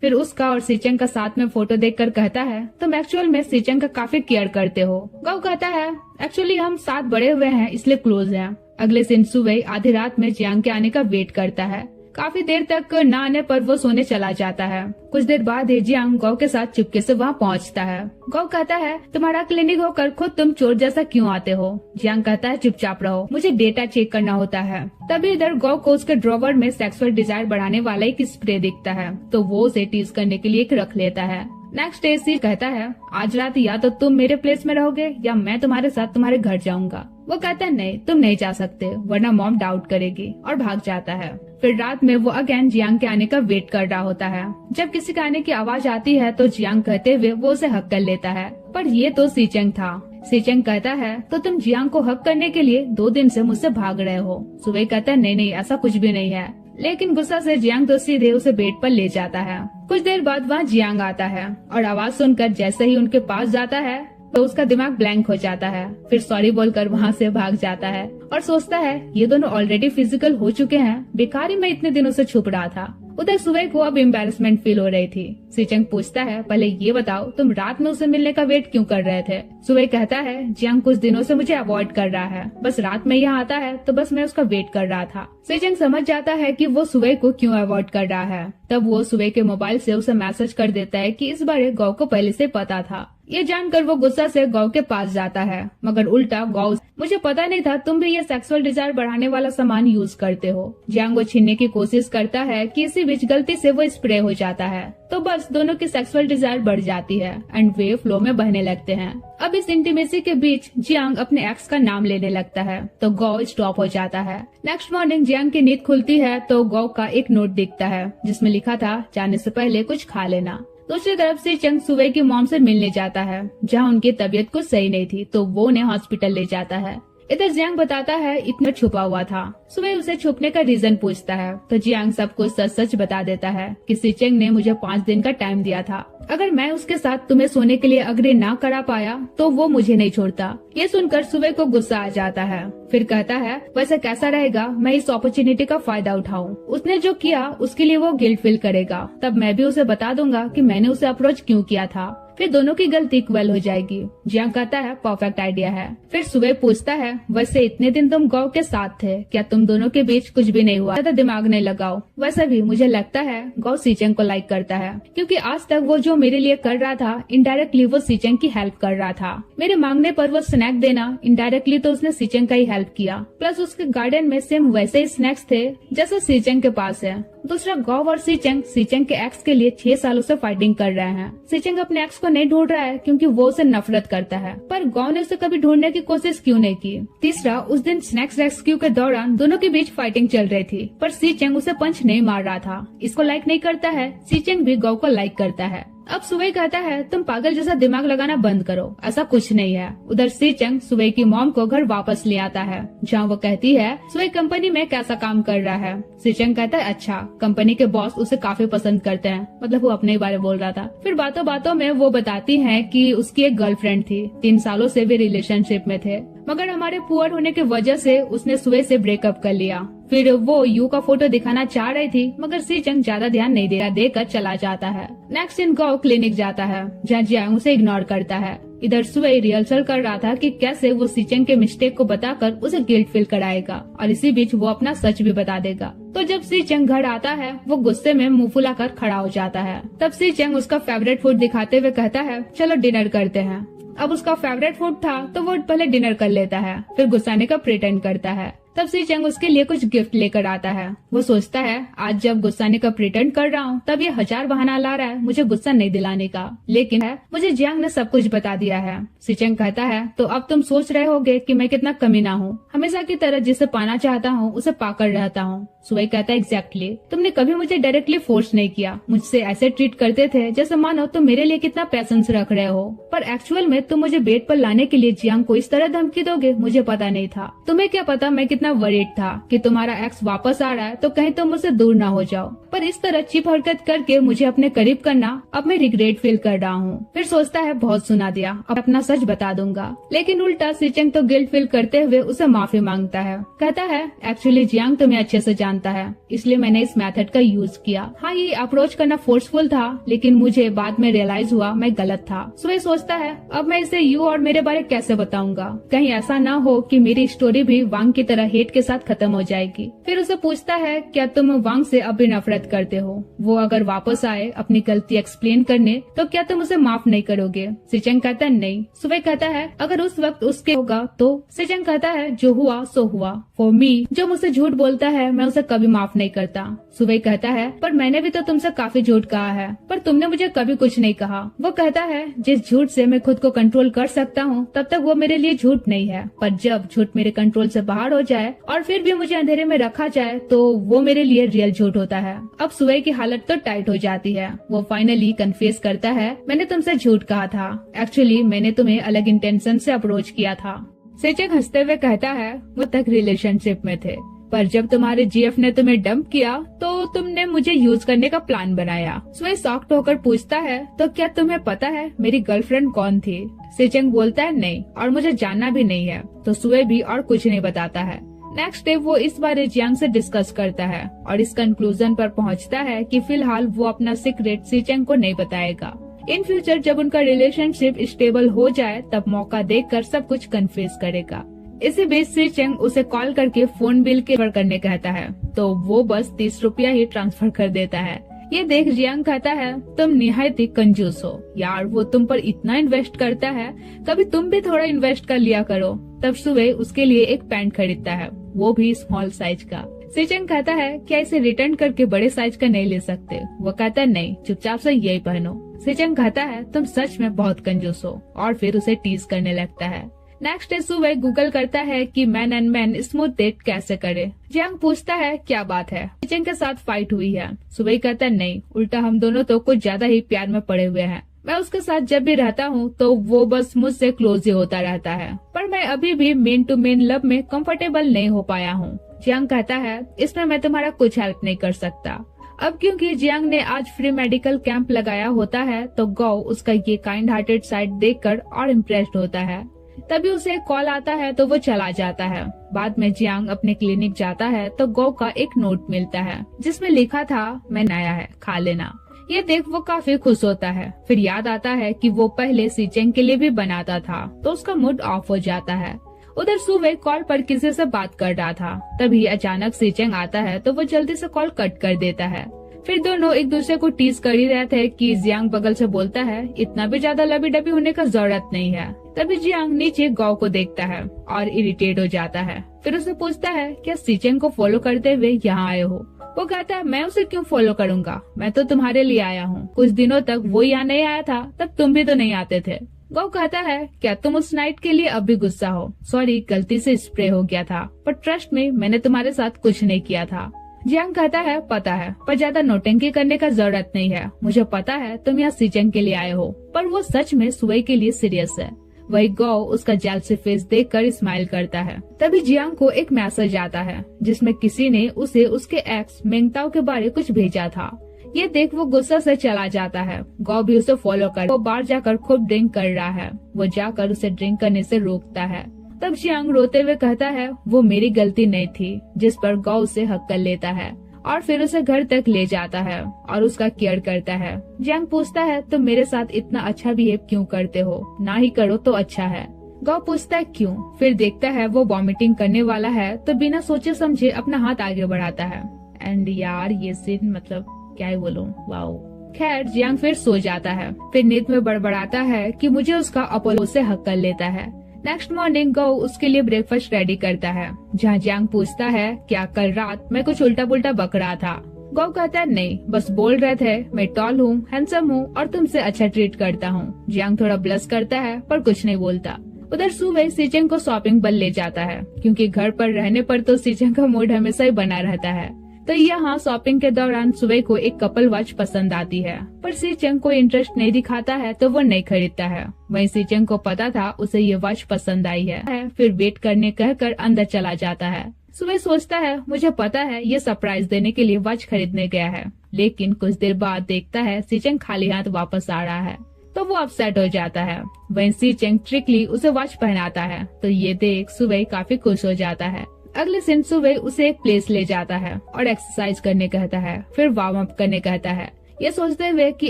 Speaker 1: फिर उसका और सीचेंग का साथ में फोटो देखकर कहता है, तुम एक्चुअल में सीचेंग का काफी केयर करते हो। गौ कहता है, एक्चुअली हम साथ बड़े हुए हैं इसलिए क्लोज हैं। अगले दिन सुबह आधी रात में जियांग के आने का वेट करता है। काफी देर तक न आने पर वो सोने चला जाता है। कुछ देर बाद जियांग गौ के साथ चुपके से वहाँ पहुँचता है। गौ कहता है, तुम्हारा क्लिनिक होकर खुद तुम चोर जैसा क्यों आते हो? जियांग कहता है, चुपचाप रहो, मुझे डेटा चेक करना होता है। तभी इधर गौ को उसके ड्रॉवर में सेक्सुअल डिजायर बढ़ाने वाला एक स्प्रे दिखता है, तो वो उसे टीज करने के लिए एक रख लेता है। नेक्स्ट डे सी कहता है, आज रात या तो तुम मेरे प्लेस में रहोगे या मैं तुम्हारे साथ तुम्हारे घर जाऊंगा। वो कहता है, नहीं, तुम नहीं जा सकते, वरना मॉम डाउट करेगी, और भाग जाता है। फिर रात में वो अगेन जियांग के आने का वेट कर रहा होता है। जब किसी के आने की आवाज आती है तो जियांग कहते हुए वो उसे हक कर लेता है, पर ये तो सीचेंग था। सीचेंग कहता है, तो तुम जियांग को हक करने के लिए 2 दिन से मुझसे भाग रहे हो। सुबह कहता है, नहीं, ऐसा कुछ भी नहीं है। लेकिन गुस्सा से जियांग तो सीधे उसे बेड पर ले जाता है। कुछ देर बाद वहाँ जियांग आता है और आवाज सुनकर जैसे ही उनके पास जाता है तो उसका दिमाग ब्लैंक हो जाता है। फिर सॉरी बोलकर वहाँ से भाग जाता है और सोचता है, ये दोनों ऑलरेडी फिजिकल हो चुके हैं, बेकार ही मैं इतने दिनों से छुप रहा था। उधर सुबह को अब एम्बैरेसमेंट फील हो रही थी। सीचेंग पूछता है, पहले ये बताओ तुम रात में उसे मिलने का वेट क्यों कर रहे थे? सुबह कहता है, जियांग कुछ दिनों से मुझे अवॉइड कर रहा है, बस रात में यहाँ आता है तो बस मैं उसका वेट कर रहा था। सीचेंग समझ जाता है कि वो सुबह को क्यों अवॉइड कर रहा है। तब वो सुबह के मोबाइल से उसे मैसेज कर देता है कि इस बारे गौ को पहले से पता था। ये जानकर वो गुस्सा से गौ के पास जाता है, मगर उल्टा गौ, मुझे पता नहीं था तुम भी ये सेक्सुअल डिजायर बढ़ाने वाला सामान यूज करते हो। जियांग को छीनने की कोशिश करता है कि इसी बीच गलती से वो स्प्रे हो जाता है, तो बस दोनों की सेक्सुअल डिजायर बढ़ जाती है एंड वे फ्लो में बहने लगते हैं। अब इस इंटीमेसी के बीच जियांग अपने एक्स का नाम लेने लगता है तो गौ स्टॉप हो जाता है। नेक्स्ट मॉर्निंग जियांग की नींद खुलती है तो गौ का एक नोट दिखता है जिसमें लिखा था, जाने से पहले कुछ खा लेना। दूसरी तरफ से चंग सुबह की मॉम से मिलने जाता है, जहां उनकी तबीयत कुछ सही नहीं थी, तो वो उन्हें हॉस्पिटल ले जाता है। इधर जियांग बताता है इतना छुपा हुआ था। सुबह उसे छुपने का रीजन पूछता है तो जियांग सब कुछ सच सच बता देता है कि सीचेंग ने मुझे 5 दिन का टाइम दिया था। अगर मैं उसके साथ तुम्हें सोने के लिए अग्री ना करा पाया तो वो मुझे नहीं छोड़ता। ये सुनकर सुबह को गुस्सा आ जाता है। फिर कहता है, वैसे कैसा रहेगा मैं इस अपॉर्चुनिटी का फायदा उठाऊं। उसने जो किया उसके लिए वो गिल्ट फील करेगा, तब मैं भी उसे बता दूंगा कि मैंने उसे अप्रोच क्यों किया था, फिर दोनों की गलती इक्वल हो जाएगी। जियांग कहता है, परफेक्ट आइडिया है। फिर सुबह पूछता है, वैसे इतने दिन तुम गौ के साथ थे, क्या तुम दोनों के बीच कुछ भी नहीं हुआ? ज्यादा दिमाग नहीं लगाओ। वैसे भी मुझे लगता है गौ सीचेंग को लाइक करता है, क्योंकि आज तक वो जो मेरे लिए कर रहा था इनडायरेक्टली वो सीचेंग की हेल्प कर रहा था। मेरे मांगने पर वो स्नैक देना इनडायरेक्टली तो उसने सीचेंग का ही हेल्प किया। प्लस उसके गार्डन में सेम वैसे ही स्नैक्स थे जैसे सीचेंग के पास है। दूसरा, गौ और सीचेंग के एक्स के लिए 6 सालों से फाइटिंग कर रहे हैं। सीचेंग अपने एक्स को नहीं ढूंढ रहा है क्योंकि वो उसे नफरत करता है, पर गौ ने उसे कभी ढूंढने की कोशिश क्यों नहीं की? तीसरा, उस दिन स्नैक्स रेस्क्यू के दौरान दोनों के बीच फाइटिंग चल रही थी, पर सीचेंग उसे पंच नहीं मार रहा था। इसको लाइक नहीं करता है, सीचेंग भी गौ को लाइक करता है। अब सुबह कहता है, तुम पागल जैसा दिमाग लगाना बंद करो, ऐसा कुछ नहीं है। उधर सीचेंग सुबह की मॉम को घर वापस ले आता है, जहाँ वो कहती है सुबह कंपनी में कैसा काम कर रहा है। सीचेंग कहता है, अच्छा, कंपनी के बॉस उसे काफी पसंद करते हैं, मतलब वो अपने बारे में बोल रहा था। फिर बातों बातों में वो बताती है कि उसकी एक गर्लफ्रेंड थी, 3 सालों से वे रिलेशनशिप में थे, मगर हमारे पुअर होने की वजह से उसने सुबह से ब्रेकअप कर लिया। फिर वो यू का फोटो दिखाना चाह रही थी, मगर सीचेंग ज्यादा ध्यान नहीं दे रहा, देकर चला जाता है। नेक्स्ट दिन गौ क्लिनिक जाता है, जहाँ जियांग उसे इग्नोर करता है। इधर सुबह रिहर्सल कर रहा था कि कैसे वो सीचेंग के मिस्टेक को बताकर उसे गिल्ट फील कराएगा, और इसी बीच वो अपना सच भी बता देगा। तो जब सीचेंग घर आता है वो गुस्से में मुंह फुलाकर खड़ा हो जाता है। तब सीचेंग उसका फेवरेट फूड दिखाते हुए कहता है, चलो डिनर करते हैं। अब उसका फेवरेट फूड था तो वो पहले डिनर कर लेता है, फिर गुस्साने का प्रिटेंड करता है। तब सीचेंग उसके लिए कुछ गिफ्ट लेकर आता है। वो सोचता है, आज जब गुस्साने का प्रिटेंड कर रहा हूँ तब ये 1000 बहाना ला रहा है मुझे गुस्सा नहीं दिलाने का, लेकिन है मुझे जियांग ने सब कुछ बता दिया है। सीचेंग कहता है, तो अब तुम सोच रहे होगे कि मैं कितना कमीना हूँ, हमेशा की तरह जिसे पाना चाहता हूँ उसे पाकर रहता हूँ। सुबह कहता है, एग्जैक्टली, तुमने कभी मुझे डायरेक्टली फोर्स नहीं किया, मुझसे ऐसे ट्रीट करते थे जैसे मानो तुम मेरे लिए कितना पैशंस रख रहे हो, पर एक्चुअल में तुम मुझे बेड पर लाने के लिए जियांग को इस तरह धमकी दोगे मुझे पता नहीं था। तुम्हें क्या पता मैं कितना इतना वरीड था कि तुम्हारा एक्स वापस आ रहा है तो कहीं तुम मुझसे दूर ना हो जाओ, पर इस तरह चीप हरकत करके मुझे अपने करीब करना अब मैं रिग्रेट फील कर रहा हूँ। फिर सोचता है बहुत सुना दिया, अब अपना सच बता दूंगा। लेकिन उल्टा सीचेंग तो गिल्ट फील करते हुए उसे माफी मांगता है। कहता है एक्चुअली जियांग तुम्हें अच्छे से जानता है, इसलिए मैंने इस मेथड का यूज किया। हाँ, ये अप्रोच करना फोर्सफुल था, लेकिन मुझे बाद में रियलाइज हुआ मैं गलत था। सो ये सोचता है अब मैं इसे यू और मेरे बारे कैसे बताऊंगा, कहीं ऐसा ना हो कि मेरी स्टोरी भी वांग की तरह हेट के साथ खत्म हो जाएगी। फिर उसे पूछता है क्या तुम वांग से अब भी नफरत करते हो? वो अगर वापस आए अपनी गलती एक्सप्लेन करने तो क्या तुम उसे माफ नहीं करोगे? सीचेंग कहता है नहीं। सुवे कहता है अगर उस वक्त उसके होगा तो? सीचेंग कहता है जो हुआ सो हुआ। फॉर मी, जो मुझसे झूठ बोलता है मैं उसे कभी माफ नहीं करता। सुवे कहता है पर मैंने भी तो तुमसे काफी झूठ कहा है, पर तुमने मुझे कभी कुछ नहीं कहा। वो कहता है जिस झूठ से मैं खुद को कंट्रोल कर सकता हूँ तब तक वो मेरे लिए झूठ नहीं है, पर जब झूठ मेरे कंट्रोल से बाहर हो जाए और फिर भी मुझे अंधेरे में रखा जाए तो वो मेरे लिए रियल झूठ होता है। अब सुवे की हालत तो टाइट हो जाती है। वो फाइनली कन्फेस करता है मैंने तुमसे झूठ कहा था, एक्चुअली मैंने तुम्हें अलग इंटेंशन से अप्रोच किया था। सीचेंग हंसते हुए कहता है वो तक रिलेशनशिप में थे, पर जब तुम्हारे जीएफ ने तुम्हें डंप किया तो तुमने मुझे यूज करने का प्लान बनाया। सुवे शॉक्ड होकर पूछता है तो क्या तुम्हें पता है मेरी गर्लफ्रेंड कौन थी? सीचेंग बोलता है नहीं, और मुझे जानना भी नहीं है। तो सुवे भी और कुछ नहीं बताता है। नेक्स्ट डे वो इस बारे जियांग से डिस्कस करता है और इस कंक्लूजन पर पहुंचता है कि फिलहाल वो अपना सीक्रेट सीचेंग को नहीं बताएगा। इन फ्यूचर जब उनका रिलेशनशिप स्टेबल हो जाए तब मौका देखकर सब कुछ कन्फेस करेगा। इसी बीच सीचेंग उसे कॉल करके फोन बिल के करने कहता है तो वो बस 30 रुपया ही ट्रांसफर कर देता है। ये देख जियांग कहता है तुम निहायत ही कंजूस हो यार, वो तुम पर इतना इन्वेस्ट करता है, कभी तुम भी थोड़ा इन्वेस्ट कर लिया करो। तब सुबह उसके लिए एक पैंट खरीदता है, वो भी स्मॉल साइज का। सीचेंग कहता है क्या इसे रिटर्न करके बड़े साइज का नहीं ले सकते? वो कहता है नहीं, चुपचाप से यही पहनो। सीचेंग कहता है तुम सच में बहुत कंजूस हो, और फिर उसे टीज करने लगता है। नेक्स्ट डे सुबह गूगल करता है कि man and man smooth date कैसे करे। जियांग पूछता है क्या बात है, सीचेंग के साथ फाइट हुई है? सुबह कहता है नहीं, उल्टा हम दोनों तो कुछ ज्यादा ही प्यार में पड़े हुए हैं। मैं उसके साथ जब भी रहता हूँ तो वो बस मुझसे क्लोज ही होता रहता है, पर मैं अभी भी मेन टू मेन लव में कंफर्टेबल नहीं हो पाया हूँ। जियांग कहता है इसमें मैं तुम्हारा कुछ हेल्प नहीं कर सकता। अब क्योंकि जियांग ने आज फ्री मेडिकल कैंप लगाया होता है तो गौ उसका ये काइंड हार्टेड साइड देखकर और इम्प्रेस्ड होता है। तभी उसे कॉल आता है तो वो चला जाता है। बाद में जियांग अपने क्लिनिक जाता है तो गौ का एक नोट मिलता है जिसमें लिखा था मैं नया है, खा लेना। ये देख वो काफी खुश होता है। फिर याद आता है कि वो पहले सीचेंग के लिए भी बनाता था तो उसका मूड ऑफ हो जाता है। उधर सुबह कॉल पर किसी से बात कर रहा था, तभी अचानक सीचेंग आता है तो वो जल्दी से कॉल कट कर देता है। फिर दोनों एक दूसरे को टीज कर ही रहे थे कि जियांग बगल से बोलता है इतना भी ज्यादा लबी डबी होने का जरूरत नहीं है। तभी जियांग नीचे गौ को देखता है और इरिटेट हो जाता है। फिर उसे पूछता है क्या सीचेंग को फॉलो करते हुए यहाँ आए हो? वो कहता है मैं उसे क्यों फॉलो करूँगा, मैं तो तुम्हारे लिए आया हूँ। कुछ दिनों तक वो यहाँ नहीं आया था तब तुम भी तो नहीं आते थे। गौ कहता है क्या तुम उस नाइट के लिए अब भी गुस्सा हो? सॉरी, गलती से स्प्रे हो गया था, पर ट्रस्ट में मैंने तुम्हारे साथ कुछ नहीं किया था। जियांग कहता है पता है, पर ज्यादा नोटंकी करने का जरूरत नहीं है। मुझे पता है तुम यहाँ सीचेंग के लिए आए हो, पर वो सच में सुवई के लिए सीरियस है। वही गौ उसका जेलसी फेस देखकर स्माइल करता है। तभी जियांग को एक मैसेज आता है जिसमें किसी ने उसे उसके एक्स मेंगताओ के बारे कुछ भेजा था। ये देख वो गुस्सा से चला जाता है। गौ भी उसे फॉलो कर वो बाहर जाकर खूब ड्रिंक कर रहा है। वो जाकर उसे ड्रिंक करने से रोकता है। तब जियांग रोते हुए कहता है वो मेरी गलती नहीं थी, जिस पर गौ उसे हक कर लेता है और फिर उसे घर तक ले जाता है और उसका केयर करता है। जियांग पूछता है तुम मेरे साथ इतना अच्छा बिहेव क्यों करते हो? ना ही करो तो अच्छा है। गौ पूछता है क्यों? फिर देखता है वो वॉमिटिंग करने वाला है तो बिना सोचे समझे अपना हाथ आगे बढ़ाता है। एंड यार ये सीन मतलब क्या ही बोलूं, वाओ। खैर जियांग फिर सो जाता है। फिर नींद में बड़बड़ाता है कि मुझे उसका अपोलो से हक कर लेता है। नेक्स्ट मॉर्निंग गौ उसके लिए ब्रेकफास्ट रेडी करता है, जहाँ जियांग पूछता है क्या कल रात मैं कुछ उल्टा पुल्टा बक रहा था? गौ कहता है नहीं, बस बोल रहे थे मैं टॉल हूँ, हैंडसम हूँ और तुमसे अच्छा ट्रीट करता हूँ। जियांग थोड़ा ब्लश करता है पर कुछ नहीं बोलता। उधर सुबह सीचेंग को शॉपिंग पर ले जाता है, क्योंकि घर पर रहने पर तो सीचेंग का मूड हमेशा ही बना रहता है। तो यहाँ शॉपिंग के दौरान सुबह को एक कपल वॉच पसंद आती है, पर सीचेंग को इंटरेस्ट नहीं दिखाता है तो वो नहीं खरीदता है। वहीं सीचेंग को पता था उसे ये वॉच पसंद आई है। फिर वेट करने कहकर अंदर चला जाता है। सुबह सोचता है मुझे पता है ये सरप्राइज देने के लिए वॉच खरीदने गया है, लेकिन कुछ देर बाद देखता है सीचेंग खाली हाथ वापस आ रहा है तो वो अपसेट हो जाता है। वहीं सीचेंग ट्रिकली उसे वॉच पहनाता है तो ये देख सुबह काफी खुश हो जाता है। अगले दिन सुबह उसे एक प्लेस ले जाता है और एक्सरसाइज करने कहता है, फिर वार्म अप करने कहता है, ये सोचते हुए कि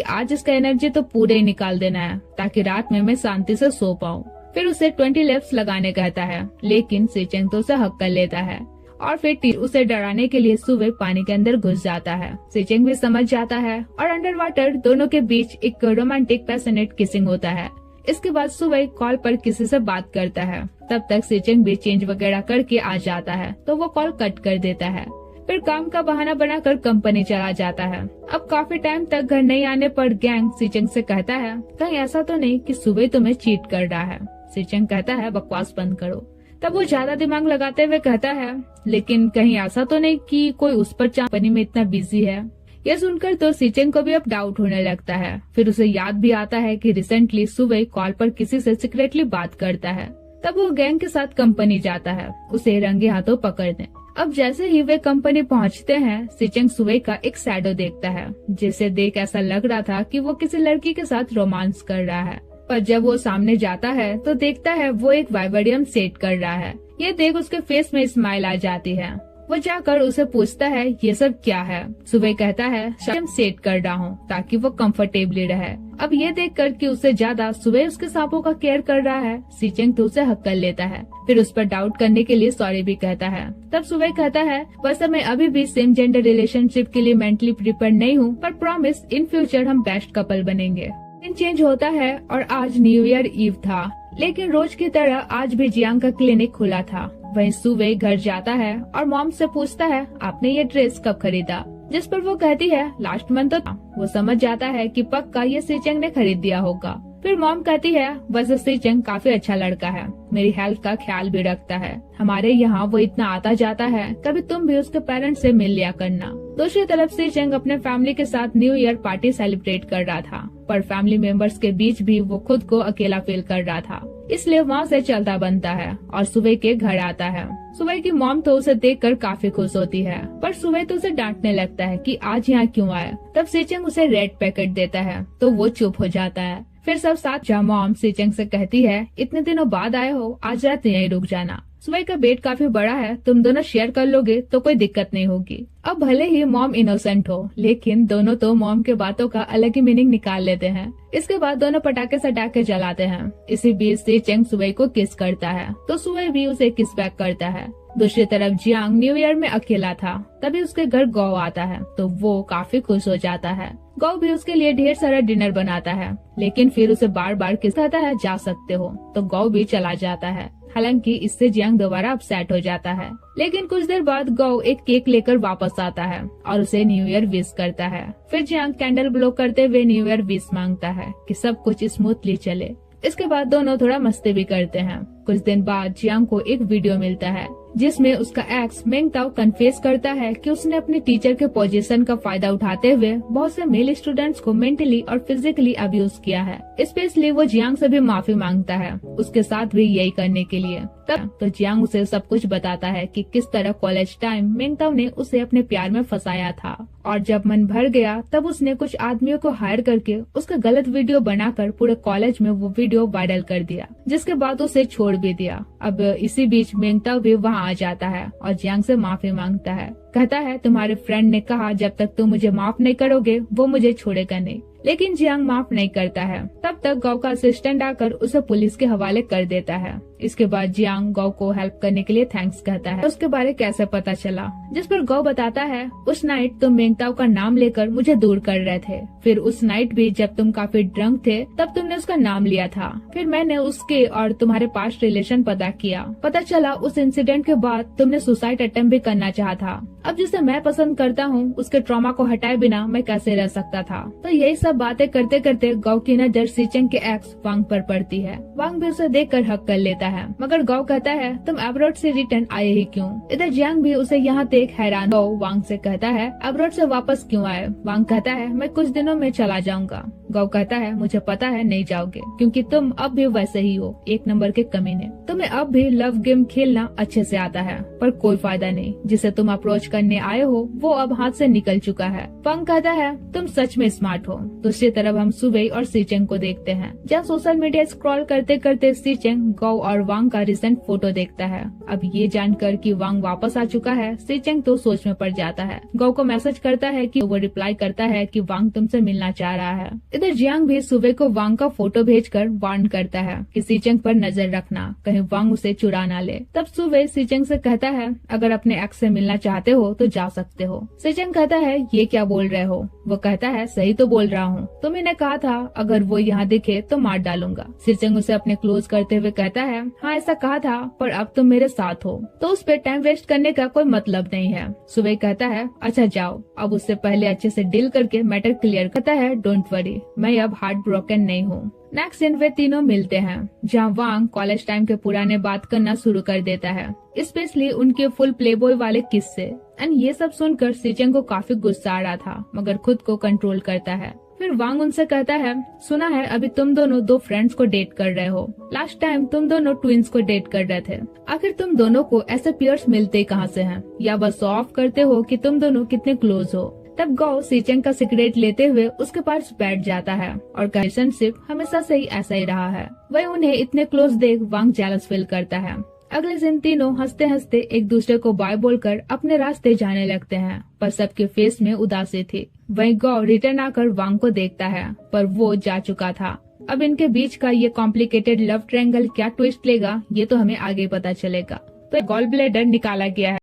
Speaker 1: आज इसका एनर्जी तो पूरे ही निकाल देना है ताकि रात में मैं शांति से सो पाऊँ। फिर उसे 20 लैप्स लगाने कहता है, लेकिन सीचेंग तो उसे हक कर लेता है और फिर उसे डराने के लिए सुबह पानी के अंदर घुस जाता है। सीचेंग भी समझ जाता है और अंडर वाटर दोनों के बीच एक रोमांटिक पैशनेट किसिंग होता है। इसके बाद सुबह कॉल पर किसी से बात करता है। तब तक सीचेंग भी चेंज वगैरह करके आ जाता है तो वो कॉल कट कर देता है। फिर काम का बहाना बनाकर कंपनी चला जाता है। अब काफी टाइम तक घर नहीं आने पर गैंग सीचेंग से कहता है, कहीं ऐसा तो नहीं कि सुबह तुम्हें चीट कर रहा है। सीचेंग कहता है, बकवास बंद करो। तब वो ज्यादा दिमाग लगाते हुए कहता है, लेकिन कहीं ऐसा तो नहीं कि कोई उस पर कंपनी में इतना बिजी है। यह सुनकर तो सीचेंग को भी अब डाउट होने लगता है। फिर उसे याद भी आता है कि रिसेंटली सुबह कॉल पर किसी से सीक्रेटली बात करता है। तब वो गैंग के साथ कंपनी जाता है उसे रंगे हाथों पकड़ने। अब जैसे ही वे कंपनी पहुंचते हैं, सीचेंग सुबह का एक शैडो देखता है जिसे देख ऐसा लग रहा था कि वो किसी लड़की के साथ रोमांस कर रहा है। पर जब वो सामने जाता है तो देखता है वो एक वाइब्रेडियम सेट कर रहा है। ये देख उसके फेस में स्माइल आ जाती है। वो जाकर उसे पूछता है ये सब क्या है। सुबह कहता है शायद सेट कर रहा हूँ ताकि वो कंफर्टेबली रहे। अब ये देखकर कि उससे ज्यादा सुबह उसके सांपों का केयर कर रहा है, सीचेंग तो उसे हक कर लेता है। फिर उस पर डाउट करने के लिए सॉरी भी कहता है। तब सुबह कहता है, वैसे मैं अभी भी सेम जेंडर रिलेशनशिप के लिए मेंटली प्रिपेयर नहीं हूँ, पर प्रॉमिस इन फ्यूचर हम बेस्ट कपल बनेंगे। चेंज होता है और आज न्यू ईयर ईव था, लेकिन रोज की तरह आज भी जियांग का क्लिनिक खुला था। वहीं सुबह घर जाता है और मॉम से पूछता है, आपने ये ड्रेस कब खरीदा? जिस पर वो कहती है लास्ट मंथ तो था। वो समझ जाता है कि पक्का ये सीचेंग ने खरीद दिया होगा। फिर मॉम कहती है, वैसे सीचेंग काफी अच्छा लड़का है, मेरी हेल्थ का ख्याल भी रखता है, हमारे यहाँ वो इतना आता जाता है, कभी तुम भी उसके पेरेंट्स से मिल लिया करना। दूसरी तरफ सीचेंग अपने फैमिली के साथ न्यू ईयर पार्टी सेलिब्रेट कर रहा था, पर फैमिली मेंबर्स के बीच भी वो खुद को अकेला फील कर रहा था, इसलिए वहाँ से चलता बनता है और सुबह के घर आता है। सुबह की मॉम तो उसे देखकर काफी खुश होती है, पर सुबह तो उसे डांटने लगता है कि आज यहाँ क्यों आया। तब सीचेंग उसे रेड पैकेट देता है तो वो चुप हो जाता है। फिर सब साथ जा मॉम सीचेंग से कहती है, इतने दिनों बाद आए हो, आज रात यहीं रुक जाना। सुबह का बेड काफी बड़ा है, तुम दोनों शेयर कर लोगे तो कोई दिक्कत नहीं होगी। अब भले ही मॉम इनोसेंट हो, लेकिन दोनों तो मॉम के बातों का अलग ही मीनिंग निकाल लेते हैं। इसके बाद दोनों पटाखे सटा के जलाते हैं। इसी बीच सीचेंग सुबह को किस करता है तो सुबह भी उसे किस बैक करता है। दूसरी तरफ जियांग न्यू ईयर में अकेला था, तभी उसके घर गौ आता है तो वो काफी खुश हो जाता है। गौ भी उसके लिए ढेर सारा डिनर बनाता है, लेकिन फिर उसे बार बार किस कहता है जा सकते हो, तो गौ भी चला जाता है। हालांकि इससे जियांग दोबारा अपसेट हो जाता है, लेकिन कुछ देर बाद गौ एक केक लेकर वापस आता है और उसे न्यू ईयर विश करता है। फिर जियांग कैंडल ब्लो करते हुए न्यू ईयर विश मांगता है कि सब कुछ स्मूथली चले। इसके बाद दोनों थोड़ा मस्ती भी करते हैं। कुछ दिन बाद जियांग को एक वीडियो मिलता है जिसमें उसका एक्स मेंगताओ कन्फेस करता है कि उसने अपने टीचर के पोजीशन का फायदा उठाते हुए बहुत से मेल स्टूडेंट्स को मेंटली और फिजिकली अब्यूज किया है। स्पेशली वो जियांग से भी माफी मांगता है उसके साथ भी यही करने के लिए। तब तो जियांग उसे सब कुछ बताता है कि किस तरह कॉलेज टाइम मेंगताओ ने उसे अपने प्यार में फंसाया था, और जब मन भर गया तब उसने कुछ आदमियों को हायर करके उसका गलत वीडियो बनाकर पूरे कॉलेज में वो वीडियो वायरल कर दिया, जिसके बाद उसे छोड़ भी दिया। अब इसी बीच मेंगताओ भी वहाँ आ जाता है और जियांग से माफी मांगता है। कहता है तुम्हारे फ्रेंड ने कहा जब तक तुम मुझे माफ नहीं करोगे वो मुझे छोड़ेगा नहीं, लेकिन जियांग माफ नहीं करता है। तब तक गौ का असिस्टेंट आकर उसे पुलिस के हवाले कर देता है। इसके बाद जियांग गौ को हेल्प करने के लिए थैंक्स कहता है। उसके बारे कैसे पता चला, जिस पर गौ बताता है उस नाइट तुम मेंगताओ का नाम लेकर मुझे दूर कर रहे थे, फिर उस नाइट भी जब तुम काफी ड्रंक थे तब तुमने उसका नाम लिया था, फिर मैंने उसके और तुम्हारे पास्ट रिलेशन पता किया, पता चला उस इंसिडेंट के बाद तुमने सुसाइड अटेम्प्ट भी करना चाहा था। अब जिसे मैं पसंद करता हूँ उसके ट्रॉमा को हटाए बिना मैं कैसे रह सकता था। तो यही सब बातें करते करते गौ की नजर सीचेंग के एक्स वांग पर पड़ती है। वांग भी उसे देखकर हक कर लेता है, मगर गौ कहता है तुम अब्रॉड से रिटर्न आए ही क्यों। इधर जियांग भी उसे यहाँ देख हैरान। गौ वांग से कहता है अब्रॉड से वापस क्यों आए। वांग कहता है मैं कुछ दिनों में चला जाऊंगा। गौ कहता है मुझे पता है नहीं जाओगे, क्योंकि तुम अब भी वैसे ही हो, एक नंबर के कमीने। तुम्हें अब भी लव गेम खेलना अच्छे से आता है, पर कोई फायदा नहीं, जिसे तुम अप्रोच करने आए हो वो अब हाथ से निकल चुका है। वांग कहता है तुम सच में स्मार्ट हो। दूसरी तरफ हम सुबह और सीचेंग को देखते हैं, जहाँ सोशल मीडिया स्क्रॉल करते करते सीचेंग गौ और वांग का रिसेंट फोटो देखता है। अब ये जानकर कि वांग वापस आ चुका है, सीचेंग तो सोच में पड़ जाता है। गौ को मैसेज करता है कि वो रिप्लाई करता है कि वांग तुमसे मिलना चाह रहा है। इधर जियांग भी सुबह को वांग का फोटो भेजकर वार्न करता है कि सीचेंग पर नजर रखना, कहीं वांग उसे चुरा ना ले। तब सुबह सीचेंग से कहता है अगर अपने एक्स से मिलना चाहते हो तो जा सकते हो। सीचेंग कहता है ये क्या बोल रहे हो? वो कहता है सही तो बोल रहा हूँ, तुम्ही ने कहा था अगर वो यहाँ दिखे तो मार डालूंगा। सीचेंग उसे अपने क्लोज करते हुए कहता है हाँ ऐसा कहा था, पर अब तुम मेरे साथ हो तो उस पर टाइम वेस्ट करने का कोई मतलब नहीं है। सुबह कहता है अच्छा जाओ, अब उससे पहले अच्छे से डील करके मैटर क्लियर करता है। डोंट वरी, मैं अब हार्ट ब्रोकन नहीं हूँ। नेक्स्ट दिन वे तीनों मिलते हैं, जहाँ वांग कॉलेज टाइम के पुराने बात करना शुरू कर देता है, स्पेशली उनके फुल प्लेबॉय वाले किस्से। एंड ये सब सुनकर सीचेंग को काफी गुस्सा आ रहा था, मगर खुद को कंट्रोल करता है। फिर वांग उनसे कहता है सुना है अभी तुम दोनों दो फ्रेंड्स को डेट कर रहे हो, लास्ट टाइम तुम दोनों ट्विंस को डेट कर रहे थे। आखिर तुम दोनों को ऐसे पियर्स मिलते कहाँ से हैं, या बस शो ऑफ करते हो कि तुम दोनों कितने क्लोज हो? तब गौ सीचेंग का सिगरेट लेते हुए उसके पास बैठ जाता है और रिलेशनशिप हमेशा से ही ऐसा ही रहा है। वही उन्हें इतने क्लोज देख वांग जेलस फील करता है। अगले दिन तीनों हंसते हंसते एक दूसरे को बाय बोलकर अपने रास्ते जाने लगते हैं, पर सबके फेस में उदासी थी। वहीं गौ रिटर्न आकर वांग को देखता है, पर वो जा चुका था। अब इनके बीच का ये कॉम्प्लिकेटेड लव ट्रायंगल क्या ट्विस्ट लेगा, ये तो हमें आगे पता चलेगा। तो गॉल ब्लैडर निकाला गया है।